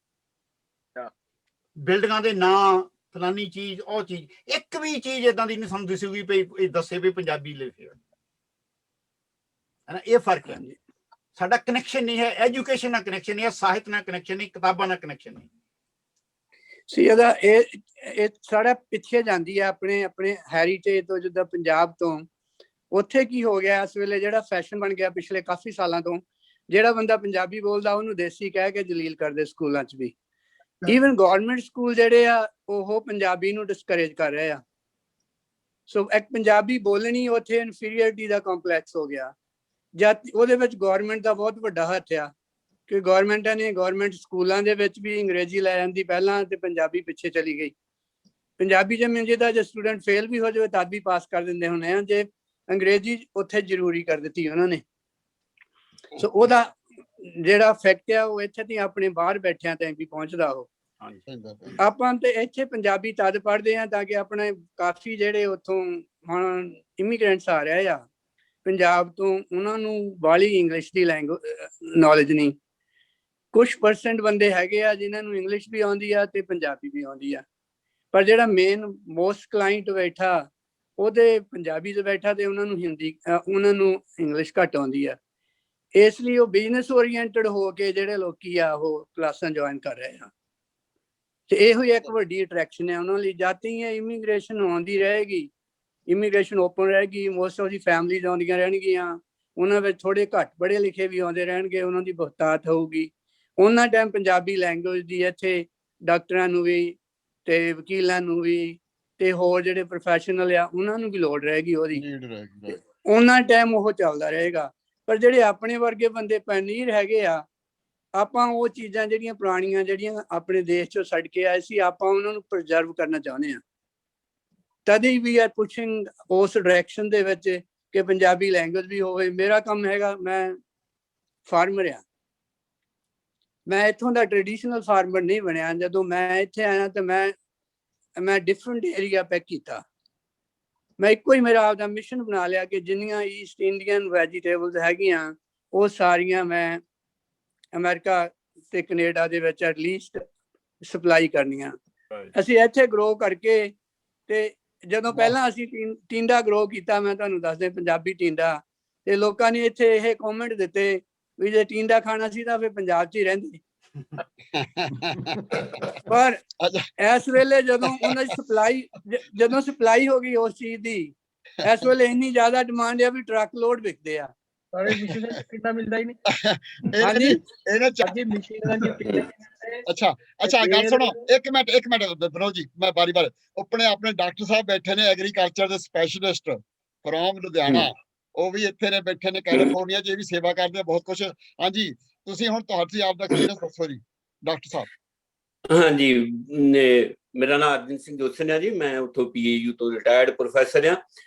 ਬਿਲਡਿੰਗਾਂ ਦੇ ਨਾਂ, ਫਲਾਨੀ ਚੀਜ਼, ਉਹ ਚੀਜ਼, ਇੱਕ ਵੀ ਚੀਜ਼ ਏਦਾਂ ਦੀ ਨਹੀਂ ਸਾਨੂੰ ਦਿਸੂਗੀ ਵੀ ਇਹ ਦੱਸੇ ਵੀ ਪੰਜਾਬੀ ਲਿਵ ਹੇਅਰ, ਹੈ ਨਾ। ਇਹ ਫਰਕ ਹੈ। ਸਾਡਾ ਕਨੈਕਸ਼ਨ ਨਹੀਂ ਹੈ, ਐਜੂਕੇਸ਼ਨ ਨਾਲ ਕਨੈਕਸ਼ਨ ਨਹੀਂ ਹੈ, ਸਾਹਿਤ ਨਾਲ ਕਨੈਕਸ਼ਨ ਨਹੀਂ, ਕਿਤਾਬਾਂ ਨਾਲ ਕਨੈਕਸ਼ਨ ਨਹੀਂ। ਸੀ ਇਹਦਾ ਇਹ ਸਾਡਾ ਪਿੱਛੇ ਜਾਂਦੀ ਹੈ ਆਪਣੇ ਹੈਰੀਟੇਜ ਤੋਂ, ਜਿੱਦਾਂ ਪੰਜਾਬ ਤੋਂ। ਉੱਥੇ ਕੀ ਹੋ ਗਿਆ ਇਸ ਵੇਲੇ, ਜਿਹੜਾ ਫੈਸ਼ਨ ਬਣ ਗਿਆ ਪਿਛਲੇ ਕਾਫੀ ਸਾਲਾਂ ਤੋਂ, ਜਿਹੜਾ ਬੰਦਾ ਪੰਜਾਬੀ ਬੋਲਦਾ ਉਹਨੂੰ ਦੇਸੀ ਕਹਿ ਕੇ ਜਲੀਲ ਕਰਦੇ ਸਕੂਲਾਂ 'ਚ ਵੀ। ਈਵਨ ਗਵਰਨਮੈਂਟ ਸਕੂਲ ਜਿਹੜੇ ਆ ਉਹ ਪੰਜਾਬੀ ਨੂੰ ਡਿਸਕਰੇਜ ਕਰ ਰਹੇ ਆ। ਸੋ ਇੱਕ ਪੰਜਾਬੀ ਬੋਲਣੀ ਉੱਥੇ ਇਨਫੀਰੀਅਰਿਟੀ ਦਾ ਕੰਪਲੈਕਸ ਹੋ ਗਿਆ। ਜਦ ਉਹਦੇ ਵਿੱਚ ਗਵਰਨਮੈਂਟ ਦਾ ਬਹੁਤ ਵੱਡਾ ਹੱਥ ਆ, ਕਿ ਗਵਰਨਮੈਂਟ ਸਕੂਲਾਂ ਦੇ ਵਿੱਚ ਵੀ ਅੰਗਰੇਜ਼ੀ ਲੈ ਜਾਂਦੀ ਪਹਿਲਾਂ ਤੇ ਪੰਜਾਬੀ ਪਿੱਛੇ ਚਲੀ ਗਈ। ਪੰਜਾਬੀ ਜੇ ਸਟੂਡੈਂਟ ਫੇਲ ਵੀ ਹੋ ਜਾਵੇ ਤਦ ਵੀ ਪਾਸ ਕਰ ਦਿੰਦੇ ਹੁੰਦੇ ਆ, ਜੇ ਅੰਗਰੇਜ਼ੀ ਉੱਥੇ ਜ਼ਰੂਰੀ ਕਰ ਦਿੱਤੀ ਉਹਨਾਂ ਨੇ। ਸੋ ਉਹਦਾ ਜਿਹੜਾ ਇਫੈਕਟ ਆ ਉਹ ਇੱਥੇ ਦੀ ਆਪਣੇ ਬਾਹਰ ਬੈਠਿਆਂ ਤੇ ਵੀ ਪਹੁੰਚਦਾ। ਉਹ ਆਪਾਂ ਤੇ ਇੱਥੇ ਪੰਜਾਬੀ ਤਦ ਪੜ੍ਹਦੇ ਆ ਤਾਂ ਕਿ ਆਪਣੇ ਕਾਫੀ ਜਿਹੜੇ ਉੱਥੋਂ ਹੁਣ ਇਮੀਗ੍ਰੈਂਟਸ ਆ ਰਹੇ ਆ ਪੰਜਾਬ ਤੋਂ, ਉਹਨਾਂ ਨੂੰ ਬਾਹਲੀ ਇੰਗਲਿਸ਼ ਦੀ ਨੌਲੇਜ ਨਹੀਂ। ਕੁਛ % ਬੰਦੇ ਹੈਗੇ ਆ ਜਿਨ੍ਹਾਂ ਨੂੰ ਇੰਗਲਿਸ਼ ਵੀ ਆਉਂਦੀ ਆ ਤੇ ਪੰਜਾਬੀ ਵੀ ਆਉਂਦੀ ਆ, ਪਰ ਜਿਹੜਾ ਮੇਨ ਮੋਸਟ ਕਲਾਇੰਟ ਬੈਠਾ ਉਹਦੇ ਪੰਜਾਬੀ 'ਚ ਬੈਠਾ ਤੇ ਉਹਨਾਂ ਨੂੰ ਇੰਗਲਿਸ਼ ਘੱਟ ਆਉਂਦੀ ਆ। ਇਸ ਲਈ ਉਹ ਬਿਜ਼ਨਸ ਓਰੀਐਂਟਡ ਹੋ ਕੇ ਜਿਹੜੇ ਲੋਕੀ ਆ ਉਹ ਕਲਾਸਾਂ ਜੁਆਇਨ ਕਰ ਰਹੇ ਆ, ਤੇ ਇਹੋ ਹੀ ਇੱਕ ਵੱਡੀ ਅਟਰੈਕਸ਼ਨ ਹੈ ਉਹਨਾਂ ਲਈ। ਜਾਤੀ ਇਮੀਗ੍ਰੇਸ਼ਨ ਆਉਂਦੀ ਰਹੇਗੀ, ਇਮੀਗ੍ਰੇਸ਼ਨ ਓਪਨ ਰਹੇਗੀ, ਮੋਸਟ ਆਫ ਦੀ ਫੈਮਲੀਜ਼ ਆਉਂਦੀਆਂ ਰਹਿਣਗੀਆਂ, ਉਹਨਾਂ ਵਿੱਚ ਥੋੜੇ ਘੱਟ ਪੜ੍ਹੇ ਲਿਖੇ ਵੀ ਆਉਂਦੇ ਰਹਿਣਗੇ, ਉਹਨਾਂ ਦੀ ਬਹੁਤਾਤ ਹੋਊਗੀ। ਉਹਨਾਂ ਟਾਈਮ ਪੰਜਾਬੀ ਲੈਂਗੁਏਜ ਦੀ ਇੱਥੇ ਡਾਕਟਰਾਂ ਨੂੰ ਵੀ ਤੇ ਵਕੀਲਾਂ ਨੂੰ ਵੀ ਤੇ ਹੋਰ ਜਿਹੜੇ ਪ੍ਰੋਫੈਸ਼ਨਲ ਆ ਉਹਨਾਂ ਨੂੰ ਵੀ ਲੋੜ ਰਹੇਗੀ ਉਹਦੀ। ਉਹਨਾਂ ਟਾਈਮ ਉਹ ਚੱਲਦਾ ਰਹੇਗਾ। ਪਰ ਜਿਹੜੇ ਆਪਣੇ ਵਰਗੇ ਬੰਦੇ ਪੈਨੀਰ ਹੈਗੇ ਆ, ਆਪਾਂ ਉਹ ਚੀਜ਼ਾਂ ਜਿਹੜੀਆਂ ਪੁਰਾਣੀਆਂ ਜਿਹੜੀਆਂ ਆਪਣੇ ਦੇਸ਼ 'ਚੋਂ ਛੱਡ ਕੇ ਆਏ ਸੀ, ਆਪਾਂ ਉਹਨਾਂ ਨੂੰ ਪ੍ਰੀਜ਼ਰਵ ਕਰਨਾ ਚਾਹੁੰਦੇ ਹਾਂ। ਤਦੇ ਵੀ ਆਰ ਪੁਸ਼ਿੰਗ ਉਸ ਡਾਇਰੈਕਸ਼ਨ ਦੇ ਵਿੱਚ ਕਿ ਪੰਜਾਬੀ ਲੈਂਗੁਏਜ ਵੀ ਹੋਵੇ। ਮੇਰਾ ਕੰਮ ਹੈਗਾ, ਮੈਂ ਫਾਰਮਰ ਆ, ਮੈਂ ਇੱਥੋਂ ਦਾ ਟ੍ਰੈਡੀਸ਼ਨਲ ਫਾਰਮਰ ਨਹੀਂ ਬਣਿਆ। ਜਦੋਂ ਮੈਂ ਇੱਥੇ ਆਇਆ ਤਾਂ ਮੈਂ ਡਿਫਰੈਂਟ ਏਰੀਆ ਪੈਕ ਕੀਤਾ। ਮੈਂ ਇੱਕੋ ਹੀ ਮੇਰਾ ਆਪਦਾ ਮਿਸ਼ਨ ਬਣਾ ਲਿਆ ਕਿ ਜਿੰਨੀਆਂ ਈਸਟ ਇੰਡੀਅਨ ਵੈਜੀਟੇਬਲਸ ਹੈਗੀਆਂ ਉਹ ਸਾਰੀਆਂ ਮੈਂ ਅਮਰੀਕਾ ਤੇ ਕੈਨੇਡਾ ਦੇ ਵਿੱਚ ਐਟਲੀਸਟ ਸਪਲਾਈ ਕਰਨੀਆਂ। ਅਸੀਂ ਇੱਥੇ ਗਰੋ ਕਰਕੇ, ਤੇ ਜਦੋਂ ਪਹਿਲਾਂ ਅਸੀਂ ਟਿੰਡਾ ਗਰੋ ਕੀਤਾ, ਮੈਂ ਤੁਹਾਨੂੰ ਦੱਸਦੇ ਪੰਜਾਬੀ ਟਿੰਡਾ, ਤੇ ਲੋਕਾਂ ਨੇ ਇੱਥੇ ਇਹ ਕਮੈਂਟ ਦਿੱਤੇ ਵੀ ਜੇ ਟਿੰਡਾ ਖਾਣਾ ਸੀ ਤਾਂ ਫਿਰ ਪੰਜਾਬ 'ਚ ਹੀ ਰਹਿੰਦੇ। ਪਰ ਇਸ ਵੇਲੇ ਜਦੋਂ ਉਹਨਾਂ ਦੀ ਸਪਲਾਈ ਹੋ ਗਈ ਉਸ ਚੀਜ਼ ਦੀ, ਇਸ ਵੇਲੇ ਇੰਨੀ ਜ਼ਿਆਦਾ ਡਿਮਾਂਡ ਆ ਵੀ ਟਰੱਕ ਲੋਡ ਵਿਕਦੇ ਆ। ਕਿੰਨਾ ਮਿਲਦਾ ਹੀ ਨਹੀਂ। ਅੱਛਾ ਗੱਲ ਸੁਣੋ, ਇੱਕ ਮਿੰਟ ਵਿਨੋਦ ਜੀ, ਮੈਂ ਬਾਰੀ ਆਪਣੇ ਡਾਕਟਰ ਸਾਹਿਬ ਬੈਠੇ ਨੇ ਐਗਰੀਕਲਚਰ ਦੇ ਸਪੈਸ਼ਲਿਸਟ ਫਰੋਮ ਲੁਧਿਆਣਾ, ਉਹ ਵੀ ਇੱਥੇ ਨੇ ਬੈਠੇ ਨੇ ਕੈਲੀਫੋਰਨੀਆ 'ਚ, ਇਹ ਵੀ ਸੇਵਾ ਕਰਦੇ ਆ ਬਹੁਤ ਕੁਛ। ਹਾਂਜੀ, ਤੁਸੀਂ ਹੁਣ ਤੁਹਾਡੀ ਆਪ ਦਾ ਐਕਸਪੀਰੀਅੰਸ ਦੱਸੋ ਜੀ ਡਾਕਟਰ ਸਾਹਿਬ। ਹਾਂਜੀ, ਮੇਰਾ ਨਾਮ ਅਰਜਨ ਸਿੰਘ ਜੋਸਨ ਹੈ ਜੀ, ਮੈਂ ਉੱਥੋਂ PAU ਤੋਂ ਰਿਟਾਇਰਡ ਪ੍ਰੋਫੈਸਰ ਹਾਂ।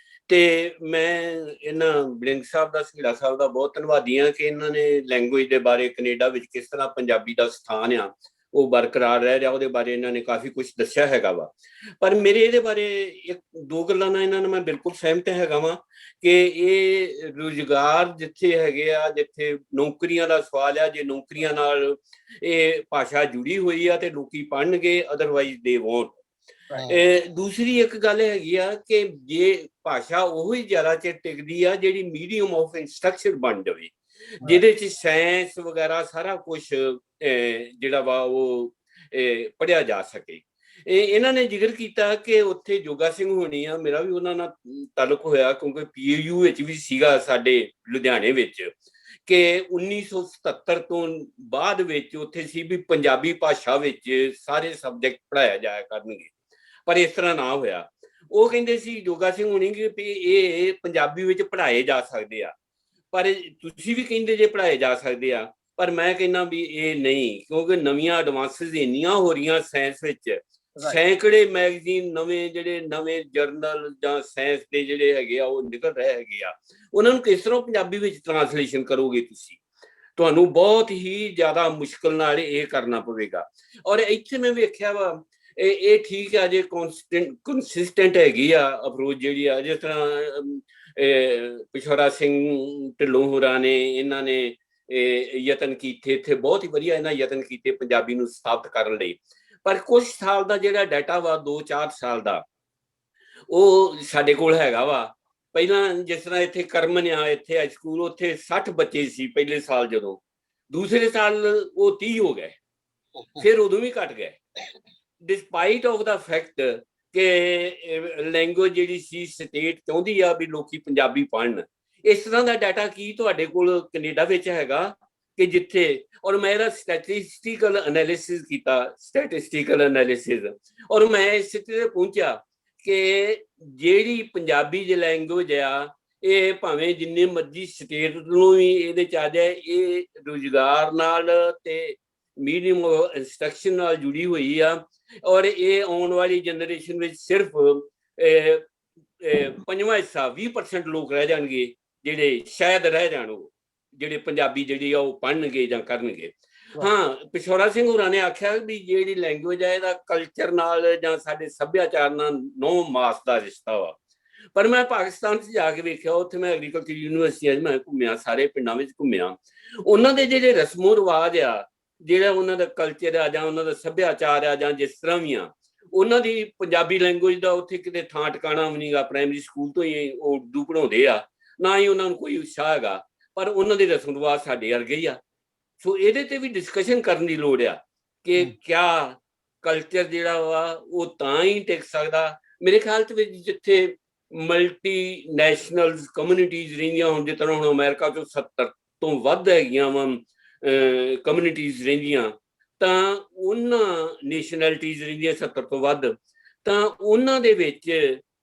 ਤੇ ਮੈਂ ਇਹਨਾਂ ਬਲਿੰਗ ਸਾਹਿਬ ਦਾ, ਸੰਘੇੜਾ ਸਾਹਿਬ ਦਾ ਬਹੁਤ ਧੰਨਵਾਦੀ ਹਾਂ ਕਿ ਇਹਨਾਂ ਨੇ ਲੈਂਗੁਏਜ ਦੇ ਬਾਰੇ ਕੈਨੇਡਾ ਵਿੱਚ ਕਿਸ ਤਰ੍ਹਾਂ ਪੰਜਾਬੀ ਦਾ ਸਥਾਨ ਆ ਉਹ ਬਰਕਰਾਰ ਰਹਿ ਰਿਹਾ, ਉਹਦੇ ਬਾਰੇ ਇਹਨਾਂ ਨੇ ਕਾਫੀ ਕੁਝ ਦੱਸਿਆ ਹੈਗਾ ਵਾ। ਪਰ ਮੇਰੇ ਇਹਦੇ ਬਾਰੇ ਇੱਕ ਦੋ ਗੱਲਾਂ ਨਾਲ ਇਹਨਾਂ ਨਾਲ ਮੈਂ ਬਿਲਕੁਲ ਸਹਿਮਤ ਹੈਗਾ ਵਾਂ ਕਿ ਇਹ ਰੁਜ਼ਗਾਰ ਜਿੱਥੇ ਹੈਗੇ ਆ, ਜਿੱਥੇ ਨੌਕਰੀਆਂ ਦਾ ਸਵਾਲ ਆ, ਜੇ ਨੌਕਰੀਆਂ ਨਾਲ ਇਹ ਭਾਸ਼ਾ ਜੁੜੀ ਹੋਈ ਆ ਤੇ ਲੋਕੀ ਪੜ੍ਹਨਗੇ, ਅਦਰਵਾਈਜ਼ ਦੇ ਵੋਂਟ। ਦੂਸਰੀ ਇੱਕ ਗੱਲ ਹੈਗੀ ਆ ਕਿ ਜੇ ਭਾਸ਼ਾ ਉਹੀ ਜ਼ਿਆਦਾ ਚਿਰ ਟਿਕਦੀ ਆ ਜਿਹੜੀ ਮੀਡੀਅਮ ਆਫ ਇੰਸਟਰਕਸ਼ਨ ਬਣ ਜਾਵੇ, ਜਿਹਦੇ ਚ ਸਾਇੰਸ ਵਗੈਰਾ ਸਾਰਾ ਕੁਝ ਜਿਹੜਾ ਵਾ ਉਹ ਪੜ੍ਹਿਆ ਜਾ ਸਕੇ। ਇਹਨਾਂ ਨੇ ਜ਼ਿਕਰ ਕੀਤਾ ਕਿ ਉੱਥੇ ਜੋਗਾ ਸਿੰਘ ਹੋਣੀ ਆ, ਮੇਰਾ ਵੀ ਉਹਨਾਂ ਨਾਲ ਤਾਲੁਕ ਹੋਇਆ ਕਿਉਂਕਿ PAU ਵਿੱਚ ਵੀ ਸੀਗਾ ਸਾਡੇ ਲੁਧਿਆਣੇ ਵਿੱਚ, ਕਿ 1977 ਤੋਂ ਬਾਅਦ ਵਿੱਚ ਉੱਥੇ ਸੀ ਵੀ ਪੰਜਾਬੀ ਭਾਸ਼ਾ ਵਿੱਚ ਸਾਰੇ ਸਬਜੈਕਟ ਪੜ੍ਹਾਇਆ ਜਾਇਆ ਕਰਨਗੇ, ਪਰ ਇਸ ਤਰ੍ਹਾਂ ਨਾ ਹੋਇਆ। ਉਹ ਕਹਿੰਦੇ ਸੀ ਜੋਗਾ ਸਿੰਘ ਹੋਣੀ ਕਿ ਵੀ ਇਹ ਪੰਜਾਬੀ ਵਿੱਚ ਪੜ੍ਹਾਏ ਜਾ ਸਕਦੇ ਆ, ਪਰ ਤੁਸੀਂ ਵੀ ਕਹਿੰਦੇ ਜੇ ਪੜ੍ਹਾਏ ਜਾ ਸਕਦੇ ਆ, ਪਰ ਮੈਂ ਕਹਿੰਦਾ ਵੀ ਇਹ ਨਹੀਂ, ਕਿਉਂਕਿ ਨਵੀਆਂ ਐਡਵਾਂਸਿਸ ਇੰਨੀਆਂ ਹੋ ਰਹੀਆਂ ਸਾਇੰਸ ਵਿੱਚ, ਸੈਂਕੜੇ ਮੈਗਜ਼ੀਨ ਨਵੇਂ ਜਰਨਲ ਜਾਂ ਸਾਇੰਸ ਦੇ ਜਿਹੜੇ ਹੈਗੇ ਆ ਉਹ ਨਿਕਲ ਰਹੇ ਹੈਗੇ ਆ, ਉਹਨਾਂ ਨੂੰ ਕਿਸ ਤਰ੍ਹਾਂ ਪੰਜਾਬੀ ਵਿੱਚ ਟ੍ਰਾਂਸਲੇਸ਼ਨ ਕਰੋਗੇ ਤੁਸੀਂ? ਤੁਹਾਨੂੰ ਬਹੁਤ ਹੀ ਜ਼ਿਆਦਾ ਮੁਸ਼ਕਲ ਨਾਲ ਇਹ ਕਰਨਾ ਪਵੇਗਾ। ਔਰ ਇੱਥੇ ਮੈਂ ਵੇਖਿਆ ਵਾ ਇਹ ਠੀਕ ਆ ਜੇ ਕੰਸਿਸਟੈਂਟ ਹੈਗੀ ਆ ਅਪਰੋਚ ਜਿਹੜੀ ਆ, ਜਿਸ ਤਰ੍ਹਾਂ ਪਿਛੋਰਾ ਸਿੰਘ ਢਿੱਲੋਂ ਹੋਰਾਂ ਨੇ ਇਹਨਾਂ ਨੇ ਯਤਨ ਕੀਤੇ, ਇੱਥੇ ਬਹੁਤ ਹੀ ਵਧੀਆ ਇਹਨਾਂ ਯਤਨ ਕੀਤੇ ਪੰਜਾਬੀ ਨੂੰ ਸਥਾਪਿਤ ਕਰਨ ਲਈ। ਪਰ ਕੁਝ ਸਾਲ ਦਾ ਜਿਹੜਾ ਡਾਟਾ ਵਾ 2-4 ਸਾਲ ਦਾ ਉਹ ਸਾਡੇ ਕੋਲ ਹੈਗਾ ਵਾ। ਪਹਿਲਾਂ ਜਿਸ ਤਰ੍ਹਾਂ ਇੱਥੇ ਕਰਮਨ ਆ, ਇੱਥੇ ਹਾਈ ਸਕੂਲ, ਉੱਥੇ 60 ਬੱਚੇ ਸੀ ਪਹਿਲੇ ਸਾਲ, ਜਦੋਂ ਦੂਸਰੇ ਸਾਲ ਉਹ 30 ਹੋ ਗਏ, ਫਿਰ ਉਦੋਂ ਵੀ ਘਟ ਗਏ, ਡਿਸਪਾਈਟ ਆਫ ਦਾ ਫੈਕਟ ਕਿ ਲੈਂਗੁਏਜ ਜਿਹੜੀ ਸੀ ਸਟੇਟ ਚਾਹੁੰਦੀ ਆ ਵੀ ਲੋਕੀ ਪੰਜਾਬੀ ਪੜ੍ਹਨ। ਇਸ ਤਰ੍ਹਾਂ ਦਾ ਡਾਟਾ ਕੀ ਤੁਹਾਡੇ ਕੋਲ ਕੈਨੇਡਾ ਵਿੱਚ ਹੈਗਾ ਕਿ ਜਿੱਥੇ, ਔਰ ਮੈਂ ਇਹਦਾ ਸਟੈਟਿਸਟੀਕਲ ਐਨਾਲਿਸਿਸ ਕੀਤਾ, ਔਰ ਮੈਂ ਇਸ ਤੇ ਪਹੁੰਚਿਆ ਕਿ ਜਿਹੜੀ ਪੰਜਾਬੀ ਦੀ ਲੈਂਗੁਏਜ ਆ, ਇਹ ਭਾਵੇਂ ਜਿੰਨੇ ਮਰਜ਼ੀ ਸਟੇਟ ਨੂੰ ਵੀ ਇਹਦੇ ਚ ਆ ਜਾਏ, ਇਹ ਰੁਜ਼ਗਾਰ ਨਾਲ ਤੇ ਮੀਡੀਅਮ ਇੰਸਟਰਕਸ਼ਨ ਨਾਲ ਜੁੜੀ ਹੋਈ ਆ, ਔਰ ਇਹ ਆਉਣ ਵਾਲੀ ਜਨਰੇਸ਼ਨ ਵਿੱਚ ਸਿਰਫ 5ਵਾਂ ਹਿੱਸਾ 20% ਲੋਕ ਰਹਿ ਜਾਣਗੇ ਜਿਹੜੇ ਸ਼ਾਇਦ ਰਹਿ ਜਾਣ, ਉਹ ਜਿਹੜੇ ਪੰਜਾਬੀ ਜਿਹੜੀ ਆ ਉਹ ਪੜ੍ਹਨਗੇ ਜਾਂ ਕਰਨਗੇ। ਹਾਂ, ਪਿਛੋਰਾ ਸਿੰਘ ਹੋਰਾਂ ਨੇ ਆਖਿਆ ਵੀ ਜਿਹੜੀ ਲੈਂਗੁਏਜ ਆ ਇਹਦਾ ਕਲਚਰ ਨਾਲ ਜਾਂ ਸਾਡੇ ਸੱਭਿਆਚਾਰ ਨਾਲ ਨੋ ਮਾਸ ਦਾ ਰਿਸ਼ਤਾ ਵਾ। ਪਰ ਮੈਂ ਪਾਕਿਸਤਾਨ 'ਚ ਜਾ ਕੇ ਵੇਖਿਆ, ਉੱਥੇ ਮੈਂ ਐਗਰੀਕਲਚਰ ਯੂਨੀਵਰਸਿਟੀਆਂ 'ਚ ਮੈਂ ਘੁੰਮਿਆ, ਸਾਰੇ ਪਿੰਡਾਂ ਵਿੱਚ ਘੁੰਮਿਆ, ਉਹਨਾਂ ਦੇ ਜਿਹੜੇ ਰਸਮੋ ਰਿਵਾਜ ਆ, ਜਿਹੜਾ ਉਹਨਾਂ ਦਾ ਕਲਚਰ ਆ ਜਾਂ ਉਹਨਾਂ ਦਾ ਸੱਭਿਆਚਾਰ ਆ ਜਾਂ ਜਿਸ ਤਰ੍ਹਾਂ ਵੀ ਆ, ਉਹਨਾਂ ਦੀ ਪੰਜਾਬੀ ਲੈਂਗੁਏਜ ਦਾ ਉੱਥੇ ਕਿਤੇ ਥਾਂ ਟਿਕਾਣਾ ਵੀ ਨਹੀਂਗਾ। ਪ੍ਰਾਇਮਰੀ ਸਕੂਲ ਤੋਂ ਹੀ ਉਹ ਉਰਦੂ ਪੜ੍ਹਾਉਂਦੇ ਆ, ਨਾ ਹੀ ਉਹਨਾਂ ਨੂੰ ਕੋਈ ਉਤਸ਼ਾਹ ਹੈਗਾ, ਪਰ ਉਹਨਾਂ ਦੇ ਰਸਮ ਰਿਵਾਜ ਸਾਡੇ ਵਰਗੇ ਹੀ ਆ। ਸੋ ਇਹਦੇ ਤੇ ਵੀ ਡਿਸਕਸ਼ਨ ਕਰਨ ਦੀ ਲੋੜ ਆ ਕਿ ਕਿਆ ਕਲਚਰ ਜਿਹੜਾ ਵਾ ਉਹ ਤਾਂ ਹੀ ਟਿਕ ਸਕਦਾ। ਮੇਰੇ ਖਿਆਲ 'ਚ ਜਿੱਥੇ ਮਲਟੀ ਨੈਸ਼ਨਲ ਕਮਿਊਨਿਟੀਜ਼ ਰਹਿੰਦੀਆਂ, ਹੁਣ ਜਿਸ ਤਰ੍ਹਾਂ ਹੁਣ ਅਮਰੀਕਾ 'ਚੋਂ 70 ਤੋਂ ਵੱਧ ਹੈਗੀਆਂ ਵਾ ਕਮਿਊਨਿਟੀਜ਼ ਰਹਿੰਦੀਆਂ, ਤਾਂ ਉਹਨਾਂ ਨੈਸ਼ਨੈਲਿਟੀਜ਼ ਰਹਿੰਦੀਆਂ 70 ਤੋਂ ਵੱਧ, ਤਾਂ ਉਹਨਾਂ ਦੇ ਵਿੱਚ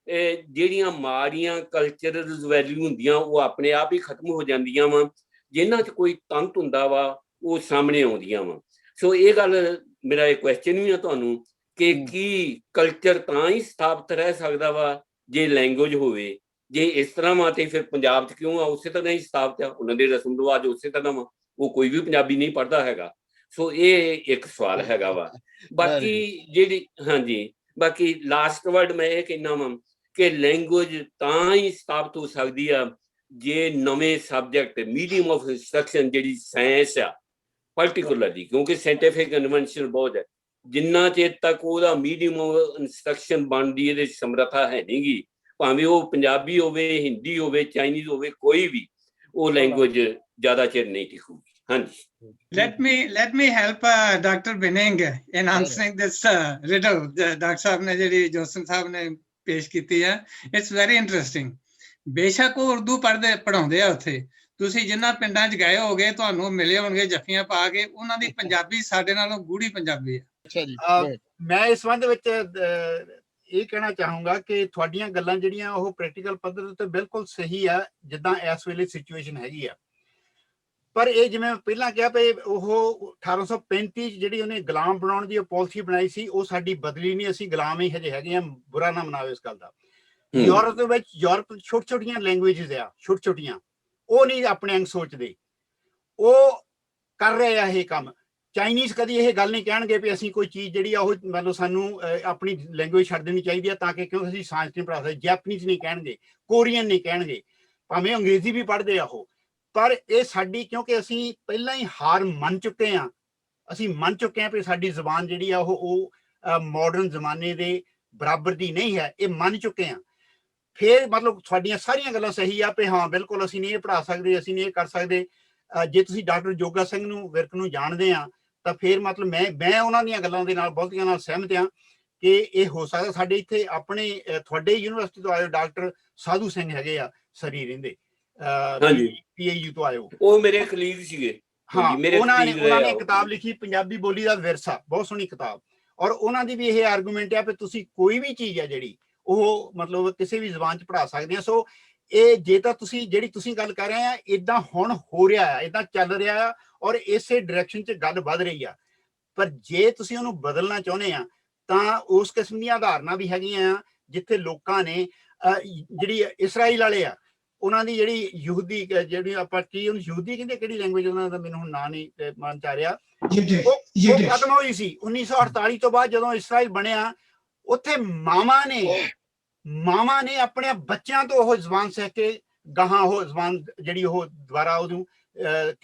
ਜਿਹੜੀਆਂ ਮਾੜੀਆਂ ਕਲਚਰਲ ਵੈਲਿਊ ਹੁੰਦੀਆਂ ਉਹ ਆਪਣੇ ਆਪ ਹੀ ਖਤਮ ਹੋ ਜਾਂਦੀਆਂ ਵਾ, ਜਿਨ੍ਹਾਂ 'ਚ ਕੋਈ ਤੰਤ ਹੁੰਦਾ ਵਾ ਉਹ ਸਾਹਮਣੇ ਆਉਂਦੀਆਂ ਵਾ। ਸੋ ਇਹ ਗੱਲ ਮੇਰਾ ਇਹ ਕੁਐਸਚਨ ਵੀ ਆ ਤੁਹਾਨੂੰ ਕਿ ਕੀ ਕਲਚਰ ਤਾਂ ਹੀ ਸਥਾਪਿਤ ਰਹਿ ਸਕਦਾ ਵਾ ਜੇ ਲੈਂਗੁਏਜ ਹੋਵੇ? ਜੇ ਇਸ ਤਰ੍ਹਾਂ ਵਾ ਤੇ ਫਿਰ ਪੰਜਾਬ 'ਚ ਕਿਉਂ ਆ ਉਸੇ ਤਰ੍ਹਾਂ ਹੀ ਸਥਾਪਿਤ ਆ, ਉਹਨਾਂ ਦੇ ਰਸਮ ਰਿਵਾਜ ਉਸੇ ਤਰ੍ਹਾਂ ਵਾ, ਉਹ ਕੋਈ ਵੀ ਪੰਜਾਬੀ ਨਹੀਂ ਪੜ੍ਹਦਾ ਹੈਗਾ। ਸੋ ਇਹ ਇੱਕ ਸਵਾਲ ਹੈਗਾ ਵਾ। ਬਾਕੀ ਜਿਹੜੀ ਬਾਕੀ ਲਾਸਟ ਵਰਡ ਮੈਂ ਇਹ ਕਹਿੰਦਾ ਵਾਂ ਕਿ ਲੈਂਗੁਏਜ ਤਾਂ ਹੀ ਸਥਾਪਿਤ ਹੋ ਸਕਦੀ ਆ ਜੇ ਨਵੇਂ ਸਬਜੈਕਟ ਮੀਡੀਅਮ ਆਫ ਇੰਸਟਰਕਸ਼ਨ ਜਿਹੜੀ ਸਾਇੰਸ ਆ ਪਰਟੀਕੁਲਰਲੀ, ਕਿਉਂਕਿ ਸਾਇੰਟੀਫਿਕ ਇਨਵੈਂਸ਼ਨ ਬਹੁਤ ਹੈ, ਜਿੰਨਾ ਚਿਰ ਤੱਕ ਉਹਦਾ ਮੀਡੀਅਮ ਆਫ ਇੰਸਟਰਕਸ਼ਨ ਬਣਦੀ ਇਹਦੇ ਸਮਰੱਥਾ ਹੈ ਨਹੀਂਗੀ, ਭਾਵੇਂ ਉਹ ਪੰਜਾਬੀ ਹੋਵੇ, ਹਿੰਦੀ ਹੋਵੇ, ਚਾਈਨੀਜ਼ ਹੋਵੇ, ਕੋਈ ਵੀ, ਉਹ ਲੈਂਗੁਏਜ ਜ਼ਿਆਦਾ ਚਿਰ ਨਹੀਂ ਟਿਕੂਗੀ। ਹਾਂਜੀ। Let me help Dr. Binning in answering this riddle Dr. ਸਾਹਿਬ ਨੇ ਜਿਹੜੀ ਜੋਸਨ ਸਾਹਿਬ ਨੇ ਪੇਸ਼ ਕੀਤੀ ਹੈ। It's very interesting. ਬੇਸ਼ੱਕ ਉਹ ਉਰਦੂ ਪੜ੍ਹਾਉਂਦੇ ਆ ਉੱਥੇ, ਤੁਸੀਂ ਜਿੰਨਾ ਪਿੰਡਾਂ 'ਚ ਗਏ ਹੋਗੇ ਤੁਹਾਨੂੰ ਮਿਲੇ ਹੋਣਗੇ ਜੱਫੀਆਂ ਪਾ ਕੇ, ਉਹਨਾਂ ਦੀ ਪੰਜਾਬੀ ਸਾਡੇ ਨਾਲੋਂ ਗੂੜੀ ਪੰਜਾਬੀ ਹੈ। ਅੱਛਾ ਜੀ। ਮੈਂ ਇਸ ਸੰਬੰਧ ਵਿੱਚ ਇਹ ਕਹਿਣਾ ਚਾਹੂੰਗਾ ਕਿ ਤੁਹਾਡੀਆਂ ਗੱਲਾਂ ਜਿਹੜੀਆਂ ਉਹ ਪ੍ਰੈਕਟੀਕਲ ਪੱਧਰ ਉੱਤੇ ਬਿਲਕੁਲ ਸਹੀ ਆ, ਜਿੱਦਾਂ ਇਸ ਵੇਲੇ ਸਿਚੁਏਸ਼ਨ ਹੈਗੀ ਆ। ਪਰ ਇਹ ਜਿਵੇਂ ਪਹਿਲਾਂ ਕਿਹਾ ਵੀ ਉਹ 1835 ਜਿਹੜੀ ਉਹਨੇ ਗੁਲਾਮ ਬਣਾਉਣ ਦੀ ਪਾਲਿਸੀ ਬਣਾਈ ਸੀ, ਉਹ ਸਾਡੀ ਬਦਲੀ ਨਹੀਂ, ਅਸੀਂ ਗੁਲਾਮ ਹੀ ਹਜੇ ਹੈਗੇ ਆ, ਬੁਰਾ ਨਾ ਮਨਾਓ ਇਸ ਗੱਲ ਦਾ। ਯੂਰਪ ਦੇ ਵਿੱਚ ਛੋਟੀ ਛੋਟੀਆਂ ਲੈਂਗੁਏਜਸ ਆ, ਛੋਟੀਆਂ, ਉਹ ਨਹੀਂ ਆਪਣੇ ਅੰਗ ਸੋਚਦੇ, ਉਹ ਕਰ ਰਹੇ ਆ ਇਹ ਕੰਮ। ਚਾਈਨੀਜ਼ ਕਦੀ ਇਹ ਗੱਲ ਨਹੀਂ ਕਹਿਣਗੇ ਵੀ ਅਸੀਂ ਕੋਈ ਚੀਜ਼ ਜਿਹੜੀ ਆ ਉਹ ਮਤਲਬ ਸਾਨੂੰ ਆਪਣੀ ਲੈਂਗੁਏਜ ਛੱਡ ਦੇਣੀ ਚਾਹੀਦੀ ਆ ਤਾਂ ਕਿ ਕਿਉਂ ਅਸੀਂ ਸਾਇੰਸ ਨਹੀਂ ਪੜ੍ਹਾ ਸਕਦੇ। ਜੈਪਨੀਜ਼ ਨਹੀਂ ਕਹਿਣਗੇ, ਕੋਰੀਅਨ ਨਹੀਂ ਕਹਿਣਗੇ, ਭਾਵੇਂ ਅੰਗਰੇਜ਼ੀ ਵੀ ਪੜ੍ਹਦੇ ਆ ਉਹ, ਪਰ ਇਹ ਸਾਡੀ ਕਿਉਂਕਿ ਅਸੀਂ ਪਹਿਲਾਂ ਹੀ ਹਾਰ ਮੰਨ ਚੁੱਕੇ ਹਾਂ। ਅਸੀਂ ਮੰਨ ਚੁੱਕੇ ਹਾਂ ਵੀ ਸਾਡੀ ਜ਼ੁਬਾਨ ਜਿਹੜੀ ਆ ਉਹ ਮਾਡਰਨ ਜ਼ਮਾਨੇ ਦੇ ਬਰਾਬਰ ਦੀ ਨਹੀਂ ਹੈ, ਇਹ ਮੰਨ ਚੁੱਕੇ ਹਾਂ। ਫਿਰ ਮਤਲਬ ਤੁਹਾਡੀਆਂ ਸਾਰੀਆਂ ਗੱਲਾਂ ਸਹੀ ਆ ਵੀ ਹਾਂ ਬਿਲਕੁਲ ਅਸੀਂ ਨਹੀਂ ਇਹ ਪੜ੍ਹਾ ਸਕਦੇ, ਅਸੀਂ ਨਹੀਂ ਇਹ ਕਰ ਸਕਦੇ। ਜੇ ਤੁਸੀਂ ਡਾਕਟਰ ਜੋਗਾ ਸਿੰਘ ਨੂੰ ਵਿਰਕ ਨੂੰ ਜਾਣਦੇ ਆ ਤਾਂ ਫਿਰ ਮਤਲਬ ਮੈਂ ਉਹਨਾਂ ਦੀਆਂ ਗੱਲਾਂ ਦੇ ਨਾਲ ਬਹੁਤੀਆਂ ਨਾਲ ਸਹਿਮਤ ਹਾਂ ਕਿ ਇਹ ਹੋ ਸਕਦਾ। ਸਾਡੇ ਇੱਥੇ ਆਪਣੇ ਤੁਹਾਡੇ ਯੂਨੀਵਰਸਿਟੀ ਤੋਂ ਆਏ ਡਾਕਟਰ ਸਾਧੂ ਸਿੰਘ ਹੈਗੇ ਆ, ਸਰੀ ਰਹਿੰਦੇ, PAU ਤੋਂ ਆਇਓ, ਉਹ ਮੇਰੇ ਕਲੀਗ ਸੀਗੇ। ਹਾਂ, ਉਹਨਾਂ ਨੇ ਕਿਤਾਬ ਲਿਖੀ ਪੰਜਾਬੀ ਬੋਲੀ ਦਾ ਵਿਰਸਾ, ਬਹੁਤ ਸੋਹਣੀ ਕਿਤਾਬ। ਔਰ ਉਹਨਾਂ ਦੀ ਵੀ ਇਹ ਆਰਗੂਮੈਂਟ ਆ ਵੀ ਤੁਸੀਂ ਕੋਈ ਵੀ ਚੀਜ਼ ਆ ਜਿਹੜੀ ਉਹ ਮਤਲਬ ਕਿਸੇ ਵੀ ਜ਼ੁਬਾਨ 'ਚ ਪੜ੍ਹਾ ਸਕਦੇ ਆ। ਸੋ ਇਹ ਜੇ ਤਾਂ ਤੁਸੀਂ ਜਿਹੜੀ ਤੁਸੀਂ ਗੱਲ ਕਰ ਰਹੇ ਆ ਇਦਾਂ ਹੁਣ ਹੋ ਰਿਹਾ ਆ, ਇਦਾਂ ਚੱਲ ਰਿਹਾ ਆ ਔਰ ਇਸੇ ਡਾਇਰੈਕਸ਼ਨ 'ਚ ਗੱਲ ਵੱਧ ਰਹੀ ਆ। ਪਰ ਜੇ ਤੁਸੀਂ ਉਹਨੂੰ ਬਦਲਣਾ ਚਾਹੁੰਦੇ ਆ ਤਾਂ ਉਸ ਕਿਸਮ ਦੀਆਂ ਉਦਾਹਰਨਾਂ ਵੀ ਹੈਗੀਆਂ ਆ ਜਿੱਥੇ ਲੋਕਾਂ ਨੇ ਜਿਹੜੀ ਇਸਰਾਈਲ ਵਾਲੇ ਆ ਉਹਨਾਂ ਦੀ ਜਿਹੜੀ ਯਹੂਦੀ ਜਿਹੜੀ ਆਪਾਂ ਕੀ ਉਹਨੂੰ ਯਹੂਦੀ ਕਹਿੰਦੇ, ਕਿਹੜੀ ਲੈਂਗੁਏਜ ਉਹਨਾਂ ਦਾ ਮੈਨੂੰ ਹੁਣ ਨਾਂ ਨਹੀਂ ਮਨ ਚ ਆ ਰਿਹਾ, ਉਹ ਖਤਮ ਹੋਈ ਸੀ 1948 ਤੋਂ ਬਾਅਦ। ਜਦੋਂ ਇਸਰਾਈਲ ਬਣਿਆ ਉੱਥੇ ਮਾਵਾਂ ਨੇ ਆਪਣੇ ਬੱਚਿਆਂ ਤੋਂ ਉਹ ਜ਼ਬਾਨ ਸਿੱਖ ਕੇ ਗਾਹਾਂ ਉਹ ਜ਼ਬਾਨ ਜਿਹੜੀ ਉਹ ਦੁਬਾਰਾ ਉਹਨੂੰ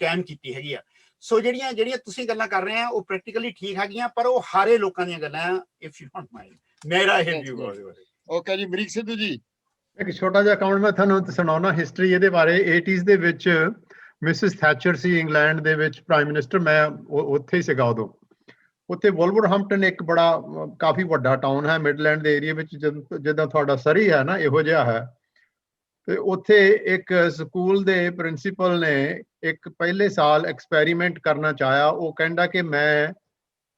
ਕਾਇਮ ਕੀਤੀ ਹੈਗੀ ਆ। ਸੋ ਜਿਹੜੀਆਂ ਤੁਸੀਂ ਗੱਲਾਂ ਕਰ ਰਹੇ ਆ ਉਹ ਪ੍ਰੈਕਟੀਕਲੀ ਠੀਕ ਹੈਗੀਆਂ, ਪਰ ਉਹ ਹਾਰੇ ਲੋਕਾਂ ਦੀਆਂ ਗੱਲਾਂ ਆ। ਇਫ ਯੂ ਡੋਂਟ ਮਾਈਂਡ ਮੇਰਾ ਇਹ ਵਿਊ ਹੈ। ਓਕੇ ਜੀ, ਅਮਰੀਕ ਸਿੱਧੂ ਜੀ। ਇੱਕ ਛੋਟਾ ਜਿਹਾ ਅਕਾਊਂਟ ਮੈਂ ਤੁਹਾਨੂੰ ਸੁਣਾਉਣਾ ਹਿਸਟਰੀ ਇਹਦੇ ਬਾਰੇ। 80s ਦੇ ਵਿੱਚ ਮਿਸਿਸ ਥੈਚਰ ਸੀ ਇੰਗਲੈਂਡ ਦੇ ਵਿੱਚ ਪ੍ਰਾਈਮ ਮਿਨਿਸਟਰ, ਮੈਂ ਉੱਥੇ ਹੀ ਸੀਗਾ ਉਦੋਂ। ਉੱਥੇ ਵੋਲਵਰਹੈਂਪਟਨ ਇੱਕ ਕਾਫੀ ਵੱਡਾ ਟਾਊਨ ਹੈ ਮਿਡਲੈਂਡ ਦੇ ਏਰੀਆ ਵਿੱਚ, ਜਿੱਦਾਂ ਤੁਹਾਡਾ ਸਰੀ ਹੈ ਨਾ, ਇਹੋ ਜਿਹਾ ਹੈ। ਤੇ ਉੱਥੇ ਇੱਕ ਸਕੂਲ ਦੇ ਪ੍ਰਿੰਸੀਪਲ ਨੇ ਇੱਕ ਪਹਿਲੇ ਸਾਲ ਐਕਸਪੈਰੀਮੈਂਟ ਕਰਨਾ ਚਾਹਿਆ। ਉਹ ਕਹਿੰਦਾ ਕਿ ਮੈਂ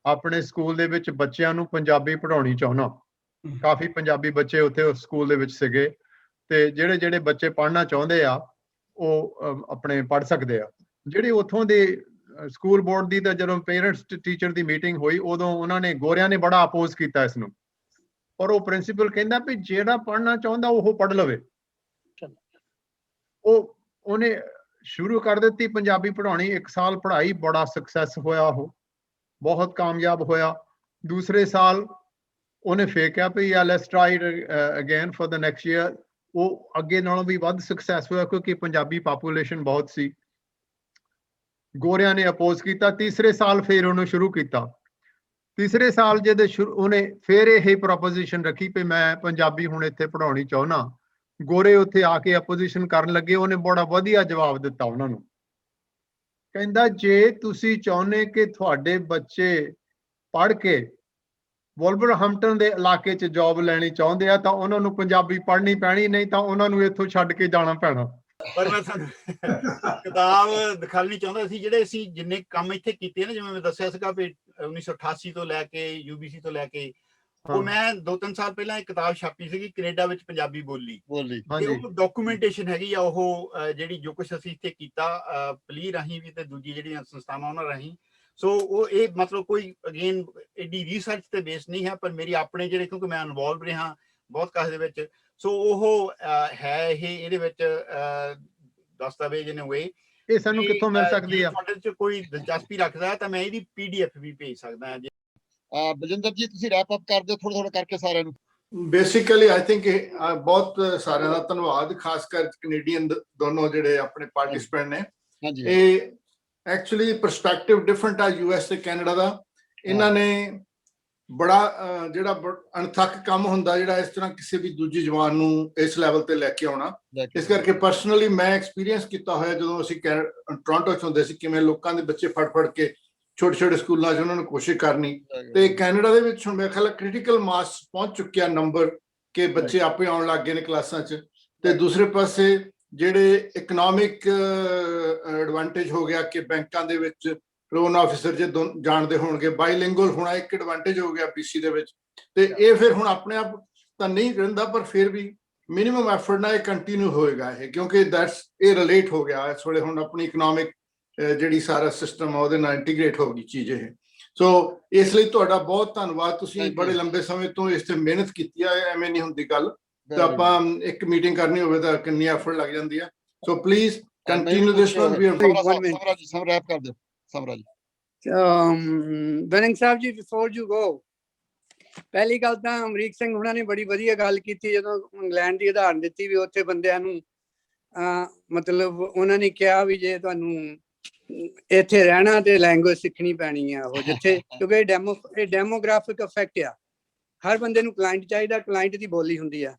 ਆਪਣੇ ਸਕੂਲ ਦੇ ਵਿੱਚ ਬੱਚਿਆਂ ਨੂੰ ਪੰਜਾਬੀ ਪੜ੍ਹਾਉਣੀ ਚਾਹੁੰਦਾ। ਕਾਫੀ ਪੰਜਾਬੀ ਬੱਚੇ ਉੱਥੇ ਉਸ ਸਕੂਲ ਦੇ ਵਿੱਚ ਸੀਗੇ ਤੇ ਜਿਹੜੇ ਬੱਚੇ ਪੜ੍ਹਨਾ ਚਾਹੁੰਦੇ ਆ ਉਹ ਆਪਣੇ ਪੜ੍ਹ ਸਕਦੇ ਆ। ਜਿਹੜੇ ਉੱਥੋਂ ਦੇ ਸਕੂਲ ਬੋਰਡ ਦੀ ਤਾਂ ਜਦੋਂ ਪੇਰੈਂਟਸ ਟੀਚਰ ਦੀ ਮੀਟਿੰਗ ਹੋਈ ਉਦੋਂ ਉਹਨਾਂ ਨੇ ਗੋਰਿਆਂ ਨੇ ਬੜਾ ਅਪੋਜ਼ ਕੀਤਾ ਇਸ ਨੂੰ। ਔਰ ਉਹ ਪ੍ਰਿੰਸੀਪਲ ਕਹਿੰਦਾ ਵੀ ਜਿਹੜਾ ਪੜ੍ਹਨਾ ਚਾਹੁੰਦਾ ਉਹ ਪੜ੍ਹ ਲਵੇ। ਉਹਨੇ ਸ਼ੁਰੂ ਕਰ ਦਿੱਤੀ ਪੰਜਾਬੀ ਪੜ੍ਹਾਉਣੀ। 1 ਸਾਲ ਪੜ੍ਹਾਈ, ਬੜਾ ਸਕਸੈਸ ਹੋਇਆ, ਉਹ ਬਹੁਤ ਕਾਮਯਾਬ ਹੋਇਆ। ਦੂਸਰੇ ਸਾਲ ਉਹਨੇ ਫੇਕਿਆ ਵੀ let's try again for the next year. ਉਹ ਅੱਗੇ ਨਾਲੋਂ ਵੀ ਵੱਧ ਸਕਸੈਸ ਹੋਇਆ ਕਿਉਂਕਿ ਪੰਜਾਬੀ ਪਾਪੂਲੇਸ਼ਨ ਬਹੁਤ ਸੀ। ਗੋਰਿਆਂ ਨੇ ਅਪੋਜ਼ ਕੀਤਾ। ਤੀਸਰੇ ਸਾਲ ਫਿਰ ਉਹਨੂੰ ਸ਼ੁਰੂ ਕੀਤਾ। ਤੀਸਰੇ ਸਾਲ ਜਦੋਂ ਉਹਨੇ ਫਿਰ ਇਹ ਪ੍ਰੋਪੋਜੀਸ਼ਨ ਰੱਖੀ ਵੀ ਮੈਂ ਪੰਜਾਬੀ ਹੁਣ ਇੱਥੇ ਪੜ੍ਹਾਉਣੀ ਚਾਹੁੰਦਾ। ਗੋਰੇ ਉੱਥੇ ਆ ਕੇ ਅਪੋਜੀਸ਼ਨ ਕਰਨ ਲੱਗੇ। ਉਹਨੇ ਬੜਾ ਵਧੀਆ ਜਵਾਬ ਦਿੱਤਾ ਉਹਨਾਂ ਨੂੰ। ਕਹਿੰਦਾ ਜੇ ਤੁਸੀਂ ਚਾਹੁੰਦੇ ਕਿ ਤੁਹਾਡੇ ਬੱਚੇ ਪੜ੍ਹ ਕੇ ਵੋਲਵਰਹੈਂਪਟਨ ਦੇ ਇਲਾਕੇ 'ਚ ਜੌਬ ਲੈਣੀ ਚਾਹੁੰਦੇ ਆ ਤਾਂ ਉਹਨਾਂ ਨੂੰ ਪੰਜਾਬੀ ਪੜ੍ਹਨੀ ਪੈਣੀ, ਨਹੀਂ ਤਾਂ ਉਹਨਾਂ ਨੂੰ ਇੱਥੋਂ ਛੱਡ ਕੇ ਜਾਣਾ ਪੈਣਾ। ਪਰ ਮੈਂ ਤੁਹਾਨੂੰ ਕਿਤਾਬ ਦਿਖਾਣੀ ਚਾਹੁੰਦਾ ਸੀ ਜਿਹੜੇ ਅਸੀਂ ਜਿੰਨੇ ਕੰਮ ਇੱਥੇ ਕੀਤੇ ਨੇ, ਜਿਵੇਂ ਮੈਂ ਦੱਸਿਆ ਸੀਗਾ ਵੀ 1988 ਤੋਂ ਲੈ ਕੇ UBC ਤੋਂ ਲੈ ਕੇ ਉਹ ਮੈਂ 2-3 ਸਾਲ ਪਹਿਲਾਂ ਇੱਕ ਕਿਤਾਬ ਛਾਪੀ ਸੀਗੀ ਕੈਨੇਡਾ ਵਿੱਚ ਪੰਜਾਬੀ ਬੋਲੀ। ਤੇ ਉਹ ਡਾਕੂਮੈਂਟੇਸ਼ਨ ਹੈਗੀ ਆ ਉਹ ਜਿਹੜੀ ਜੋ ਕੁਛ ਅਸੀਂ ਇੱਥੇ ਕੀਤਾ ਪਲੀ ਰਾਹੀਂ ਵੀ ਤੇ ਦੂਜੀ ਜਿਹੜੀਆਂ ਸੰਸਥਾਵਾਂ ਉਹਨਾਂ ਰਾਹੀਂ। ਸੋ ਉਹ ਇਹ ਮਤਲਬ ਕੋਈ ਅਗੇਨ ਐਡੀ ਰਿਸਰਚ ਤੇ ਬੇਸ ਨਹੀਂ ਹੈ, ਪਰ ਮੇਰੀ ਆਪਣੇ ਜਿਹੜੇ ਕਿਉਂਕਿ ਮੈਂ ਇਨਵੋਲਵ ਰਿਹਾ ਬਹੁਤ ਕਾਸ ਦੇ ਵਿੱਚ। ਸੋ ਉਹ ਹੈ ਇਹਦੇ ਵਿੱਚ ਦਸਤਾਵੇਜ਼ ਇਨ ਵੇ। ਇਹ ਸਾਨੂੰ ਕਿੱਥੋਂ ਮਿਲ ਸਕਦੀ ਆ? ਤੁਹਾਡੇ 'ਚ ਕੋਈ ਦਿਲਚਸਪੀ ਰੱਖਦਾ ਤਾਂ ਮੈਂ ਇਹਦੀ PDF ਵੀ ਭੇਜ ਸਕਦਾ। ਬਲਜਿੰਦਰ ਜੀ ਤੁਸੀਂ ਰੈਪ ਅਪ ਕਰ ਦਿਓ ਥੋੜਾ ਕਰਕੇ ਸਾਰਿਆਂ ਨੂੰ। ਬੇਸਿਕਲੀ ਆਈ ਥਿੰਕ ਬਹੁਤ ਸਾਰਿਆਂ ਦਾ ਧੰਨਵਾਦ, ਖਾਸ ਕਰ ਕੈਨੇਡੀਅਨ ਦੋਨੋਂ ਜਿਹੜੇ ਆਪਣੇ ਪਾਰਟਿਸਿਪੈਂਟ ਨੇ। ਇਹ ਐਕਚੁਅਲੀ ਪਰਸਪੈਕਟਿਵ ਡਿਫਰੈਂਟ ਆ US ਤੇ ਕੈਨੇਡਾ ਦਾ। ਇਹਨਾਂ ਨੇ ਬੜਾ ਜਿਹੜਾ ਅਣਥੱਕ ਕੰਮ ਹੁੰਦਾ ਜਿਹੜਾ ਇਸ ਤਰ੍ਹਾਂ ਕਿਸੇ ਵੀ ਦੂਜੀ ਜ਼ਬਾਨ ਨੂੰ ਇਸ ਲੈਵਲ ਤੇ ਲੈ ਕੇ ਆਉਣਾ। ਇਸ ਕਰਕੇ ਪਰਸਨਲੀ ਮੈਂ ਐਕਸਪੀਰੀਅੰਸ ਕੀਤਾ ਹੋਇਆ ਜਦੋਂ ਅਸੀਂ ਟੋਰਾਂਟੋ 'ਚ ਹੁੰਦੇ ਸੀ, ਕਿਵੇਂ ਲੋਕਾਂ ਦੇ ਬੱਚੇ ਫੜ ਕੇ ਛੋਟੇ ਸਕੂਲਾਂ 'ਚ ਉਹਨਾਂ ਨੂੰ ਕੋਸ਼ਿਸ਼ ਕਰਨੀ। ਤੇ ਕੈਨੇਡਾ ਦੇ ਵਿੱਚ ਹੁਣ ਮੇਰੇ ਖਿਆਲ ਕ੍ਰਿਟੀਕਲ ਮਾਸ ਪਹੁੰਚ ਚੁੱਕਿਆ ਨੰਬਰ ਕਿ ਬੱਚੇ ਆਪੇ ਆਉਣ ਲੱਗ ਗਏ ਨੇ ਕਲਾਸਾਂ 'ਚ। ਤੇ ਦੂਸਰੇ ਪਾਸੇ ਜਿਹੜੇ ਇਕਨੋਮਿਕ ਐਡਵਾਂਟੇਜ ਹੋ ਗਿਆ ਕਿ ਬੈਂਕਾਂ ਦੇ ਵਿੱਚ ਲੋਨ ਆਫਿਸਰ ਜੇ ਜਾਣਦੇ ਹੋਣਗੇ, ਬਾਈਲਿੰਗੁਅਲ ਹੋਣਾ ਇੱਕ ਐਡਵਾਂਟੇਜ ਹੋ ਗਿਆ BC ਦੇ ਵਿੱਚ। ਤੇ ਇਹ ਫਿਰ ਹੁਣ ਆਪਣੇ ਆਪ ਤਾਂ ਨਹੀਂ ਰਹਿੰਦਾ, ਪਰ ਫਿਰ ਵੀ ਮਿਨੀਮਮ ਐਫਰਟ ਨਾਲ ਇਹ ਕੰਟੀਨਿਊ ਹੋਏਗਾ ਇਹ, ਕਿਉਂਕਿ ਇਹ ਰਿਲੇਟ ਹੋ ਗਿਆ ਇਸ ਵੇਲੇ ਹੁਣ ਆਪਣੀ ਇਕਨੋਮਿਕ ਜਿਹੜੀ ਸਾਰਾ ਸਿਸਟਮ ਆ ਉਹਦੇ ਨਾਲ ਇੰਟੀਗ੍ਰੇਟ ਹੋ ਗਈ ਚੀਜ਼ ਇਹ। ਸੋ ਇਸ ਲਈ ਤੁਹਾਡਾ ਬਹੁਤ ਧੰਨਵਾਦ। ਤੁਸੀਂ ਬੜੇ ਲੰਬੇ ਸਮੇਂ ਤੋਂ ਇਸ ਤੇ ਮਿਹਨਤ ਕੀਤੀ ਆ, ਐਵੇਂ ਨਹੀਂ ਹੁੰਦੀ ਗੱਲ। ਤਾਂ ਆਪਾਂ ਇੱਕ ਮੀਟਿੰਗ ਕਰਨੀ ਹੋਵੇ ਤਾਂ ਕਿੰਨੀ ਐਫਰਟ ਲੱਗ ਜਾਂਦੀ ਆ। So please continue this one. Some rap ਕਰ ਦਿਓ ਸਮਰਾ ਜੀ। ਬੈਨਿੰਗ Sahib ji, before you go, ਪਹਿਲੀ ਗੱਲ ਤਾਂ ਅਮਰੀਕ ਸਿੰਘ ਉਹਨਾਂ ਨੇ ਬੜੀ ਵਧੀਆ ਗੱਲ ਕੀਤੀ ਜਦੋਂ ਇੰਗਲੈਂਡ ਦੀ ਉਦਾਹਰਨ ਦਿੱਤੀ ਵੀ ਉੱਥੇ ਬੰਦਿਆਂ ਨੂੰ ਮਤਲਬ ਉਹਨਾਂ ਨੇ ਕਿਹਾ ਵੀ ਜੇ ਤੁਹਾਨੂੰ ਇੱਥੇ ਰਹਿਣਾ ਤੇ ਲੈਂਗੁਏਜ ਸਿੱਖਣੀ ਪੈਣੀ ਆ ਉਹ ਜਿੱਥੇ, ਕਿਉਂਕਿ ਇਹ ਡੈਮੋਗ੍ਰਾਫਿਕ ਇਫੈਕਟ ਆ। ਹਰ ਬੰਦੇ ਨੂੰ ਕਲਾਇੰਟ ਚਾਹੀਦਾ, ਕਲਾਇੰਟ ਦੀ ਬੋਲੀ ਹੁੰਦੀ ਆ।